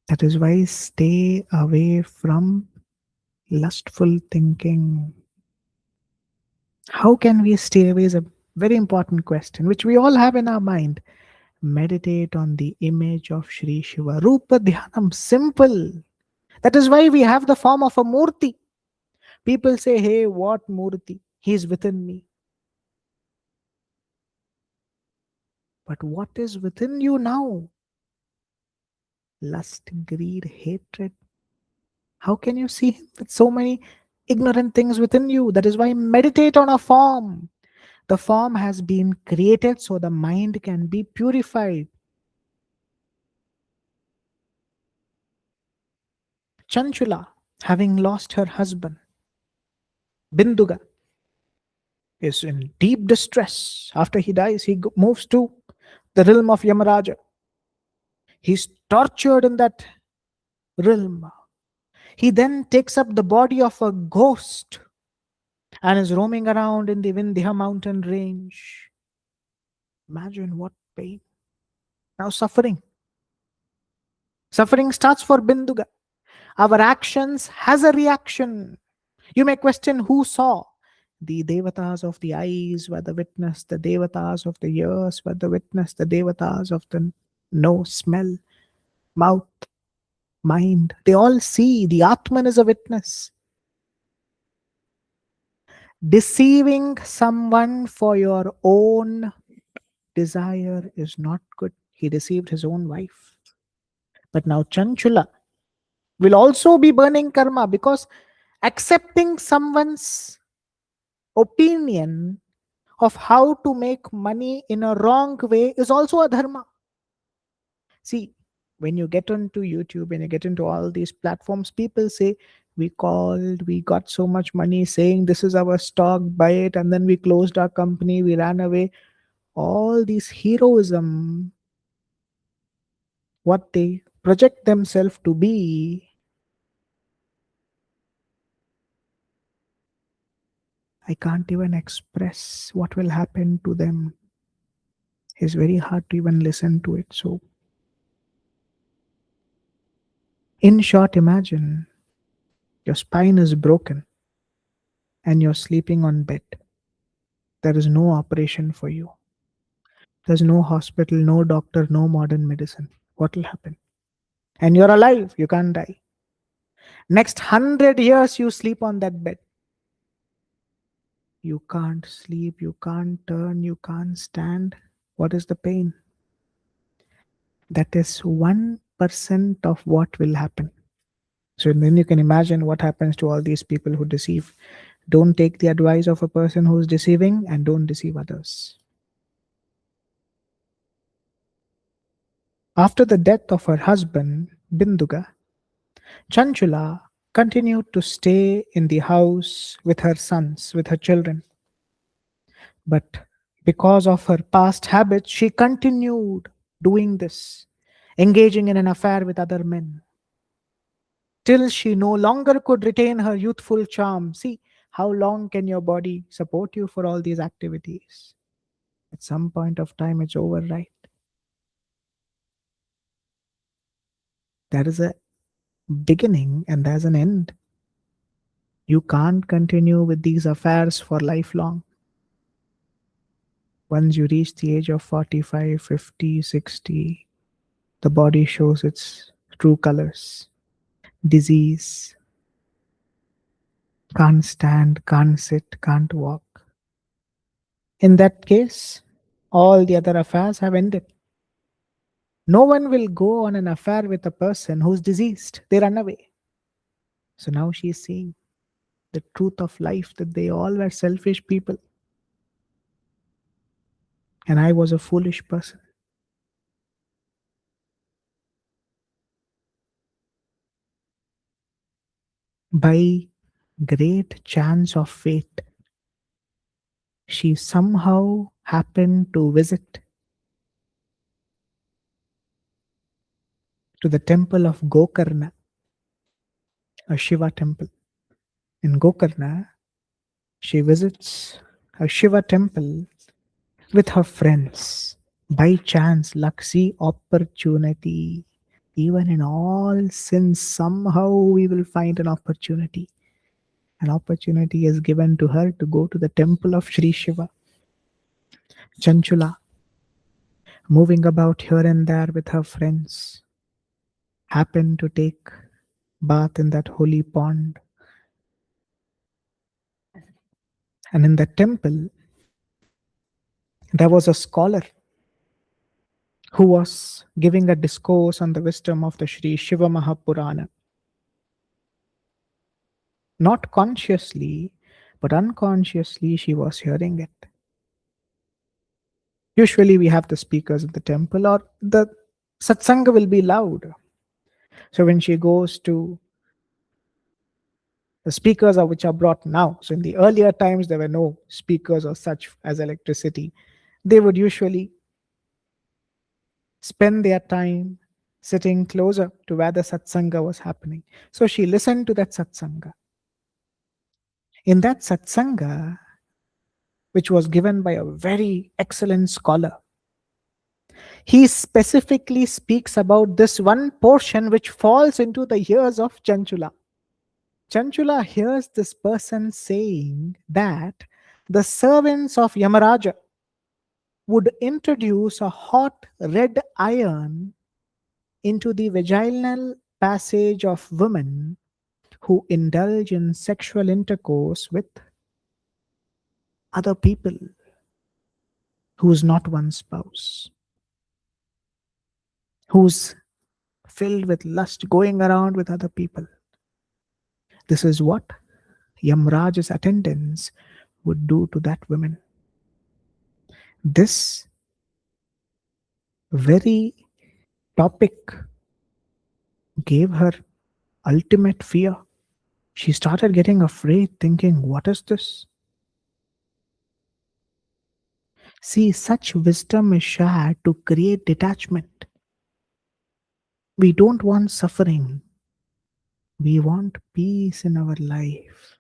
That is why stay away from lustful thinking. How can we stay away is a very important question, which we all have in our mind. Meditate on the image of Sri Shiva. Rupa Dhyanam, simple. That is why we have the form of a murti. People say, hey, what murti? He is within me. But what is within you now? Lust, greed, hatred. How can you see him with so many ignorant things within you? That is why meditate on a form. The form has been created so the mind can be purified. Chanchula, having lost her husband, Binduga, is in deep distress. After he dies, he moves to the realm of Yamaraja. He's tortured in that realm. He then takes up the body of a ghost and is roaming around in the Vindhya mountain range. Imagine what pain. Now suffering. Suffering starts for Binduga. Our actions has a reaction. You may question who saw. The devatas of the eyes were the witness, the devatas of the ears were the witness, the devatas of the nose, smell, mouth, mind. They all see. The Atman is a witness. Deceiving someone for your own desire is not good. He deceived his own wife. But now Chanchula will also be burning karma because accepting someone's opinion of how to make money in a wrong way is also a dharma. See, when you get onto YouTube and you get into all these platforms, people say, we called, we got so much money saying this is our stock, buy it, and then we closed our company, we ran away. All these heroism, what they project themselves to be, I can't even express what will happen to them. It's very hard to even listen to it. So, in short, imagine your spine is broken and you're sleeping on bed. There is no operation for you. There's no hospital, no doctor, no modern medicine. What will happen? And you're alive. You can't die. Next 100 years, you sleep on that bed. You can't sleep. You can't turn. You can't stand. What is the pain? That is 1% of what will happen. So then you can imagine what happens to all these people who deceive. Don't take the advice of a person who is deceiving and don't deceive others. After the death of her husband, Binduga, Chanchula continued to stay in the house with her sons, with her children. But because of her past habits, she continued doing this, engaging in an affair with other men, till she no longer could retain her youthful charm. See, how long can your body support you for all these activities? At some point of time, it's over, right? There is a beginning and there's an end. You can't continue with these affairs for lifelong. Once you reach the age of 45, 50, 60, the body shows its true colors. Disease, can't stand, can't sit, can't walk. In that case, all the other affairs have ended. No one will go on an affair with a person who's diseased. They run away. So now she is seeing the truth of life, that they all were selfish people. And I was a foolish person. By great chance of fate, she somehow happened to visit to the temple of Gokarna, a Shiva temple. In Gokarna, she visits a Shiva temple with her friends. By chance, luck, see opportunity. Even in all sins, somehow we will find an opportunity. An opportunity is given to her to go to the temple of Sri Shiva. Chanchula, moving about here and there with her friends, happened to take bath in that holy pond. And in that temple, there was a scholar who was giving a discourse on the wisdom of the Sri Śiva Purāṇa. Not consciously, but unconsciously, she was hearing it. Usually, we have the speakers in the temple, or the satsanga will be loud. So, when she goes to the speakers, are which are brought now. So, in the earlier times, there were no speakers or such as electricity. They would usually spend their time sitting closer to where the satsanga was happening. So, she listened to that satsanga. In that satsanga, which was given by a very excellent scholar, he specifically speaks about this one portion which falls into the ears of Chanchula. Chanchula hears this person saying that the servants of Yamaraja would introduce a hot red iron into the vaginal passage of women who indulge in sexual intercourse with other people who's not one's spouse, who's filled with lust, going around with other people. This is what Yamraj's attendants would do to that woman. This very topic gave her ultimate fear. She started getting afraid, thinking, what is this? See, such wisdom is shared to create detachment. We don't want suffering. We want peace in our life.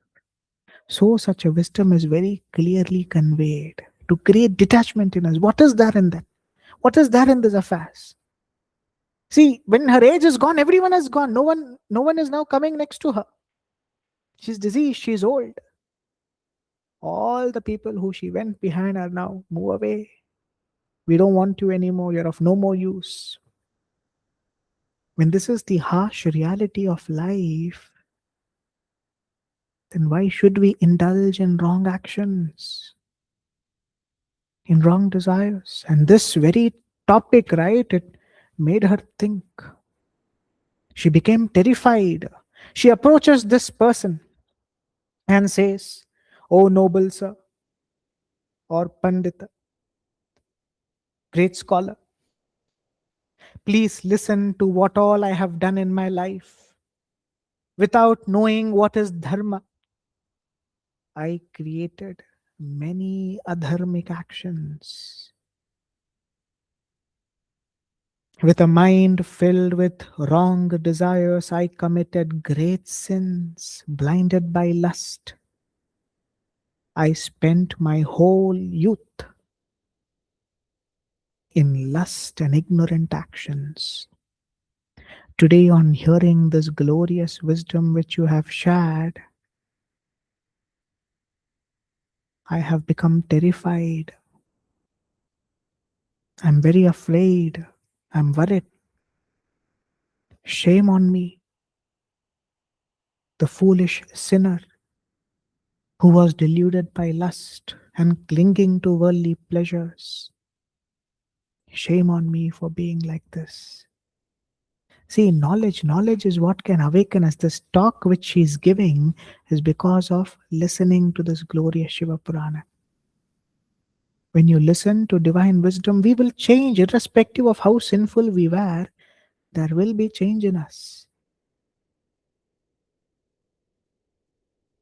So such a wisdom is very clearly conveyed to create detachment in us. What is there in that? What is there in these affairs? See, when her age is gone, everyone has gone. No one is now coming next to her. She's diseased, she's old. All the people who she went behind are now, move away. We don't want you anymore. You're of no more use. When this is the harsh reality of life, then why should we indulge in wrong actions, in wrong desires? And this very topic, right, it made her think. She became terrified. She approaches this person and says, "O noble sir, or Pandita, great scholar, please listen to what all I have done in my life. Without knowing what is dharma, I created many adharmic actions. With a mind filled with wrong desires, I committed great sins, blinded by lust. I spent my whole youth in lust and ignorant actions. Today, on hearing this glorious wisdom which you have shared, I have become terrified. I'm very afraid. I'm worried. Shame on me, the foolish sinner who was deluded by lust and clinging to worldly pleasures. Shame on me for being like this." See, knowledge is what can awaken us. This talk which she's giving is because of listening to this glorious Śiva Purāṇa. When you listen to divine wisdom, we will change irrespective of how sinful we were. There will be change in us.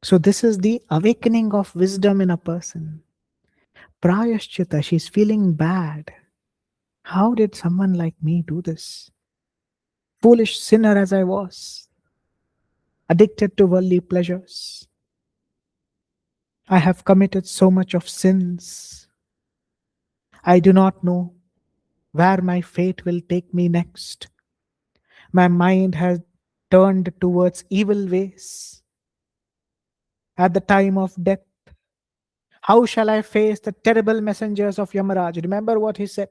So, this is the awakening of wisdom in a person. Prayashchita, she's feeling bad. How did someone like me do this? Foolish sinner as I was, addicted to worldly pleasures. I have committed so much of sins. I do not know where my fate will take me next. My mind has turned towards evil ways. At the time of death, how shall I face the terrible messengers of Yamaraj? Remember what he said?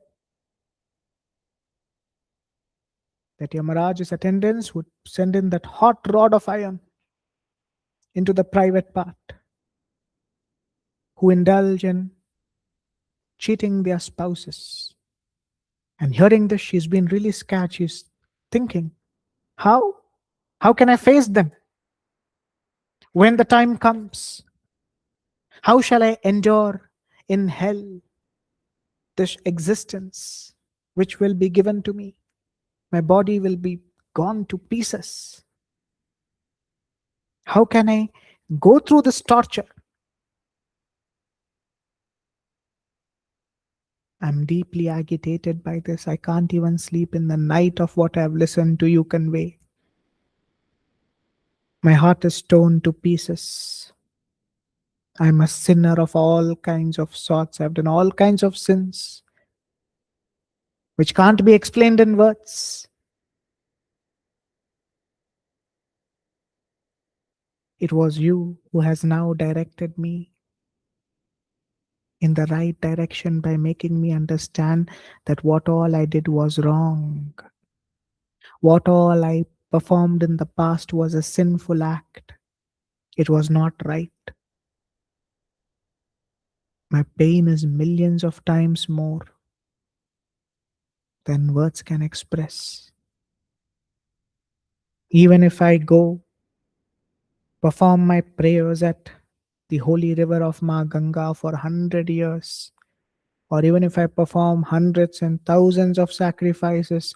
That Yamaraj's attendants would send in that hot rod of iron into the private part, who indulge in cheating their spouses. And hearing this, she's been really scared. She's thinking, how? How can I face them when the time comes? How shall I endure in hell this existence which will be given to me? My body will be gone to pieces. How can I go through this torture? I'm deeply agitated by this. I can't even sleep in the night of what I've listened to you convey. My heart is torn to pieces. I'm a sinner of all kinds of sorts. I've done all kinds of sins which can't be explained in words. It was you who has now directed me in the right direction by making me understand that what all I did was wrong. What all I performed in the past was a sinful act. It was not right. My pain is millions of times more than words can express. Even if I go perform my prayers at the holy river of Ma Ganga for 100 years, or even if I perform hundreds and thousands of sacrifices,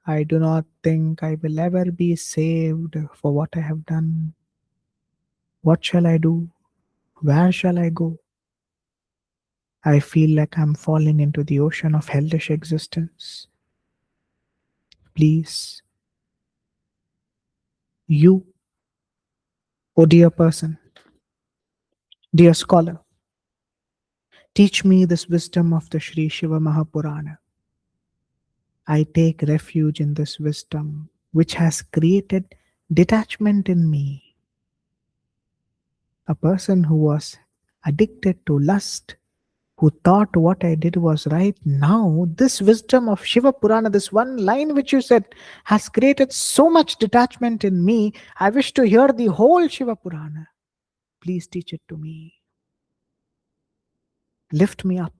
I do not think I will ever be saved for what I have done. What shall I do? Where shall I go? I feel like I'm falling into the ocean of hellish existence. Please, you, oh dear person, dear scholar, teach me this wisdom of the Sri Shiva Mahapurana. I take refuge in this wisdom which has created detachment in me. A person who was addicted to lust, who thought what I did was right, now this wisdom of Shiva Purana, this one line which you said, has created so much detachment in me. I wish to hear the whole Shiva Purana. Please teach it to me. Lift me up.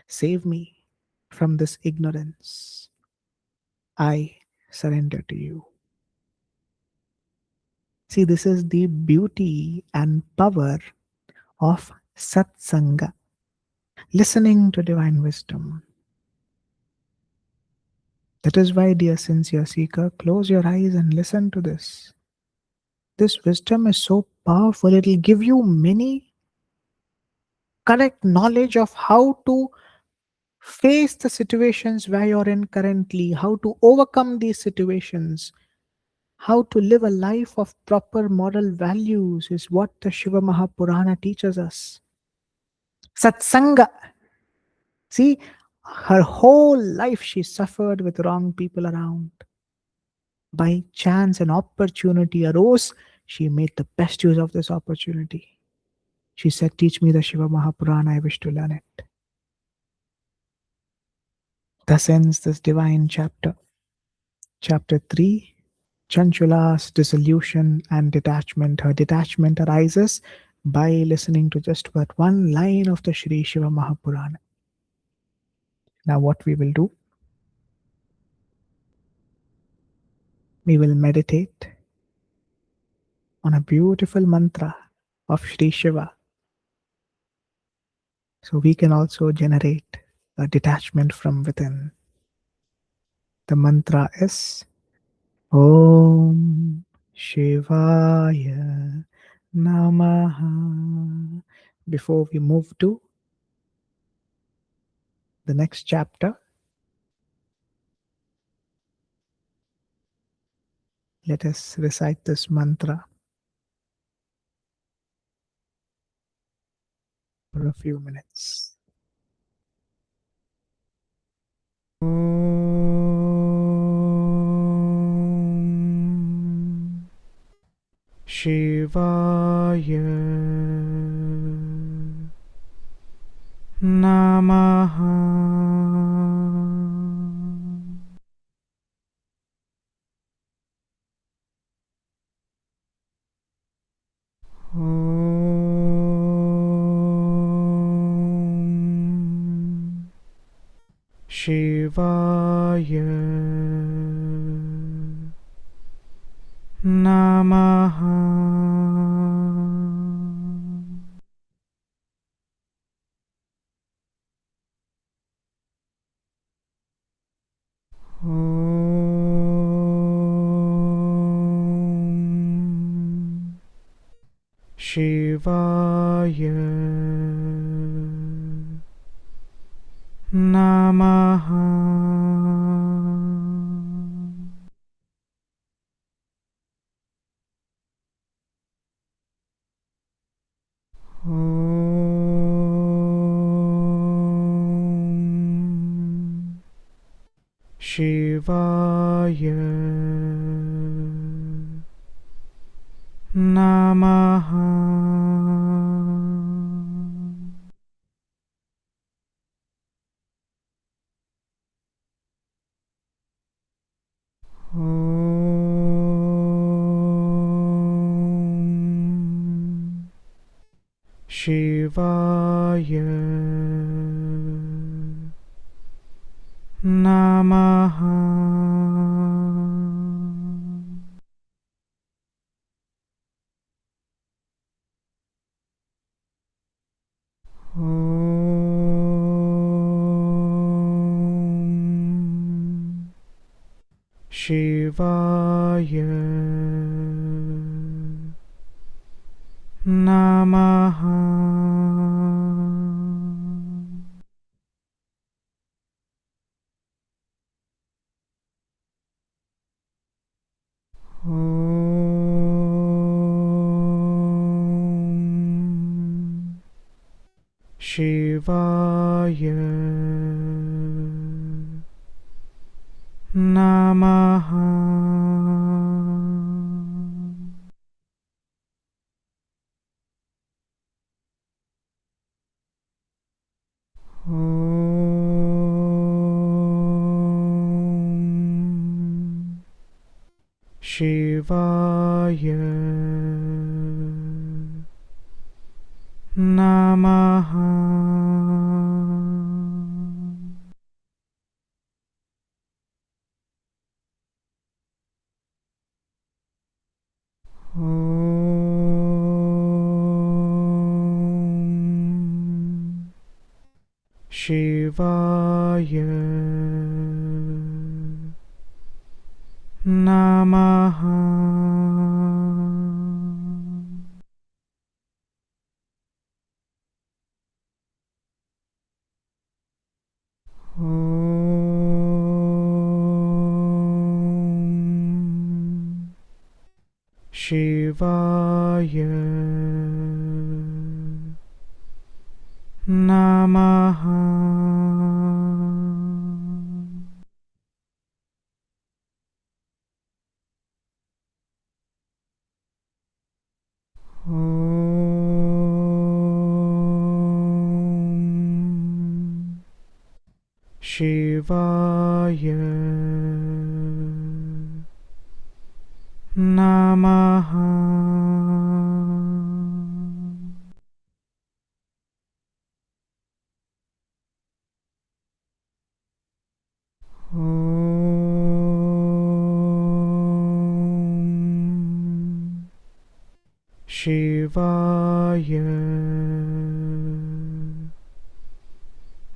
Save me from this ignorance. I surrender to you. See, this is the beauty and power of satsanga, listening to divine wisdom. That is why, dear sincere seeker, close your eyes and listen to this. This wisdom is so powerful, it will give you many correct knowledge of how to face the situations where you're in currently, how to overcome these situations, how to live a life of proper moral values is what the Shiva Mahapurana teaches us. Satsanga. See, her whole life she suffered with wrong people around. By chance, an opportunity arose. She made the best use of this opportunity. She said, teach me the Shiva Mahapurana, I wish to learn it. Thus ends this divine chapter. Chapter 3, Chanchula's dissolution and detachment. Her detachment arises by listening to just but one line of the Sri Shiva Mahapurana. Now what we will do, we will meditate on a beautiful mantra of Sri Shiva. So we can also generate a detachment from within. The mantra is Om Shivaya Namaha. Before we move to the next chapter, let us recite this mantra for a few minutes. Om Shivaya Namaha. Om Shivaya Namaha. Om Shivaya Namaha. Om Shivaya Namaha. Om Shivaya Namaha. Om Shivaya Namaha. Om Shivaya Namaha. Om Shivaya Namaha. Om Shivaya Namaha. Om Shivaya Namaha. Om Shivaya Namaha. Om Shivaya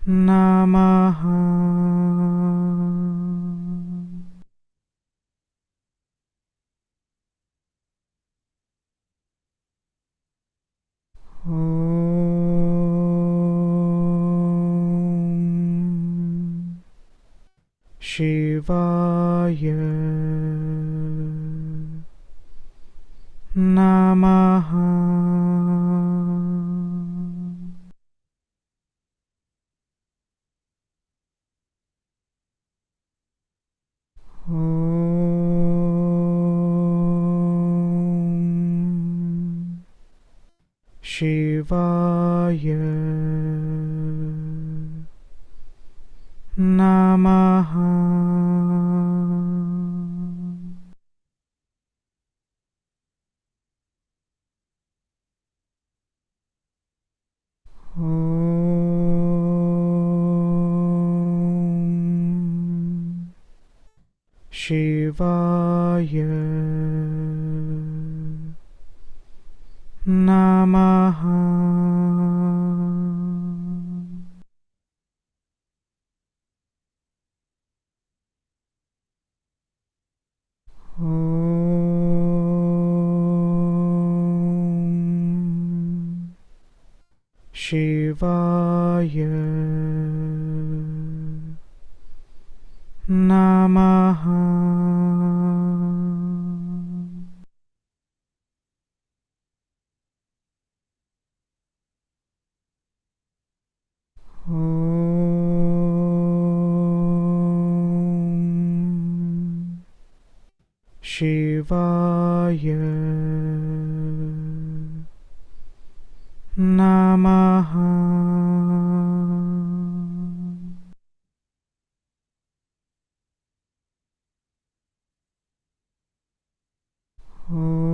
Namaha. Om Shivaya Namaha. Om Shivaya Namaha. Om Shivaya Namaha. Om Shivaya Namaha. Om Shivaya Namaha. Om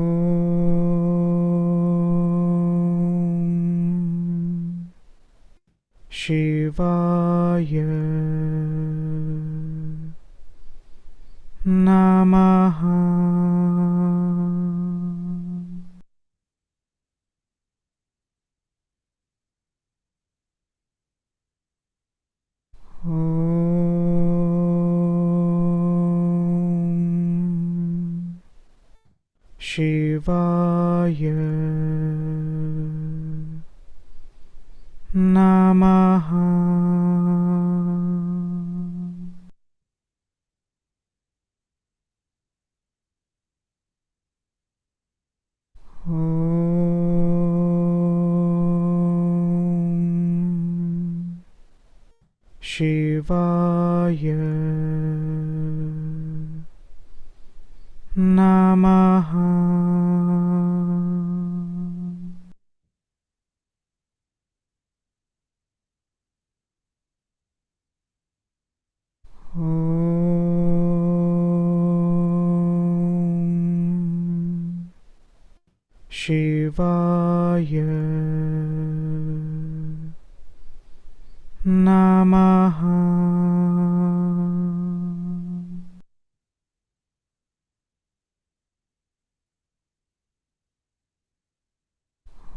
Shivaya Namaha. Om Shivaya Namaha. Om Shivaya Namaha. Om Shivaya Namaha.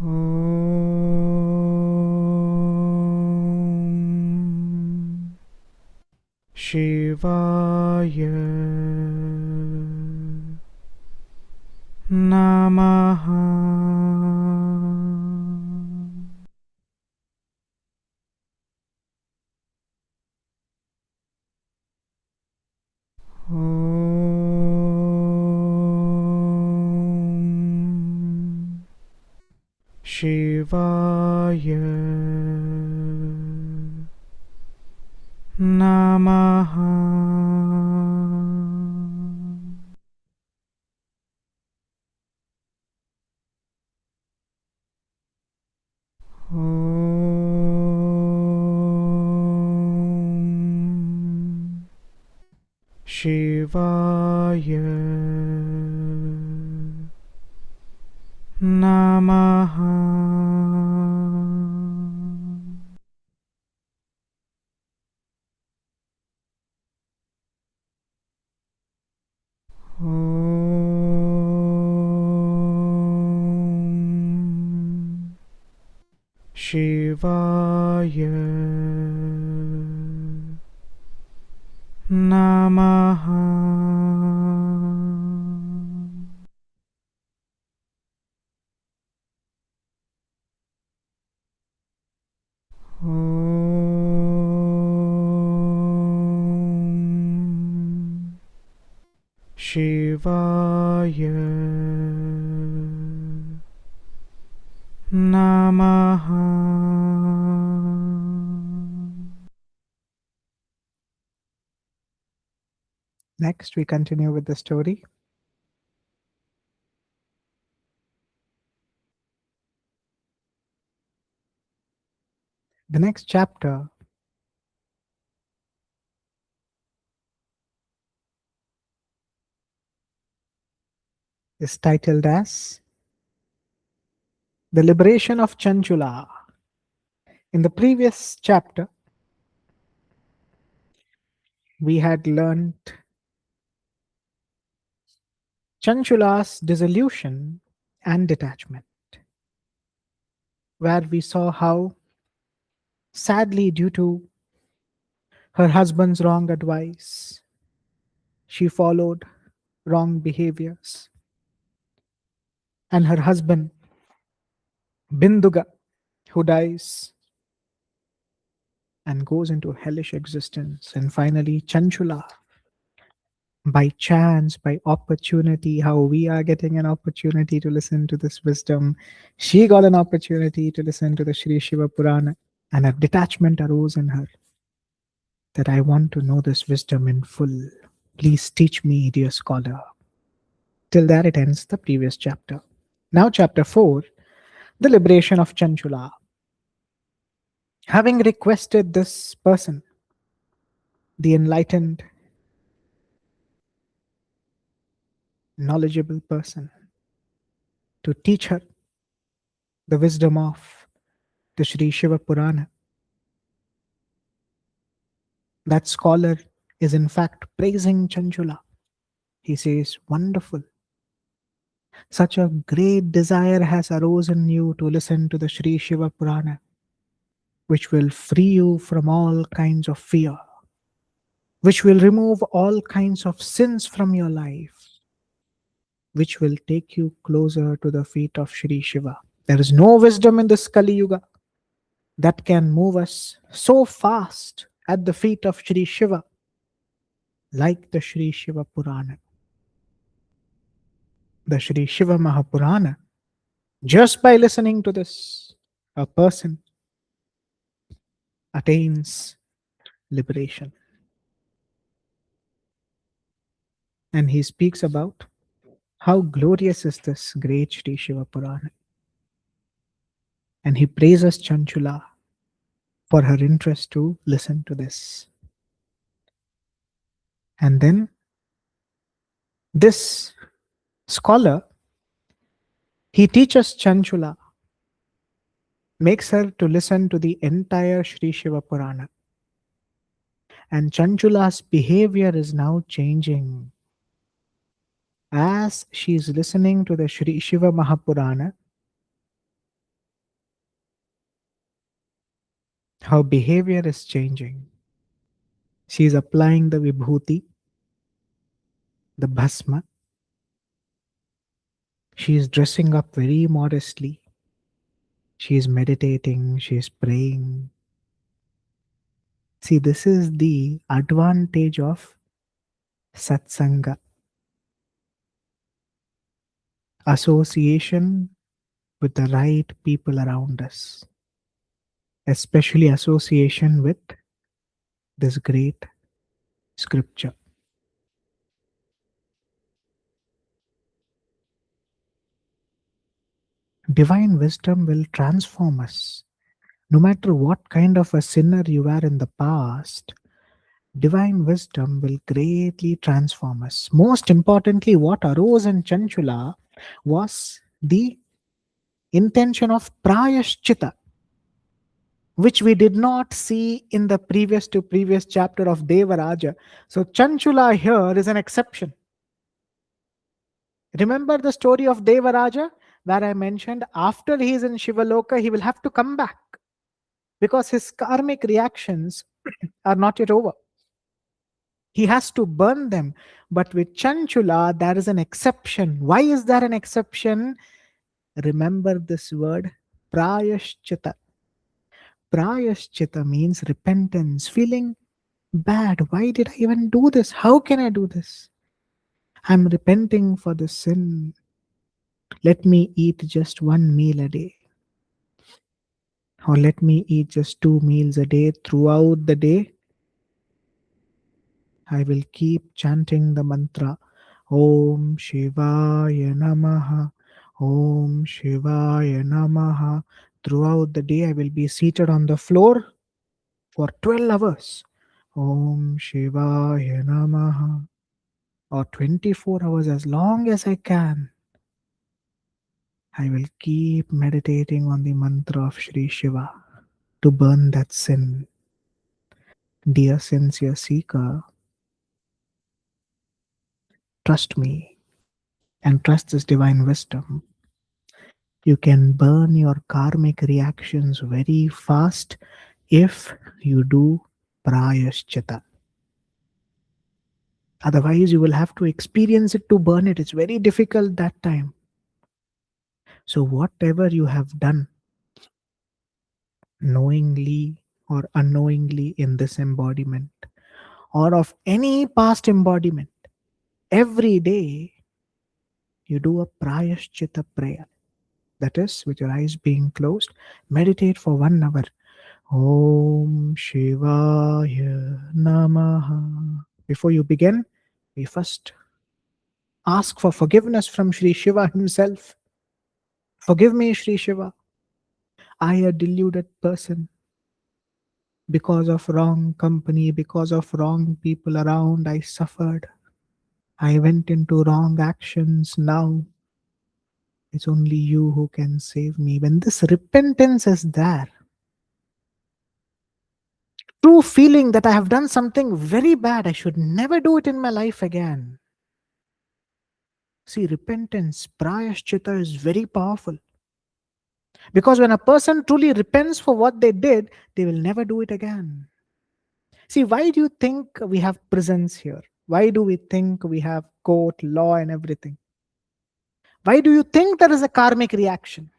Om Shivaya Namaha. Om Shivaya Namaha. Om Shivaya Namaha. Om Shivaya Namaha. Namaha. Next, we continue with the story. The next chapter is titled as The Liberation of Chanchula. In the previous chapter, we had learned Chanchula's dissolution and detachment, where we saw how, sadly, due to her husband's wrong advice, she followed wrong behaviors, and her husband, Binduga, who dies and goes into hellish existence, and finally Chanchula, by chance, by opportunity, how we are getting an opportunity to listen to this wisdom, she got an opportunity to listen to the Śiva Purāṇa, and a detachment arose in her that I want to know this wisdom in full. Please teach me, dear scholar. Till there it ends the previous chapter. Now, chapter 4, the liberation of Chanchula. Having requested this person, the enlightened, knowledgeable person, to teach her the wisdom of the Śiva Purāṇa, that scholar is in fact praising Chanchula. He says, wonderful. Such a great desire has arisen in you to listen to the Śiva Purāṇa, which will free you from all kinds of fear, which will remove all kinds of sins from your life, which will take you closer to the feet of Shri Shiva. There is no wisdom in this Kali Yuga that can move us so fast at the feet of Shri Shiva like the Shri Shiva Purāṇa. The Shri Shiva Mahapurana, just by listening to this, a person attains liberation. And he speaks about how glorious is this great Shri Shiva Purāṇa. And he praises Chanchula for her interest to listen to this. And then this scholar, he teaches Chanchula, makes her to listen to the entire Shri Shiva Purāṇa. And Chanchula's behavior is now changing. As she is listening to the Shri Shiva Mahapurana, her behavior is changing. She is applying the vibhuti, the bhasma. She is dressing up very modestly. She is meditating, she is praying. See, this is the advantage of satsanga. Association with the right people around us. Especially association with this great scripture. Divine wisdom will transform us. No matter what kind of a sinner you were in the past, divine wisdom will greatly transform us. Most importantly, what arose in Chanchula was the intention of prayashchita, which we did not see in the previous chapter of Devaraja. So Chanchula here is an exception. Remember the story of Devaraja, where I mentioned after he is in Shivaloka, he will have to come back because his karmic reactions are not yet over. He has to burn them. But with Chanchula, there is an exception. Why is there an exception? Remember this word, prayashchita. Prayashchita means repentance, feeling bad. Why did I even do this? How can I do this? I'm repenting for this sin. Let me eat just one meal a day. Or let me eat just 2 meals a day throughout the day. I will keep chanting the mantra Om Shivaya Namaha. Om Shivaya Namaha. Throughout the day, I will be seated on the floor for 12 hours. Om Shivaya Namaha. Or 24 hours, as long as I can. I will keep meditating on the mantra of Sri Shiva to burn that sin. Dear sincere seeker, trust me and trust this divine wisdom. You can burn your karmic reactions very fast if you do prayashchita. Otherwise, you will have to experience it to burn it. It's very difficult that time. So, whatever you have done, knowingly or unknowingly in this embodiment, or of any past embodiment, every day you do a prayashchita prayer. That is, with your eyes being closed, meditate for 1 hour. Om Shivaya Namaha. Before you begin, we first ask for forgiveness from Sri Shiva himself. Forgive me, Sri Shiva. I, a deluded person, because of wrong company, because of wrong people around, I suffered. I went into wrong actions. Now it's only you who can save me. When this repentance is there, true feeling that I have done something very bad, I should never do it in my life again. See, repentance, prayashchita is very powerful. Because when a person truly repents for what they did, they will never do it again. See, why do you think we have prisons here? Why do we think we have court, law, and everything? Why do you think there is a karmic reaction?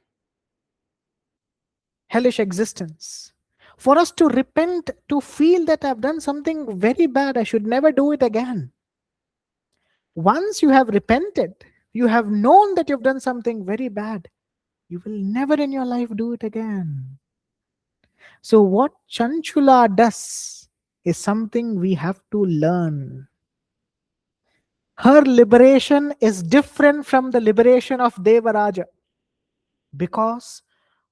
Hellish existence. For us to repent, to feel that I've done something very bad, I should never do it again. Once you have repented, you have known that you've done something very bad, you will never in your life do it again. So, what Chanchula does is something we have to learn. Her liberation is different from the liberation of Devaraja because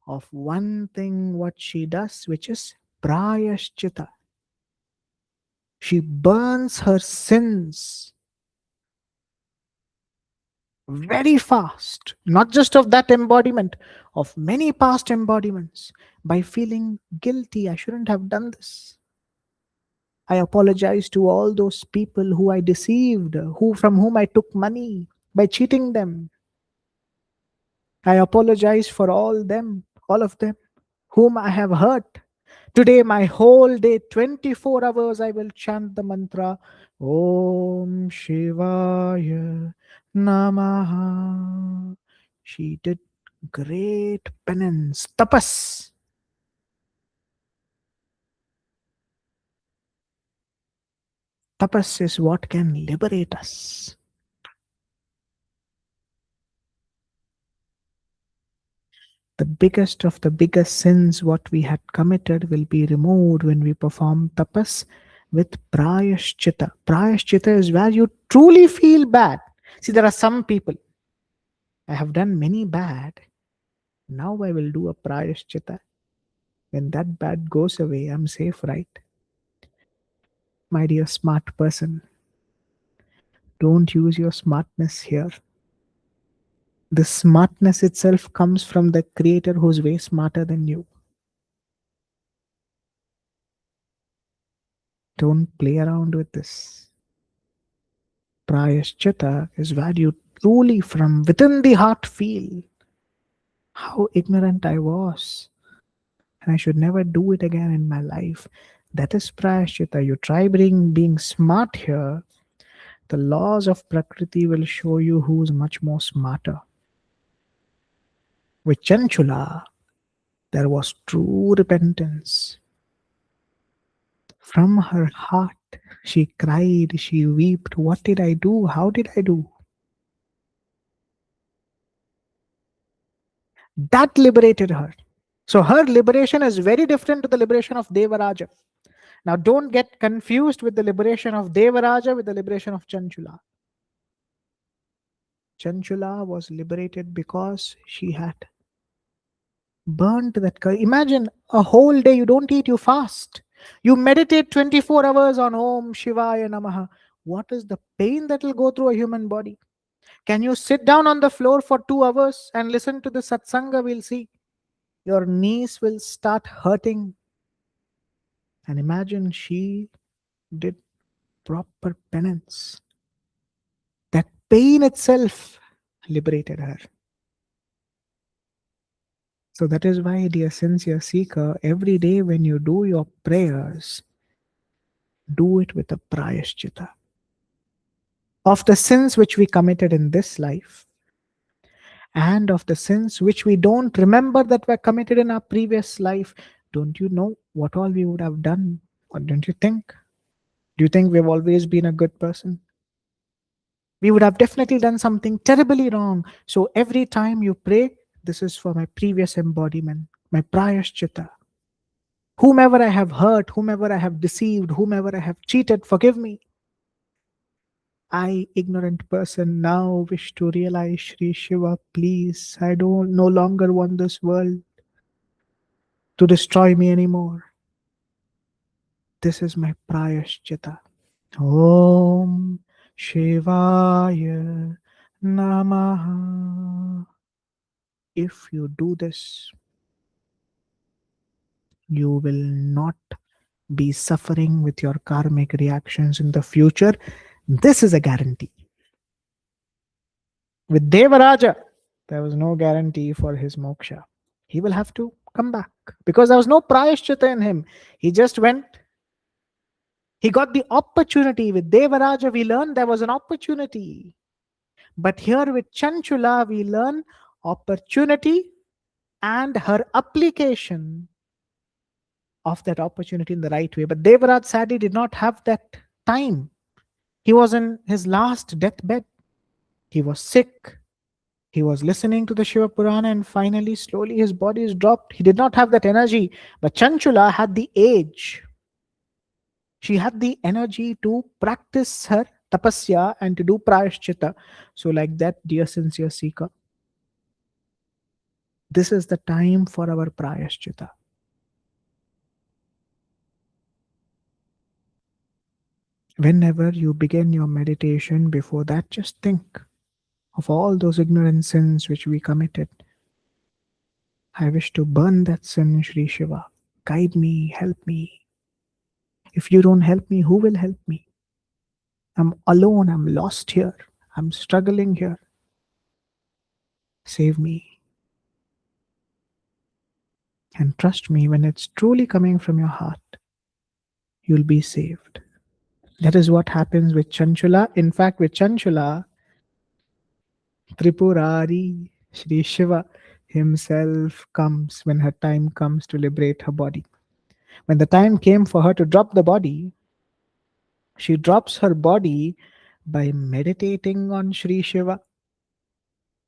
of one thing what she does, which is prayashchita. She burns her sins very fast, not just of that embodiment, of many past embodiments, by feeling guilty. I shouldn't have done this. I apologize to all those people who I deceived, from whom I took money by cheating them. I apologize for all of them, whom I have hurt. Today, my whole day, 24 hours, I will chant the mantra Om Shivaya Namaha. She did great penance, tapas. Tapas is what can liberate us. The biggest of the biggest sins what we had committed will be removed when we perform tapas with prayashchita. Prayashchita is where you truly feel bad. See, there are some people, I have done many bad. Now I will do a prayashchita. When that bad goes away, I'm safe, right? My dear smart person, don't use your smartness here. The smartness itself comes from the creator who's way smarter than you. Don't play around with this. Prayashchita is where you truly from within the heart feel how ignorant I was. And I should never do it again in my life. That is prayashchita. You try being smart here. The laws of Prakriti will show you who's much more smarter. With Chanchula, there was true repentance. From her heart, She cried, she wept. What did I do? How did I do? That liberated her. So her liberation is very different to the liberation of Devaraja. Now don't get confused with the liberation of Devaraja with the liberation of Chanchula. Chanchula was liberated because she had burnt that. Imagine a whole day you don't eat, you fast. You meditate 24 hours on Om Shivaya Namaha. What is the pain that will go through a human body? Can you sit down on the floor for 2 hours and listen to the satsanga? We'll see. Your knees will start hurting. And imagine she did proper penance. That pain itself liberated her. So that is why, dear sincere seeker, every day when you do your prayers, do it with a prayashchita of the sins which we committed in this life and of the sins which we don't remember that were committed in our previous life. Don't you know what all we would have done? What don't you think? Do you think we've always been a good person? We would have definitely done something terribly wrong. So every time you pray, this is for my previous embodiment, my prayashchita. Whomever I have hurt, whomever I have deceived, whomever I have cheated, forgive me. I, ignorant person, now wish to realize, Sri Shiva, please, I don't no longer want this world to destroy me anymore. This is my prayashchita. Om Shivaya Namaha. If you do this, you will not be suffering with your karmic reactions in the future. This is a guarantee. With Devaraja, there was no guarantee for his moksha. He will have to come back because there was no prayashchita in him. He just went. He got the opportunity. With Devaraja, we learn there was an opportunity. But here with Chanchula, we learn opportunity and her application of that opportunity in the right way. But Devaraj sadly did not have that time. He was in his last deathbed. He was sick. He was listening to the Śiva Purāṇa, and finally, slowly, his body is dropped. He did not have that energy. But Chanchula had the age. She had the energy to practice her tapasya and to do prayashchita. So, like that, dear sincere seeker, this is the time for our prayashchita. Whenever you begin your meditation, before that, just think of all those ignorant sins which we committed. I wish to burn that sin, Sri Shiva. Guide me, help me. If you don't help me, who will help me? I'm alone, I'm lost here, I'm struggling here. Save me. And trust me, when it's truly coming from your heart, you'll be saved. That is what happens with Chanchula. In fact, with Chanchula, Tripurari, Sri Shiva himself comes when her time comes to liberate her body. When the time came for her to drop the body, she drops her body by meditating on Sri Shiva.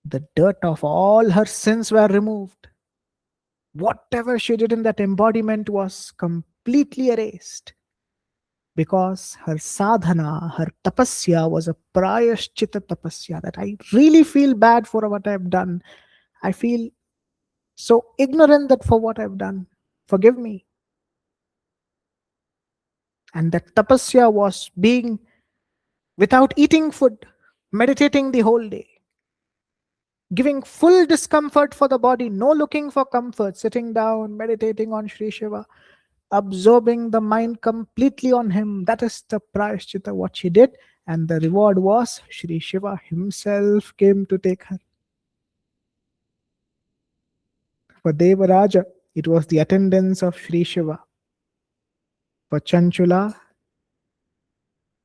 The dirt of all her sins were removed. Whatever she did in that embodiment was completely erased. Because her sadhana, her tapasya was a prayashchita tapasya, that I really feel bad for what I've done. I feel so ignorant that for what I've done. Forgive me. And that tapasya was being without eating food, meditating the whole day, giving full discomfort for the body, no looking for comfort, sitting down, meditating on Sri Shiva, absorbing the mind completely on him. That is the prayashchita, what she did. And the reward was Sri Shiva himself came to take her. For Devaraja, it was the attendance of Sri Shiva. For Chanchula,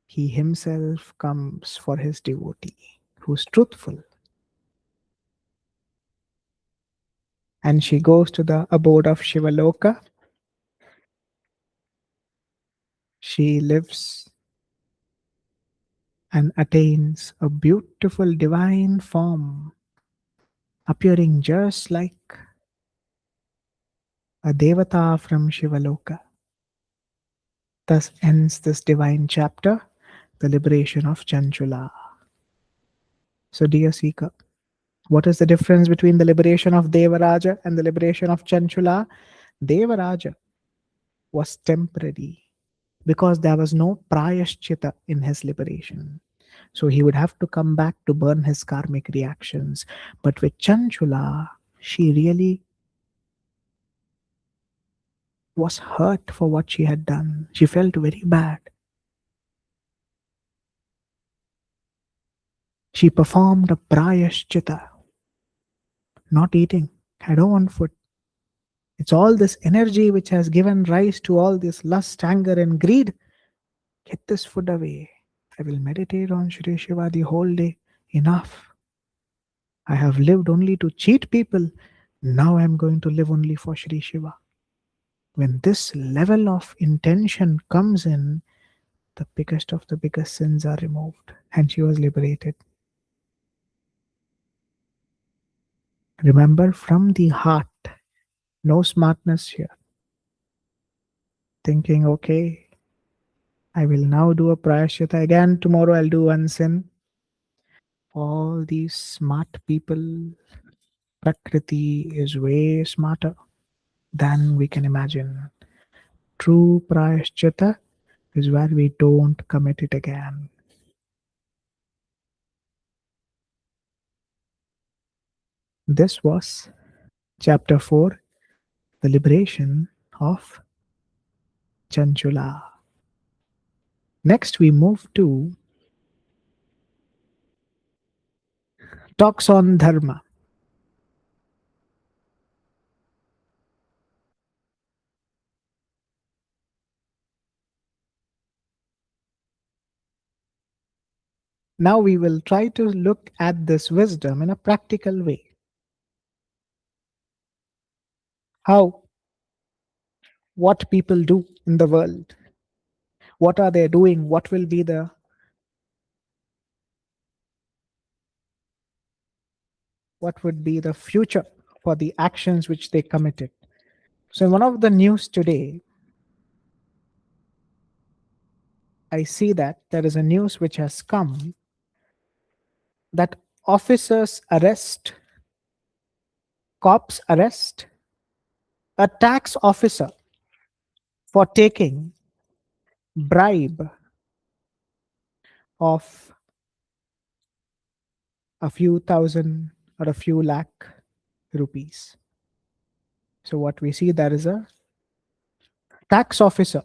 he himself comes for his devotee who's truthful. And she goes to the abode of Shivaloka. She lives and attains a beautiful divine form, appearing just like a devata from Shivaloka. Thus ends this divine chapter, the liberation of Chanchula. So, dear seeker, what is the difference between the liberation of Devaraja and the liberation of Chanchula? Devaraja was temporary because there was no prayashchita in his liberation. So he would have to come back to burn his karmic reactions. But with Chanchula, she really was hurt for what she had done. She felt very bad. She performed a prayashchita, not eating. I don't want food. It's all this energy which has given rise to all this lust, anger, and greed. Get this food away. I will meditate on Shri Shiva the whole day. Enough. I have lived only to cheat people. Now I am going to live only for Shri Shiva. When this level of intention comes in, the biggest of the biggest sins are removed, and she was liberated. Remember, from the heart, no smartness here. Thinking, okay, I will now do a prayashita again, tomorrow I'll do one sin. All these smart people, Prakriti is way smarter than we can imagine. True prayashchita is where we don't commit it again. This was chapter 4, the liberation of Chanchula. Next, we move to talks on Dharma. Now we will try to look at this wisdom in a practical way. How, what people do in the world, what are they doing, what will be the what would be the future for the actions which they committed. So in one of the news today, I see that there is a news which has come that officers arrest, cops arrest a tax officer for taking bribe of a few thousand or a few lakh rupees. So what we see, there is a tax officer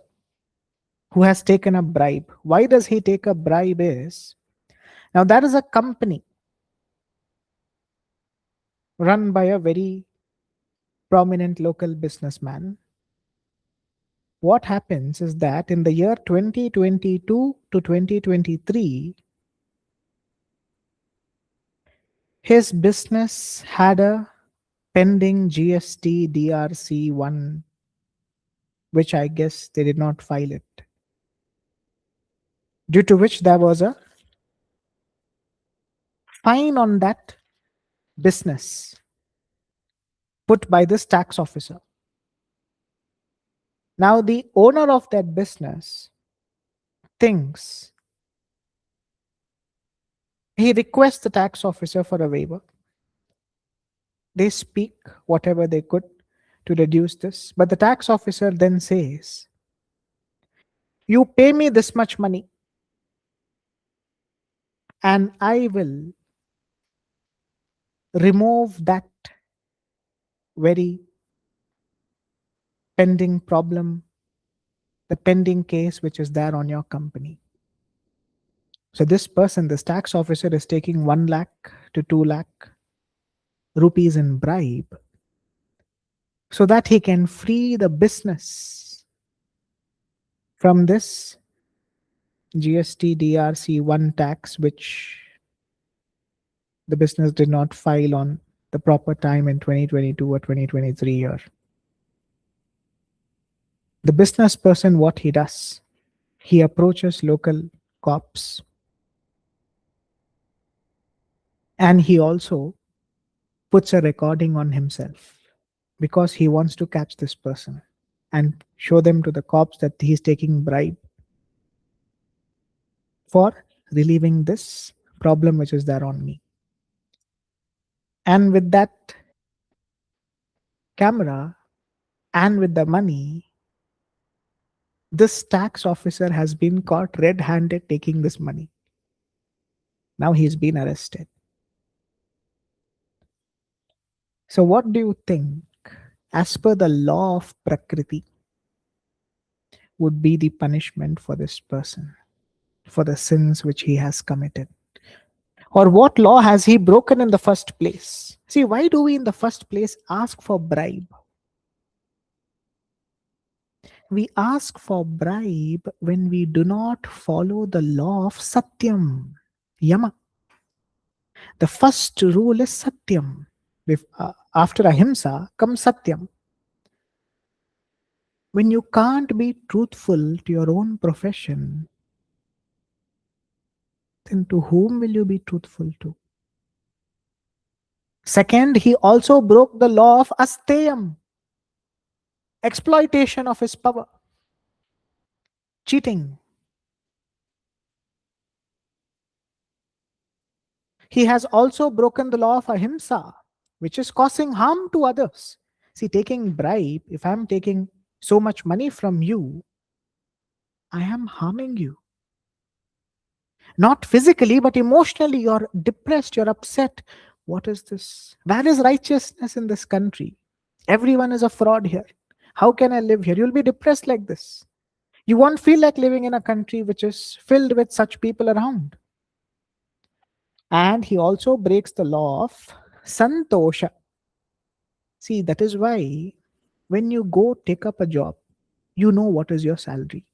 who has taken a bribe. Why does he take a bribe is, now that is a company run by a very prominent local businessman. What happens is that in the year 2022 to 2023, his business had a pending GST DRC 1, which I guess they did not file it, due to which there was a fine on that business put by this tax officer. Now, the owner of that business thinks, he requests the tax officer for a waiver. They speak whatever they could to reduce this, but the tax officer then says, you pay me this much money and I will remove that very pending problem, the pending case which is there on your company. So this person, this tax officer, is taking 1 lakh to 2 lakh rupees in bribe so that he can free the business from this GST DRC 1 tax, which the business did not file on the proper time in 2022 or 2023 year. The business person, what he does, He approaches local cops, and he also puts a recording on himself because he wants to catch this person and show them to the cops that he's taking bribe for relieving this problem which is there on me. And with that camera and with the money, this tax officer has been caught red-handed taking this money. Now he's been arrested. So what do you think, as per the law of Prakriti, would be the punishment for this person, for the sins which he has committed? Or what law has he broken in the first place? See, why do we in the first place ask for bribe? We ask for bribe when we do not follow the law of Satyam, Yama. The first rule is Satyam. After Ahimsa comes Satyam. When you can't be truthful to your own profession, then to whom will you be truthful to? Second, he also broke the law of Asteyam, exploitation of his power, cheating. He has also broken the law of Ahimsa, which is causing harm to others. See, taking bribe, if I'm taking so much money from you, I am harming you. Not physically, but emotionally, you're depressed, you're upset. What is this? Where is righteousness in this country? Everyone is a fraud here. How can I live here? You'll be depressed like this. You won't feel like living in a country which is filled with such people around. And he also breaks the law of Santosha. See, that is why when you go take up a job, you know what is your salary.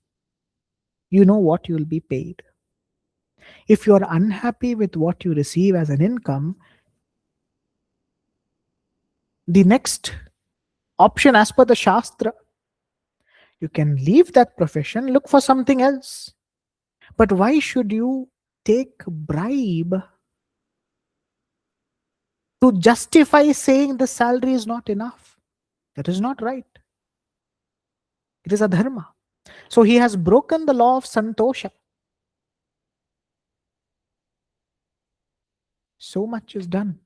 You know what you will be paid. If you are unhappy with what you receive as an income, the next option as per the Shastra, you can leave that profession, look for something else. But why should you take bribe to justify saying the salary is not enough? That is not right. It is a dharma. So he has broken the law of Santosha. So much is done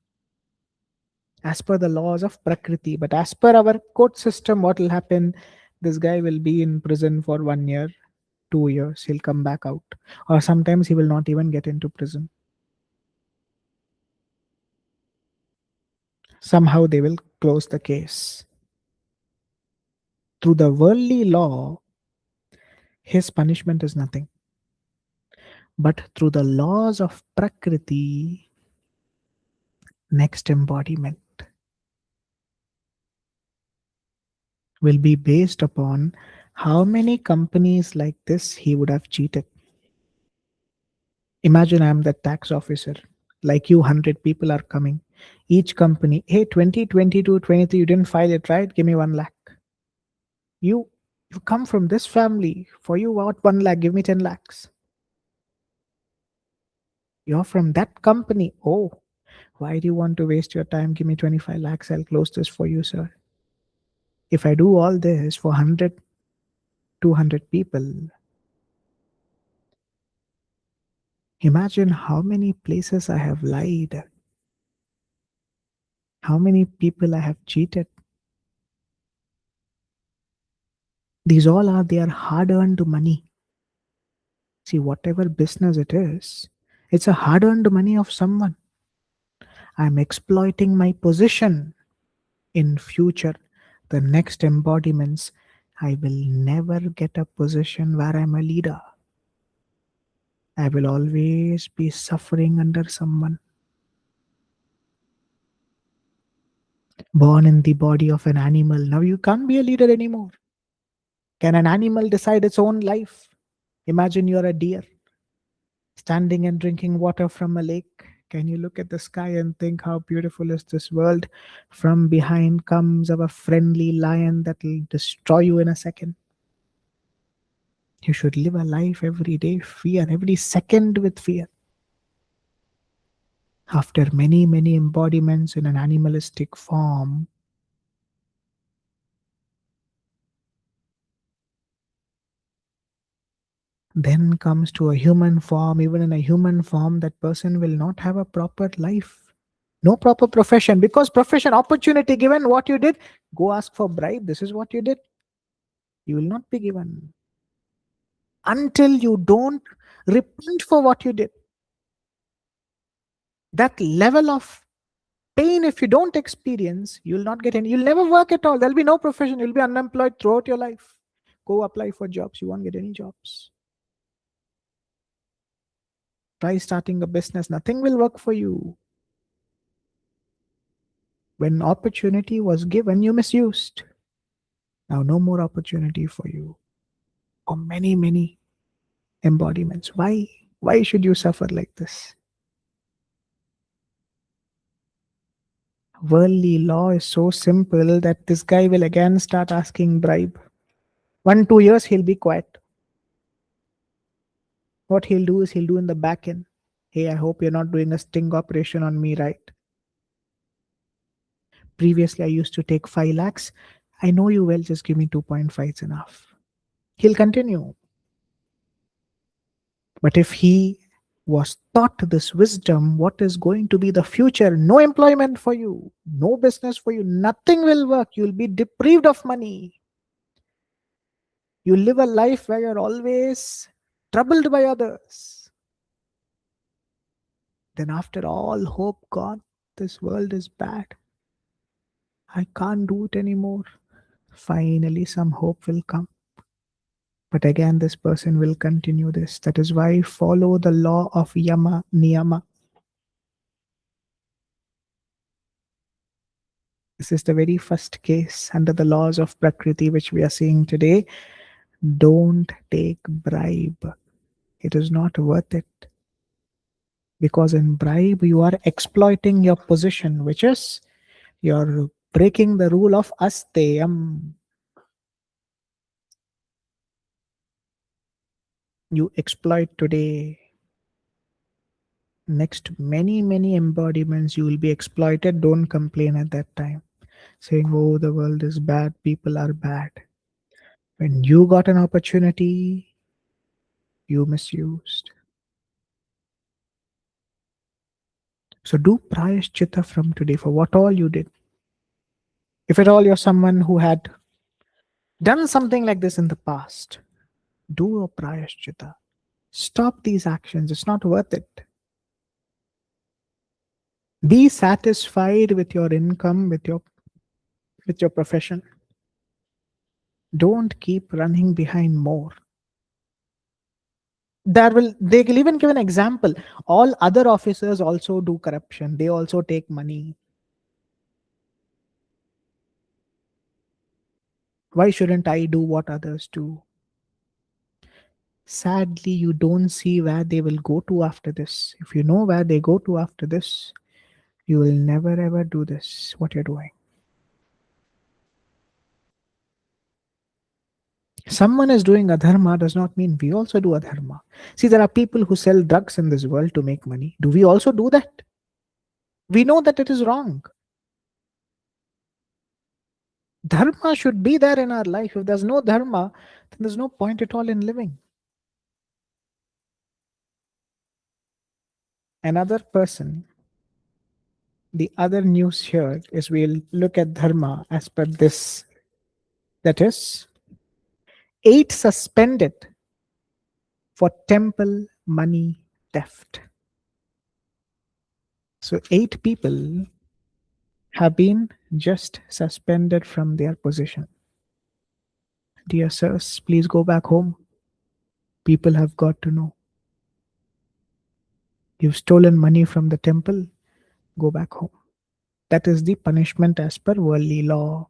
as per the laws of Prakriti. But as per our court system, what will happen? This guy will be in prison for 1 year, 2 years. He'll come back out. Or sometimes he will not even get into prison. Somehow they will close the case. Through the worldly law, his punishment is nothing. But through the laws of Prakriti, next embodiment will be based upon how many companies like this he would have cheated. Imagine I'm the tax officer. Like you, 100 people are coming. Each company, hey, 2022, 23, you didn't file it right? Give me 1 lakh. You come from this family. For you, what 1 lakh? Give me 10 lakhs. You're from that company. Oh, why do you want to waste your time? Give me 25 lakhs. I'll close this for you, sir. If I do all this for 100, 200 people, imagine how many places I have lied, how many people I have cheated. These all are their hard-earned money. See, whatever business it is, it's a hard-earned money of someone. I'm exploiting my position. In future, the next embodiments, I will never get a position where I'm a leader. I will always be suffering under someone. Born in the body of an animal. Now you can't be a leader anymore. Can an animal decide its own life? Imagine you're a deer standing and drinking water from a lake. Can you look at the sky and think how beautiful is this world? From behind comes our friendly lion that will destroy you in a second. You should live a life every day, fear, every second with fear. After many, many embodiments in an animalistic form, then comes to a human form. Even in a human form, that person will not have a proper life, no proper profession. Because profession, opportunity given, what you did, go ask for bribe. This is what you did. You will not be given until you don't repent for what you did. That level of pain, if you don't experience, you'll not get any. You'll never work at all. There'll be no profession. You'll be unemployed throughout your life. Go apply for jobs. You won't get any jobs. Try starting a business. Nothing will work for you. When opportunity was given, you misused. Now, no more opportunity for you. For many, many embodiments. Why? Why should you suffer like this? Worldly law is so simple that this guy will again start asking bribe. 1-2 years, he'll be quiet. What he'll do is he'll do in the back end. Hey, I hope you're not doing a sting operation on me, right? Previously, I used to take 5 lakhs. I know you well, just give me 2.5 is enough. He'll continue. But if he was taught this wisdom, what is going to be the future? No employment for you, no business for you, nothing will work. You'll be deprived of money. You live a life where you're always troubled by others. Then, after all hope gone, this world is bad. I can't do it anymore. Finally, some hope will come. But again, this person will continue this. That is why follow the law of Yama Niyama. This is the very first case under the laws of Prakriti, which we are seeing today. Don't take bribe. It is not worth it. Because in bribe, you are exploiting your position, which is you're breaking the rule of asteyam. You exploit today. Next, many, many embodiments, you will be exploited. Don't complain at that time, saying, oh, the world is bad, people are bad. When you got an opportunity, you misused. So do prayashchitta from today for what all you did. If at all you're someone who had done something like this in the past, do a prayashchitta. Stop these actions. It's not worth it. Be satisfied with your income, with your profession. Don't keep running behind more. They will even give an example. All other officers also do corruption. They also take money. Why shouldn't I do what others do? Sadly, you don't see where they will go to after this. If you know where they go to after this, you will never ever do this, what you're doing. Someone is doing adharma does not mean we also do adharma. See, there are people who sell drugs in this world to make money. Do we also do that? We know that it is wrong. Dharma should be there in our life. If there's no dharma, then there's no point at all in living. Another person, the other news here is we'll look at dharma as per this. That is, 8 suspended for temple money theft. So 8 people have been just suspended from their position. Dear sirs, please go back home. People have got to know. You've stolen money from the temple, go back home. That is the punishment as per worldly law.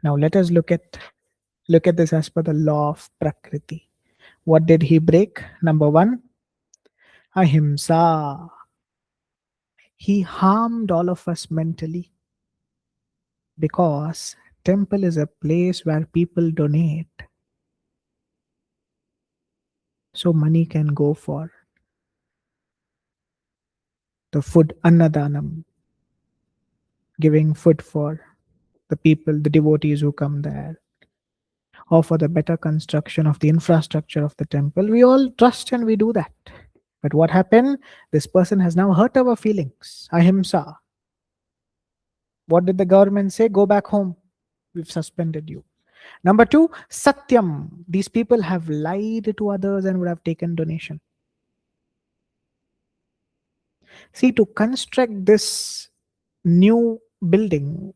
Now let us look at this as per the law of Prakriti. What did he break? Number 1, ahimsa. He harmed all of us mentally, because temple is a place where people donate. So money can go for the food, annadanam, giving food for the people, the devotees who come there, or for the better construction of the infrastructure of the temple. We all trust and we do that. But what happened? This person has now hurt our feelings. Ahimsa. What did the government say? Go back home. We've suspended you. Number two, Satyam. These people have lied to others and would have taken donation. See, to construct this new building,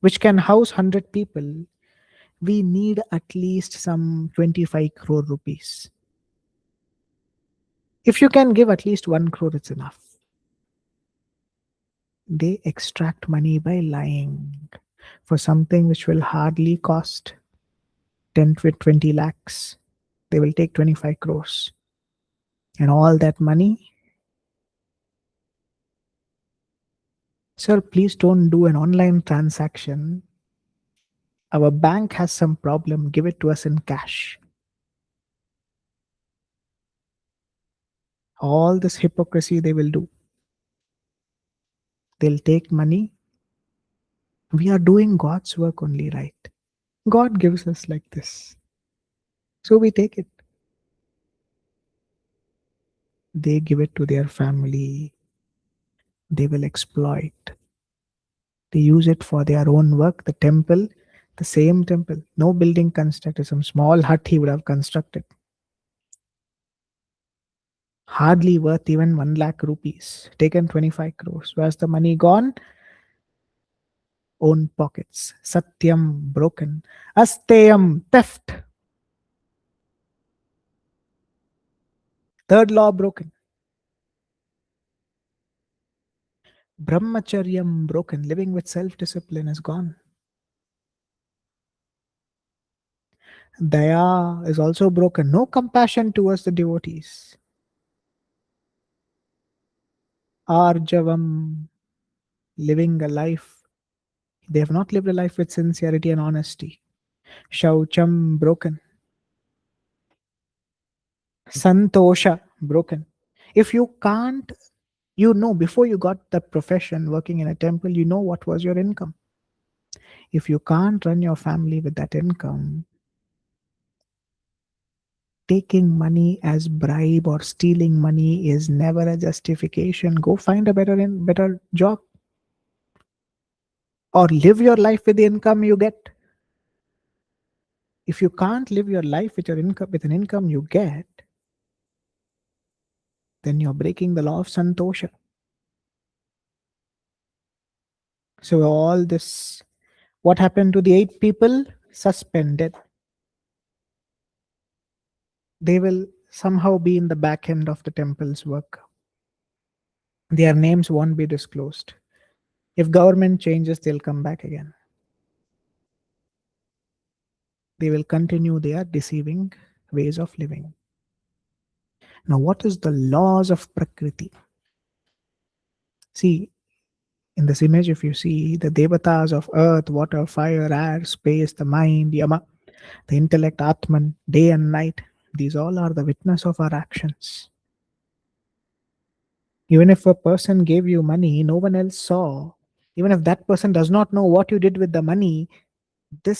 which can house 100 people, we need at least some 25 crore rupees. If you can give at least 1 crore, it's enough. They extract money by lying for something which will hardly cost 10 to 20 lakhs. They will take 25 crores. And all that money, sir, please don't do an online transaction. Our bank has some problem. Give it to us in cash. All this hypocrisy they will do. They'll take money. We are doing God's work only, right? God gives us like this. So we take it. They give it to their family. They will exploit. They use it for their own work. The temple, the same temple, no building constructed, some small hut he would have constructed. Hardly worth even 1 lakh rupees. Taken 25 crores. Where's the money gone? Own pockets. Satyam, broken. Asteyam, theft. Third law, broken. Brahmacharyam, broken. Living with self-discipline is gone. Daya is also broken. No compassion towards the devotees. Arjavam, living a life. They have not lived a life with sincerity and honesty. Shaucham, broken. Santosha, broken. If you can't, before you got the profession working in a temple, you know what was your income. If you can't run your family with that income, taking money as bribe or stealing money is never a justification. Go find a better job, or live your life with the income you get. If you can't live your life with an income you get, then you're breaking the law of santosha. So all this, what happened to the 8 people? Suspended. They will somehow be in the back end of the temple's work. Their names won't be disclosed. If government changes, they'll come back again. They will continue their deceiving ways of living. Now, what is the laws of Prakriti? See, in this image, if you see the devatas of earth, water, fire, air, space, the mind, Yama, the intellect, Atman, day and night, these all are the witness of our actions. Even if a person gave you money, no one else saw. Even if that person does not know what you did with the money, they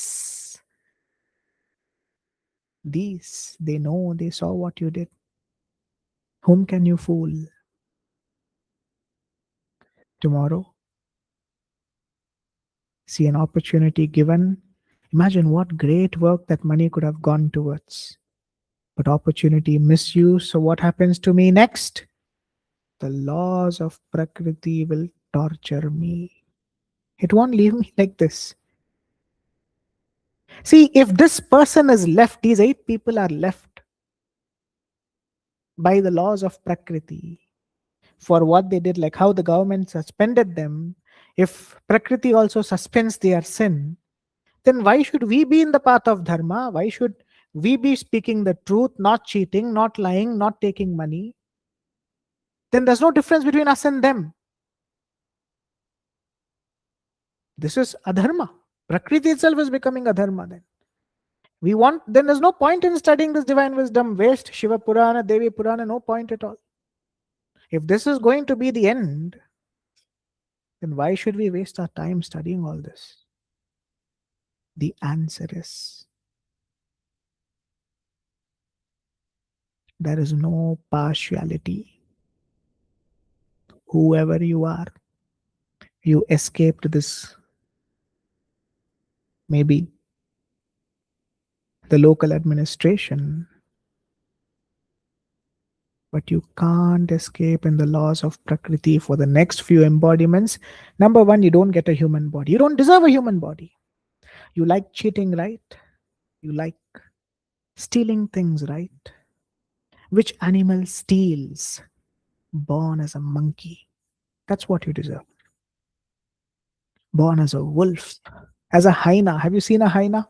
know, they saw what you did. Whom can you fool? Tomorrow, see an opportunity given. Imagine what great work that money could have gone towards. But opportunity misused. So what happens to me next? The laws of Prakriti will torture me. It won't leave me like this. See, if this person is left, these 8 people are left by the laws of Prakriti for what they did, like how the government suspended them. If Prakriti also suspends their sin, then why should we be in the path of Dharma? Why should we be speaking the truth, not cheating, not lying, not taking money? Then there's no difference between us and them. This is adharma. Prakriti itself is becoming adharma then. Then there's no point in studying this divine wisdom. Waste Śiva Purāṇa, Devi Purāṇa, no point at all. If this is going to be the end, then why should we waste our time studying all this? The answer is there is no partiality. Whoever you are, you escaped this, maybe the local administration, but you can't escape in the laws of Prakriti for the next few embodiments. Number one, you don't get a human body. You don't deserve a human body. You like cheating, right? You like stealing things, right? Which animal steals? Born as a monkey. That's what you deserve. Born as a wolf, as a hyena. Have you seen a hyena?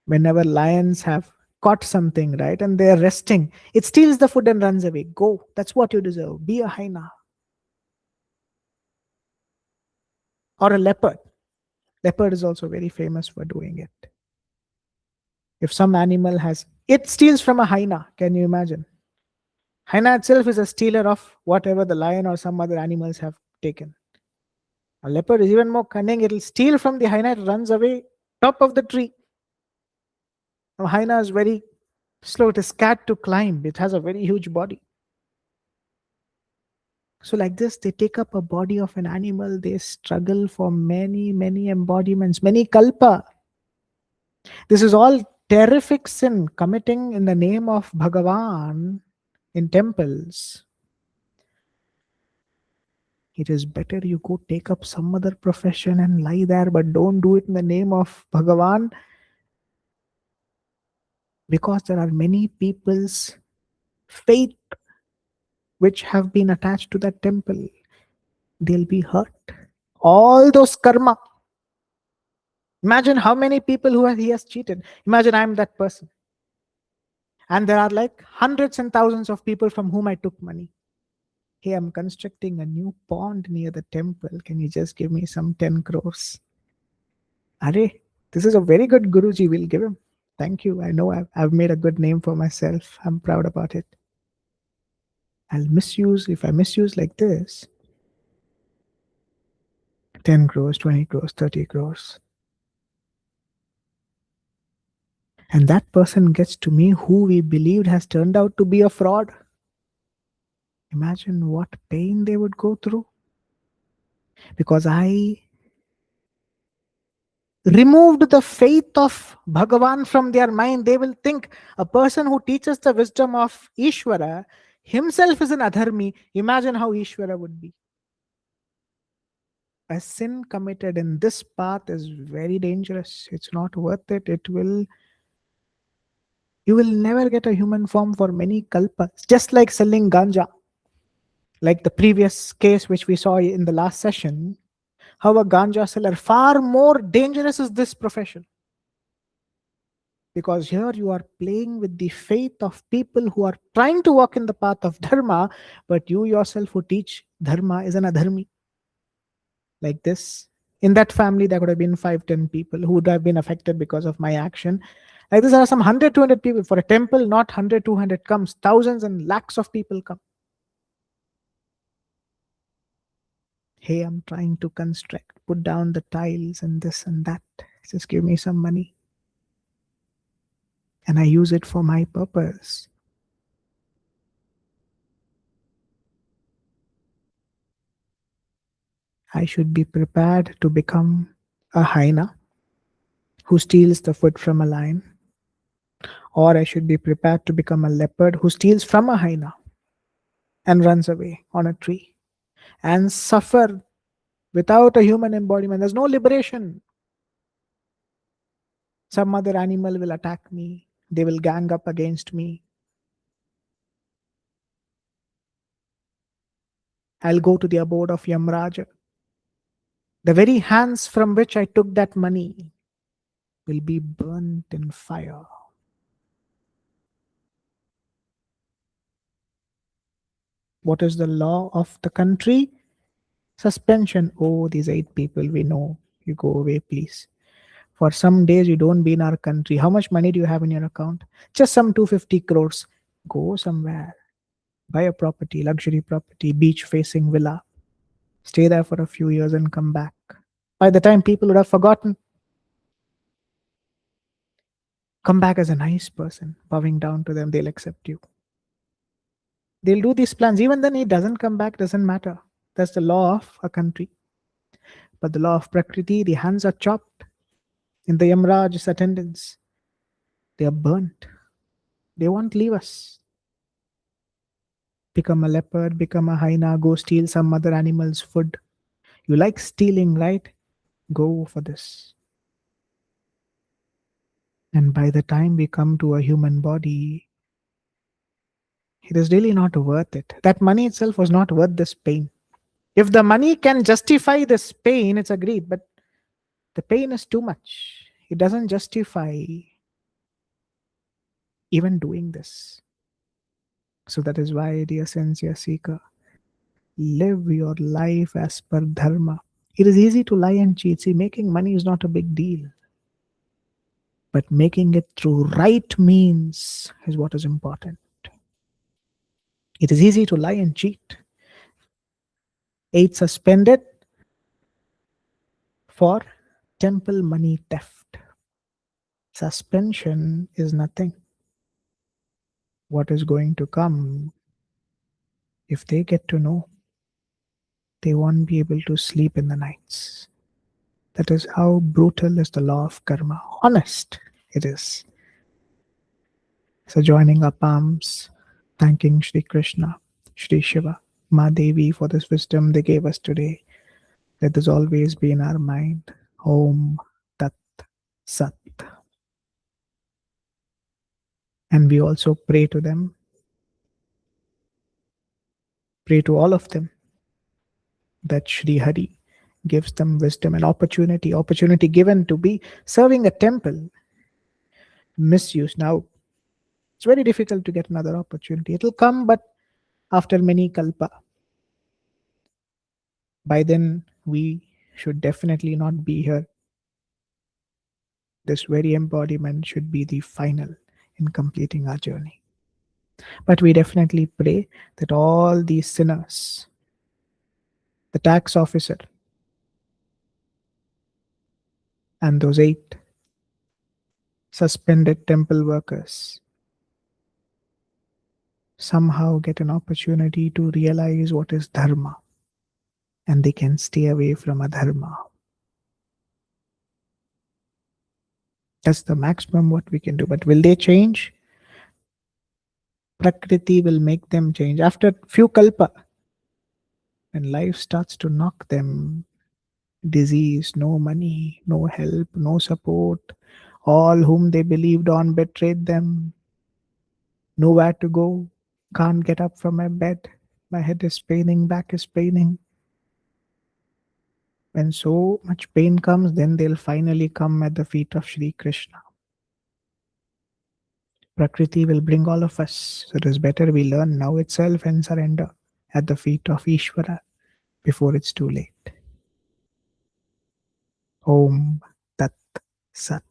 Whenever lions have caught something, right, and they're resting, it steals the food and runs away. Go. That's what you deserve. Be a hyena. Or a leopard. Leopard is also very famous for doing it. If some animal it steals from a hyena. Can you imagine? Hyena itself is a stealer of whatever the lion or some other animals have taken. A leopard is even more cunning. It'll steal from the hyena, it runs away, top of the tree. A hyena is very slow. It is scared to climb. It has a very huge body. So like this, they take up a body of an animal. They struggle for many, many embodiments, many kalpa. This is all terrific sin, committing in the name of Bhagavan in temples. It is better you go take up some other profession and lie there, but don't do it in the name of Bhagavan, because there are many people's faith which have been attached to that temple. They'll be hurt. All those karma. Imagine how many people he has cheated. Imagine I'm that person. And there are like hundreds and thousands of people from whom I took money. Hey, I'm constructing a new pond near the temple. Can you just give me some 10 crores? Are, this is a very good Guruji. We'll give him. Thank you. I know I've made a good name for myself. I'm proud about it. If I misuse like this, 10 crores, 20 crores, 30 crores. And that person gets to me who we believed has turned out to be a fraud. Imagine what pain they would go through. Because I removed the faith of Bhagavan from their mind. They will think a person who teaches the wisdom of Ishvara himself is an adharmi. Imagine how Ishvara would be. A sin committed in this path is very dangerous. It's not worth it. You will never get a human form for many kalpas. Just like selling ganja. Like the previous case which we saw in the last session, how a ganja seller, far more dangerous is this profession. Because here you are playing with the faith of people who are trying to walk in the path of dharma, but you yourself who teach dharma is an adharmi. Like this. In that family, there could have been 5-10 people who would have been affected because of my action. Like this, there are some 100-200 people. For a temple, not 100-200 comes. Thousands and lakhs of people come. Hey, I'm trying to construct, put down the tiles and this and that. Just give me some money. And I use it for my purpose. I should be prepared to become a hyena who steals the food from a lion. Or I should be prepared to become a leopard who steals from a hyena and runs away on a tree and suffer without a human embodiment. There's no liberation. Some other animal will attack me. They will gang up against me. I'll go to the abode of Yamraja. The very hands from which I took that money will be burnt in fire. What is the law of the country? Suspension. Oh, these 8 people we know. You go away, please. For some days you don't be in our country. How much money do you have in your account? Just some 250 crores. Go somewhere. Buy a property, luxury property, beach facing villa. Stay there for a few years and come back. By the time people would have forgotten, come back as a nice person, bowing down to them, they'll accept you. They'll do these plans. Even then, he doesn't come back, doesn't matter. That's the law of a country. But the law of Prakriti, the hands are chopped in the Yamraj's attendance. They are burnt. They won't leave us. Become a leopard, become a hyena, go steal some other animal's food. You like stealing, right? Go for this. And by the time we come to a human body, it is really not worth it. That money itself was not worth this pain. If the money can justify this pain, it's agreed, but the pain is too much. It doesn't justify even doing this. So that is why, dear sincere seeker, live your life as per dharma. It is easy to lie and cheat. See, making money is not a big deal. But making it through right means is what is important. It is easy to lie and cheat. 8 suspended for temple money theft. Suspension is nothing. What is going to come, if they get to know, they won't be able to sleep in the nights. That is how brutal is the law of karma. Honest it is. So joining our palms, thanking Shri Krishna, Shri Shiva, Ma Devi for this wisdom they gave us today. Let this always be in our mind. Om Tat Sat. And we also pray to them. Pray to all of them that Shri Hari gives them wisdom and opportunity given to be serving a temple. Misuse. Now, it's very difficult to get another opportunity. It will come, but after many kalpa. By then, we should definitely not be here. This very embodiment should be the final in completing our journey. But we definitely pray that all these sinners, the tax officer, and those 8 suspended temple workers somehow get an opportunity to realize what is dharma, and they can stay away from adharma. That's the maximum what we can do. But will they change? Prakriti will make them change. After few kalpa, when life starts to knock them, disease, no money, no help, no support, all whom they believed on betrayed them, nowhere to go, can't get up from my bed, my head is paining, back is paining. When so much pain comes, then they'll finally come at the feet of Shri Krishna. Prakriti will bring all of us. So it is better we learn now itself and surrender at the feet of Ishvara before it's too late. Om Tat Sat.